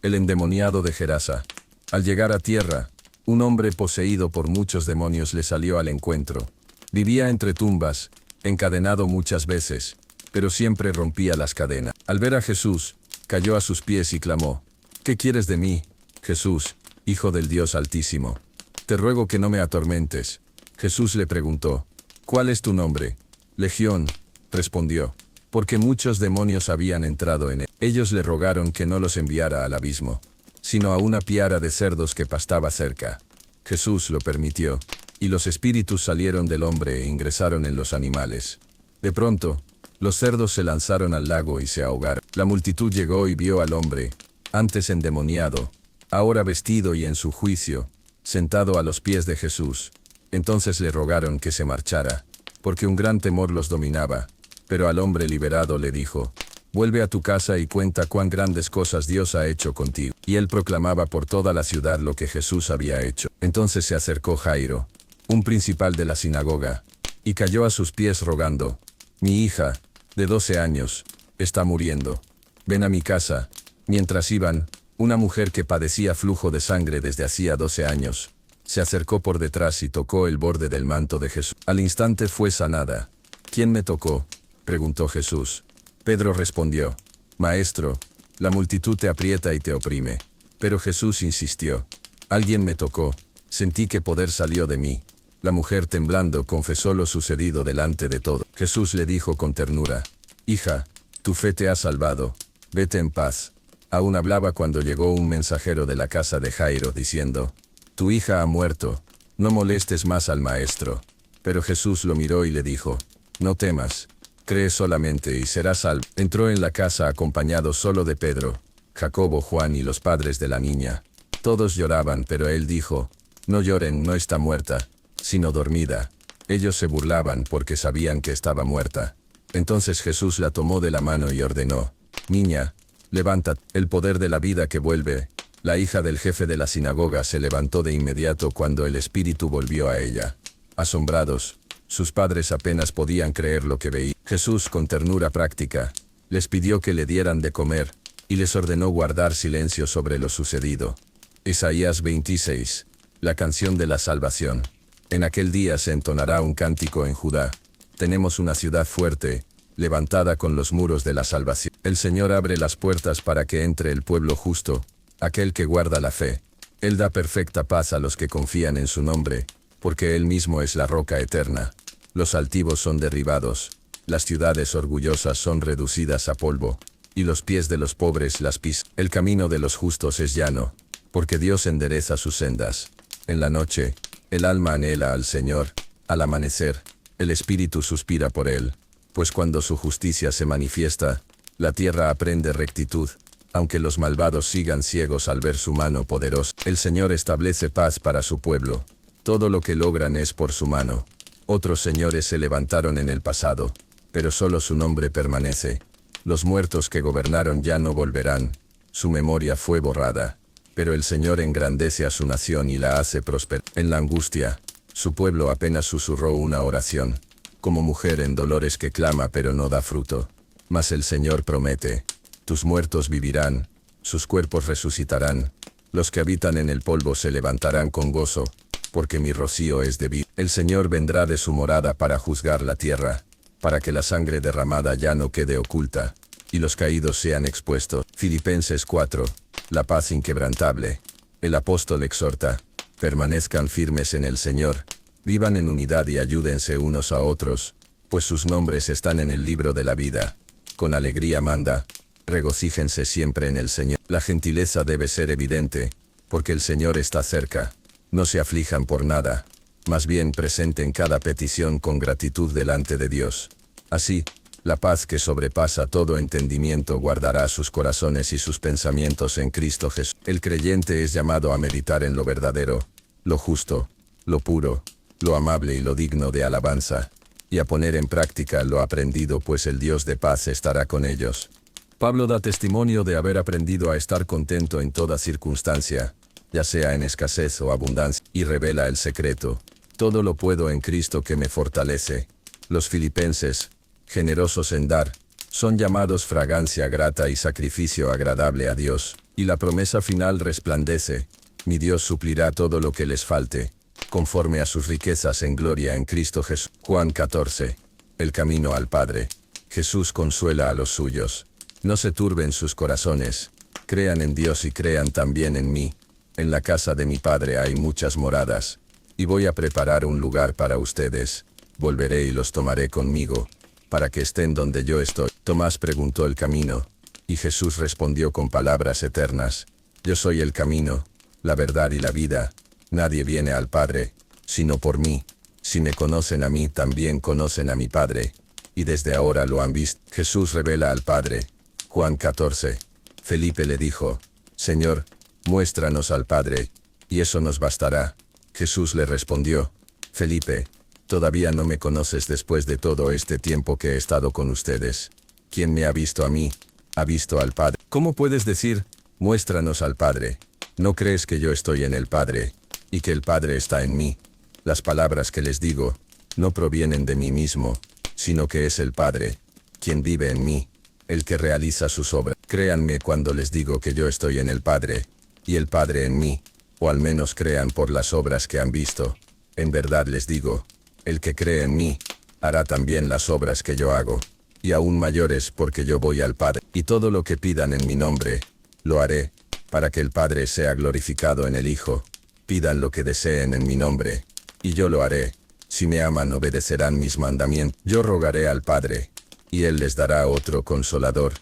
[SPEAKER 1] El endemoniado de Gerasa. Al llegar a tierra, un hombre poseído por muchos demonios le salió al encuentro. Vivía entre tumbas, encadenado muchas veces, pero siempre rompía las cadenas. Al ver a Jesús, cayó a sus pies y clamó: ¿qué quieres de mí, Jesús, Hijo del Dios Altísimo? Te ruego que no me atormentes. Jesús le preguntó: ¿cuál es tu nombre? Legión, respondió, porque muchos demonios habían entrado en él. Ellos le rogaron que no los enviara al abismo, sino a una piara de cerdos que pastaba cerca. Jesús lo permitió, y los espíritus salieron del hombre e ingresaron en los animales. De pronto, los cerdos se lanzaron al lago y se ahogaron. La multitud llegó y vio al hombre, antes endemoniado, ahora vestido y en su juicio, sentado a los pies de Jesús. Entonces le rogaron que se marchara, porque un gran temor los dominaba. Pero al hombre liberado le dijo: vuelve a tu casa y cuenta cuán grandes cosas Dios ha hecho contigo. Y él proclamaba por toda la ciudad lo que Jesús había hecho. Entonces se acercó Jairo, un principal de la sinagoga, y cayó a sus pies rogando: mi hija, de 12 años, está muriendo. Ven a mi casa. Mientras iban, una mujer que padecía flujo de sangre desde hacía 12 años, se acercó por detrás y tocó el borde del manto de Jesús. Al instante fue sanada. ¿Quién me tocó?, preguntó Jesús. Pedro respondió: Maestro, la multitud te aprieta y te oprime. Pero Jesús insistió: alguien me tocó, sentí que poder salió de mí. La mujer, temblando, confesó lo sucedido delante de todos. Jesús le dijo con ternura: hija, tu fe te ha salvado, vete en paz. Aún hablaba cuando llegó un mensajero de la casa de Jairo diciendo: tu hija ha muerto, no molestes más al maestro. Pero Jesús lo miró y le dijo: no temas, cree solamente y serás salvo. Entró en la casa acompañado solo de Pedro, Jacobo, Juan y los padres de la niña. Todos lloraban, pero él dijo: no lloren, no está muerta, sino dormida. Ellos se burlaban porque sabían que estaba muerta. Entonces Jesús la tomó de la mano y ordenó: niña, levántate. El poder de la vida que vuelve. La hija del jefe de la sinagoga se levantó de inmediato cuando el espíritu volvió a ella. Asombrados, sus padres apenas podían creer lo que veían. Jesús, con ternura práctica, les pidió que le dieran de comer, y les ordenó guardar silencio sobre lo sucedido. Isaías 26. La canción de la salvación. En aquel día se entonará un cántico en Judá. Tenemos una ciudad fuerte, levantada con los muros de la salvación. El Señor abre las puertas para que entre el pueblo justo, aquel que guarda la fe. Él da perfecta paz a los que confían en su nombre, porque Él mismo es la roca eterna. Los altivos son derribados, las ciudades orgullosas son reducidas a polvo, y los pies de los pobres las pisan. El camino de los justos es llano, porque Dios endereza sus sendas. En la noche, el alma anhela al Señor, al amanecer, el espíritu suspira por Él, pues cuando su justicia se manifiesta, La tierra aprende rectitud, aunque los malvados sigan ciegos al ver su mano poderosa. El Señor establece paz para su pueblo. Todo lo que logran es por su mano. Otros señores se levantaron en el pasado, pero solo su nombre permanece. Los muertos que gobernaron ya no volverán. Su memoria fue borrada. Pero el Señor engrandece a su nación y la hace prosperar. En la angustia, su pueblo apenas susurró una oración, como mujer en dolores que clama pero no da fruto. Mas el Señor promete: tus muertos vivirán, sus cuerpos resucitarán, los que habitan en el polvo se levantarán con gozo, porque mi rocío es de vida. El Señor vendrá de su morada para juzgar la tierra, para que la sangre derramada ya no quede oculta, y los caídos sean expuestos. Filipenses 4. La paz inquebrantable. El apóstol exhorta: permanezcan firmes en el Señor, vivan en unidad y ayúdense unos a otros, pues sus nombres están en el libro de la vida. Con alegría manda: regocíjense siempre en el Señor. La gentileza debe ser evidente, porque el Señor está cerca. No se aflijan por nada, más bien presenten cada petición con gratitud delante de Dios. Así, la paz que sobrepasa todo entendimiento guardará sus corazones y sus pensamientos en Cristo Jesús. El creyente es llamado a meditar en lo verdadero, lo justo, lo puro, lo amable y lo digno de alabanza, y a poner en práctica lo aprendido, pues el Dios de paz estará con ellos. Pablo da testimonio de haber aprendido a estar contento en toda circunstancia, ya sea en escasez o abundancia, y revela el secreto: todo lo puedo en Cristo que me fortalece. Los filipenses, generosos en dar, son llamados fragancia grata y sacrificio agradable a Dios, y la promesa final resplandece: mi Dios suplirá todo lo que les falte, conforme a sus riquezas en gloria en Cristo Jesús. Juan 14. El camino al Padre. Jesús consuela a los suyos. No se turben sus corazones. Crean en Dios y crean también en mí. En la casa de mi Padre hay muchas moradas, y voy a preparar un lugar para ustedes. Volveré y los tomaré conmigo, para que estén donde yo estoy. Tomás preguntó el camino, y Jesús respondió con palabras eternas: yo soy el camino, la verdad y la vida. Nadie viene al Padre, sino por mí. Si me conocen a mí, también conocen a mi Padre, y desde ahora lo han visto. Jesús revela al Padre. Juan 14. Felipe le dijo: Señor, muéstranos al Padre, y eso nos bastará. Jesús le respondió: Felipe, todavía no me conoces después de todo este tiempo que he estado con ustedes. Quien me ha visto a mí, ha visto al Padre. ¿Cómo puedes decir, muéstranos al Padre? ¿No crees que yo estoy en el Padre, y que el Padre está en mí? Las palabras que les digo, no provienen de mí mismo, sino que es el Padre, quien vive en mí, el que realiza sus obras. Créanme cuando les digo que yo estoy en el Padre, y el Padre en mí, o al menos crean por las obras que han visto. En verdad les digo, el que cree en mí, hará también las obras que yo hago, y aún mayores, porque yo voy al Padre. Y todo lo que pidan en mi nombre, lo haré, para que el Padre sea glorificado en el Hijo. Pidan lo que deseen en mi nombre, y yo lo haré. Si me aman, obedecerán mis mandamientos. Yo rogaré al Padre, y Él les dará otro Consolador,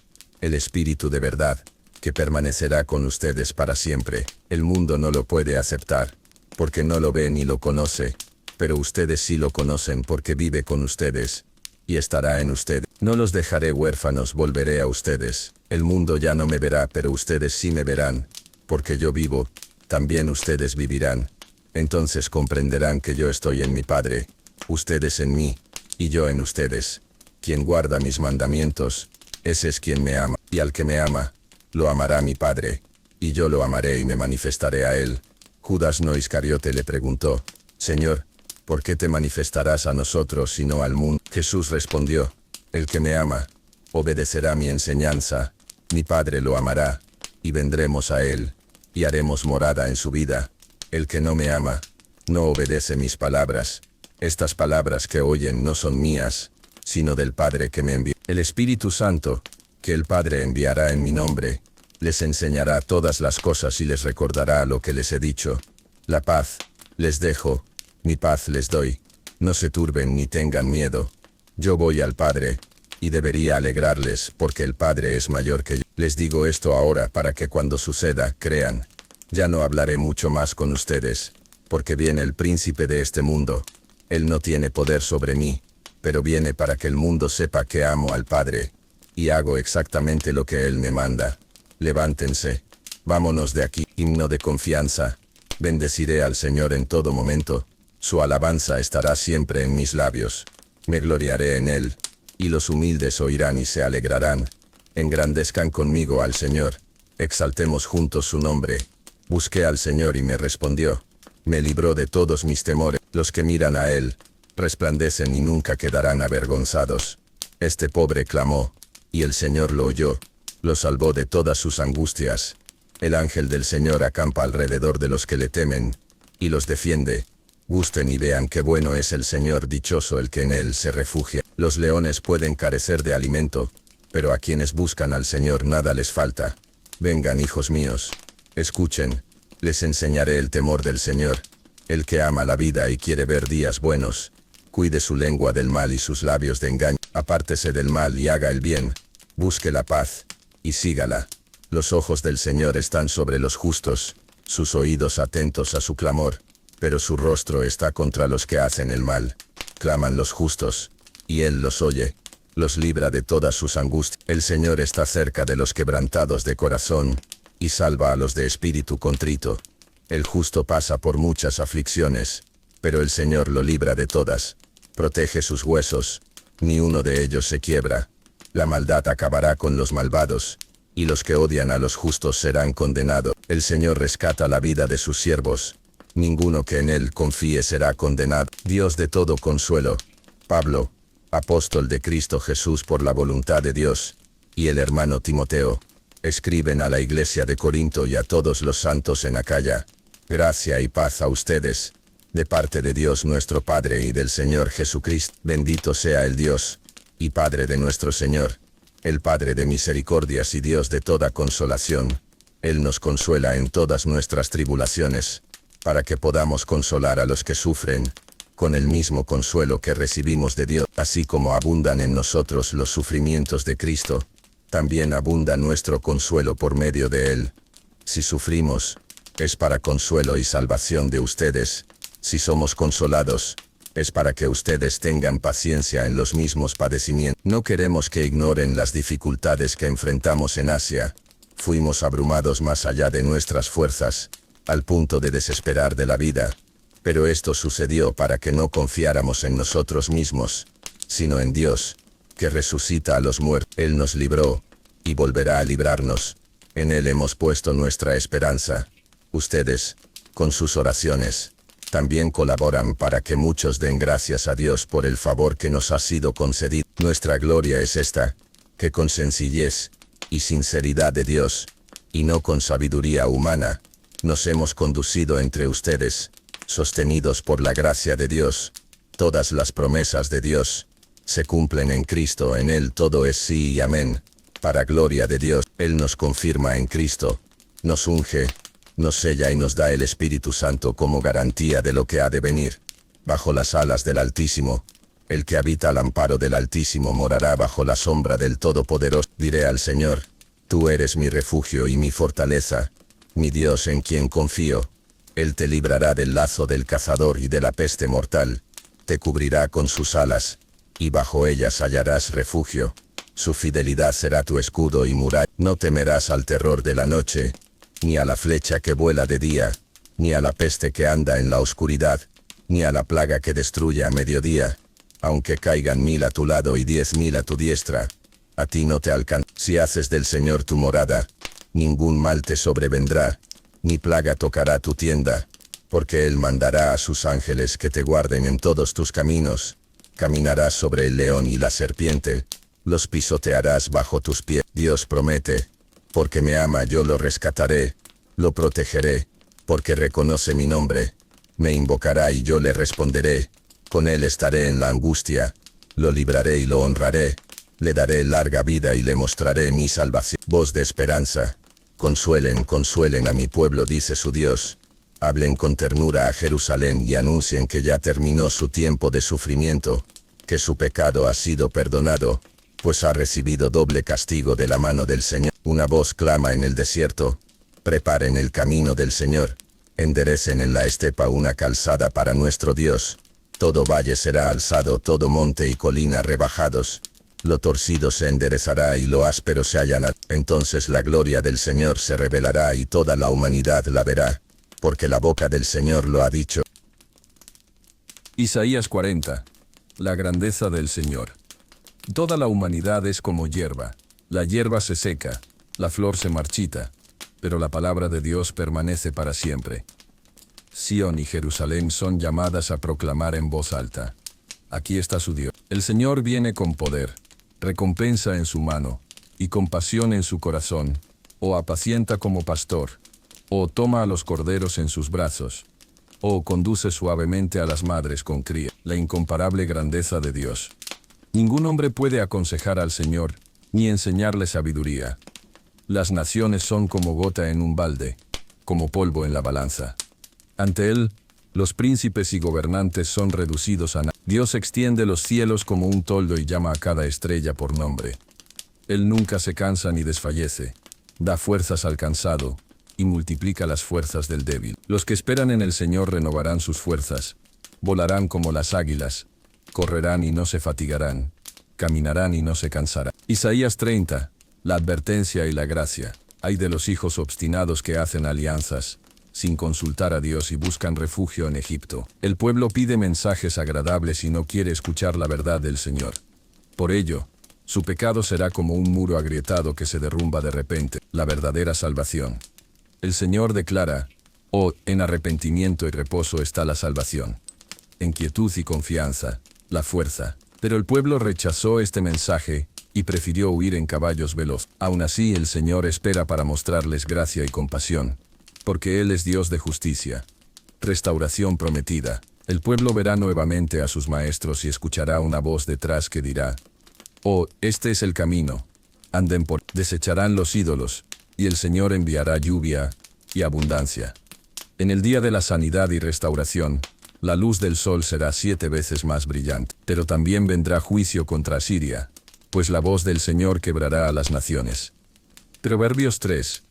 [SPEAKER 1] el Espíritu de verdad, que permanecerá con ustedes para siempre. El mundo no lo puede aceptar, porque no lo ve ni lo conoce, pero ustedes sí lo conocen porque vive con ustedes, y estará en ustedes. No los dejaré huérfanos, volveré a ustedes. El mundo ya no me verá, pero ustedes sí me verán, porque yo vivo, también ustedes vivirán. Entonces comprenderán que yo estoy en mi Padre, ustedes en mí, y yo en ustedes. Quien guarda mis mandamientos, ese es quien me ama, y al que me ama, lo amará mi Padre, y yo lo amaré y me manifestaré a él. Judas no Iscariote le preguntó: Señor, ¿por qué te manifestarás a nosotros y no al mundo? Jesús respondió: el que me ama, obedecerá mi enseñanza, mi Padre lo amará, y vendremos a él, y haremos morada en su vida. El que no me ama, no obedece mis palabras. Estas palabras que oyen no son mías, sino del Padre que me envió. El Espíritu Santo, que el Padre enviará en mi nombre, les enseñará todas las cosas y les recordará lo que les he dicho. La paz les dejo, mi paz les doy. No se turben ni tengan miedo. Yo voy al Padre, y debería alegrarles, porque el Padre es mayor que yo. Les digo esto ahora para que cuando suceda, crean. Ya no hablaré mucho más con ustedes, porque viene el príncipe de este mundo. Él no tiene poder sobre mí, pero viene para que el mundo sepa que amo al Padre.
[SPEAKER 2] y hago exactamente lo que Él me manda. Levántense. Vámonos de aquí. Himno de confianza. Bendeciré al Señor en todo momento. Su alabanza estará siempre en mis labios. Me gloriaré en Él. Y los humildes oirán y se alegrarán. Engrandezcan conmigo al Señor. Exaltemos juntos su nombre. Busqué al Señor y me respondió. Me libró de todos mis temores. Los que miran a Él resplandecen y nunca quedarán avergonzados. Este pobre clamó, y el Señor lo oyó. Lo salvó de todas sus angustias. El ángel del Señor acampa alrededor de los que le temen, y los defiende. Gusten y vean qué bueno es el Señor, dichoso el que en Él se refugia. Los leones pueden carecer de alimento, pero a quienes buscan al Señor nada les falta. Vengan, hijos míos, escuchen, les enseñaré el temor del Señor. El que ama la vida y quiere ver días buenos, cuide su lengua del mal y sus labios de engaño. Apártese del mal y haga el bien. Busque la paz, y sígala. Los ojos del Señor están sobre los justos, sus oídos atentos a su clamor, pero su rostro está contra los que hacen el mal. Claman los justos, y Él los oye, los libra de todas sus angustias. El Señor está cerca de los quebrantados de corazón, y salva a los de espíritu contrito. El justo pasa por muchas aflicciones, pero el Señor lo libra de todas. Protege sus huesos, ni uno de ellos se quiebra. La maldad acabará con los malvados, y los que odian a los justos serán condenados. El Señor rescata la vida de sus siervos. Ninguno que en Él confíe será condenado. Dios de todo consuelo. Pablo, apóstol de Cristo Jesús por la voluntad de Dios, y el hermano Timoteo, escriben a la iglesia de Corinto y a todos los santos en Acaya. Gracia y paz a ustedes, de parte de Dios nuestro Padre y del Señor Jesucristo. Bendito sea el Dios y Padre de nuestro Señor, el Padre de misericordias y Dios de toda consolación. Él nos consuela en todas nuestras tribulaciones, para que podamos consolar a los que sufren, con el mismo consuelo que recibimos de Dios. Así como abundan en nosotros los sufrimientos de Cristo, también abunda nuestro consuelo por medio de Él. Si sufrimos, es para consuelo y salvación de ustedes. Si somos consolados, es para que ustedes tengan paciencia en los mismos padecimientos. No queremos que ignoren las dificultades que enfrentamos en Asia. Fuimos abrumados más allá de nuestras fuerzas, al punto de desesperar de la vida. Pero esto sucedió para que no confiáramos en nosotros mismos, sino en Dios, que resucita a los muertos. Él nos libró, y volverá a librarnos. En Él hemos puesto nuestra esperanza. Ustedes, con sus oraciones, también colaboran para que muchos den gracias a Dios por el favor que nos ha sido concedido. Nuestra gloria es esta, que con sencillez y sinceridad de Dios, y no con sabiduría humana, nos hemos conducido entre ustedes, sostenidos por la gracia de Dios. Todas las promesas de Dios se cumplen en Cristo. En Él todo es sí y amén, para gloria de Dios. Él nos confirma en Cristo, nos unge, nos sella y nos da el Espíritu Santo como garantía de lo que ha de venir. Bajo las alas del Altísimo, el que habita al amparo del Altísimo morará bajo la sombra del Todopoderoso. Diré al Señor, tú eres mi refugio y mi fortaleza, mi Dios en quien confío. Él te librará del lazo del cazador y de la peste mortal. Te cubrirá con sus alas, y bajo ellas hallarás refugio. Su fidelidad será tu escudo y muralla. No temerás al terror de la noche, ni a la flecha que vuela de día, ni a la peste que anda en la oscuridad, ni a la plaga que destruye a mediodía. Aunque caigan 1000 a tu lado y 10.000 a tu diestra, a ti no te alcanza. Si haces del Señor tu morada, ningún mal te sobrevendrá, ni plaga tocará tu tienda, porque Él mandará a sus ángeles que te guarden en todos tus caminos. Caminarás sobre el león y la serpiente, los pisotearás bajo tus pies. Dios promete, porque me ama yo lo rescataré, lo protegeré, porque reconoce mi nombre. Me invocará y yo le responderé, con él estaré en la angustia, lo libraré y lo honraré, le daré larga vida y le mostraré mi salvación. Voz de esperanza. Consuelen, consuelen a mi pueblo, dice su Dios. Hablen con ternura a Jerusalén y anuncien que ya terminó su tiempo de sufrimiento, que su pecado ha sido perdonado, pues ha recibido doble castigo de la mano del Señor. Una voz clama en el desierto, preparen el camino del Señor, enderecen en la estepa una calzada para nuestro Dios. Todo valle será alzado, todo monte y colina rebajados. Lo torcido se enderezará y lo áspero se allanará. Entonces la gloria del Señor se revelará y toda la humanidad la verá, porque la boca del Señor lo ha dicho.
[SPEAKER 1] Isaías 40. La grandeza del Señor. Toda la humanidad es como hierba. La hierba se seca, la flor se marchita, pero la palabra de Dios permanece para siempre. Sión y Jerusalén son llamadas a proclamar en voz alta: aquí está su Dios. El Señor viene con poder, recompensa en su mano, y compasión en su corazón, o apacienta como pastor, o toma a los corderos en sus brazos, o conduce suavemente a las madres con cría. La incomparable grandeza de Dios. Ningún hombre puede aconsejar al Señor, ni enseñarle sabiduría. Las naciones son como gota en un balde, como polvo en la balanza. Ante Él, los príncipes y gobernantes son reducidos a nada. Dios extiende los cielos como un toldo y llama a cada estrella por nombre. Él nunca se cansa ni desfallece, da fuerzas al cansado, y multiplica las fuerzas del débil. Los que esperan en el Señor renovarán sus fuerzas, volarán como las águilas, correrán y no se fatigarán, caminarán y no se cansarán. Isaías 30. La advertencia y la gracia. Ay de los hijos obstinados que hacen alianzas, sin consultar a Dios y buscan refugio en Egipto. El pueblo pide mensajes agradables y no quiere escuchar la verdad del Señor. Por ello, su pecado será como un muro agrietado que se derrumba de repente. La verdadera salvación. El Señor declara: oh, en arrepentimiento y reposo está la salvación. En quietud y confianza, la fuerza. Pero el pueblo rechazó este mensaje y prefirió huir en caballos veloz. Aún así, el Señor espera para mostrarles gracia y compasión, porque Él es Dios de justicia. Restauración prometida. El pueblo verá nuevamente a sus maestros y escuchará una voz detrás que dirá: oh, este es el camino. Anden por. Desecharán los ídolos, y el Señor enviará lluvia y abundancia. En el día de la sanidad y restauración, la luz del sol será 7 veces más brillante. Pero también vendrá juicio contra Siria, pues la voz del Señor quebrará a las naciones. Proverbios 3.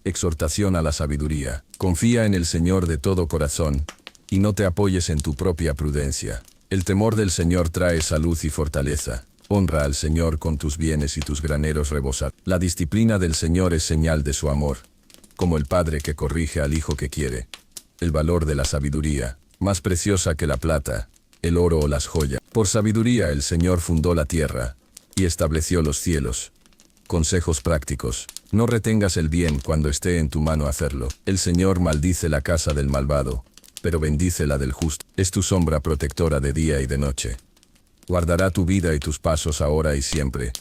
[SPEAKER 1] Exhortación a la sabiduría. Confía en el Señor de todo corazón, y no te apoyes en tu propia prudencia. El temor del Señor trae salud y fortaleza. Honra al Señor con tus bienes y tus graneros rebosar. La disciplina del Señor es señal de su amor, como el padre que corrige al hijo que quiere. El valor de la sabiduría, más preciosa que la plata, el oro o las joyas. Por sabiduría el Señor fundó la tierra, y estableció los cielos. Consejos prácticos. No retengas el bien cuando esté en tu mano hacerlo. El Señor maldice la casa del malvado, pero bendice la del justo. Es tu sombra protectora de día y de noche. Guardará tu vida y tus pasos ahora y siempre.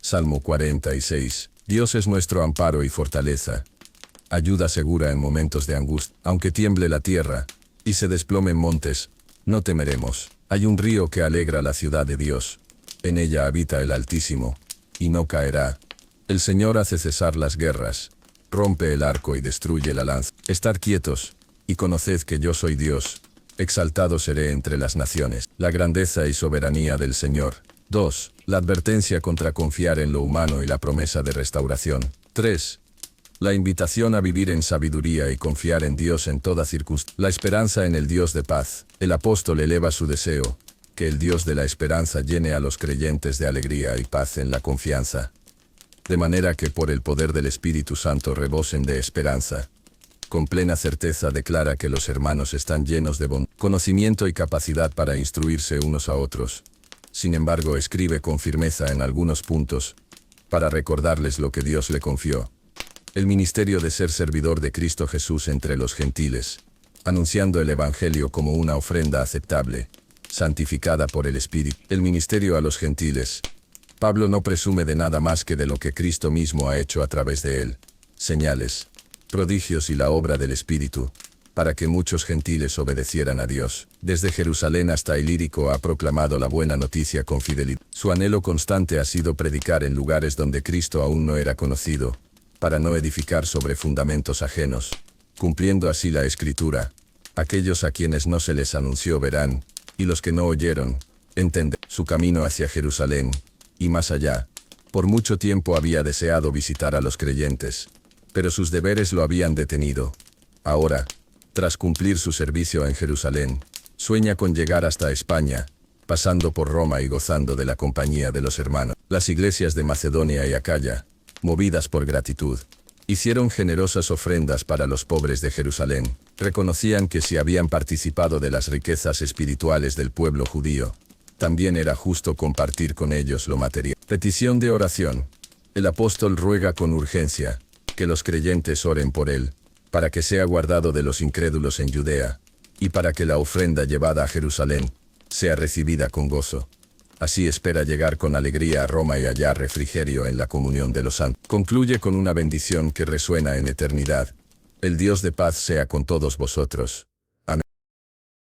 [SPEAKER 1] Salmo 46. Dios es nuestro amparo y fortaleza, ayuda segura en momentos de angustia. Aunque tiemble la tierra, y se desplomen montes, no temeremos. Hay un río que alegra la ciudad de Dios. En ella habita el Altísimo, y no caerá. El Señor hace cesar las guerras, rompe el arco y destruye la lanza. Estad quietos, y conoced que yo soy Dios. Exaltado seré entre las naciones. La grandeza y soberanía del Señor. 2. La advertencia contra confiar en lo humano y la promesa de restauración. 3. La invitación a vivir en sabiduría y confiar en Dios en toda circunstancia. La esperanza en el Dios de paz. El apóstol eleva su deseo: que el Dios de la esperanza llene a los creyentes de alegría y paz en la confianza, de manera que por el poder del Espíritu Santo rebosen de esperanza. Con plena certeza declara que los hermanos están llenos de conocimiento y capacidad para instruirse unos a otros. Sin embargo, escribe con firmeza en algunos puntos, para recordarles lo que Dios le confió: el ministerio de ser servidor de Cristo Jesús entre los gentiles, anunciando el Evangelio como una ofrenda aceptable, santificada por el Espíritu. El ministerio a los gentiles. Pablo no presume de nada más que de lo que Cristo mismo ha hecho a través de él: señales, prodigios y la obra del Espíritu, para que muchos gentiles obedecieran a Dios. Desde Jerusalén hasta Ilírico ha proclamado la buena noticia con fidelidad. Su anhelo constante ha sido predicar en lugares donde Cristo aún no era conocido, para no edificar sobre fundamentos ajenos, cumpliendo así la Escritura: aquellos a quienes no se les anunció verán, y los que no oyeron, entenderán. Su camino hacia Jerusalén, y más allá, por mucho tiempo había deseado visitar a los creyentes, pero sus deberes lo habían detenido. Ahora, tras cumplir su servicio en Jerusalén, sueña con llegar hasta España, pasando por Roma y gozando de la compañía de los hermanos. Las iglesias de Macedonia y Acaya, movidas por gratitud, hicieron generosas ofrendas para los pobres de Jerusalén. Reconocían que si habían participado de las riquezas espirituales del pueblo judío, también era justo compartir con ellos lo material. Petición de oración. El apóstol ruega con urgencia que los creyentes oren por él, para que sea guardado de los incrédulos en Judea, y para que la ofrenda llevada a Jerusalén sea recibida con gozo. Así espera llegar con alegría a Roma y hallar refrigerio en la comunión de los santos. Concluye con una bendición que resuena en eternidad. El Dios de paz sea con todos vosotros.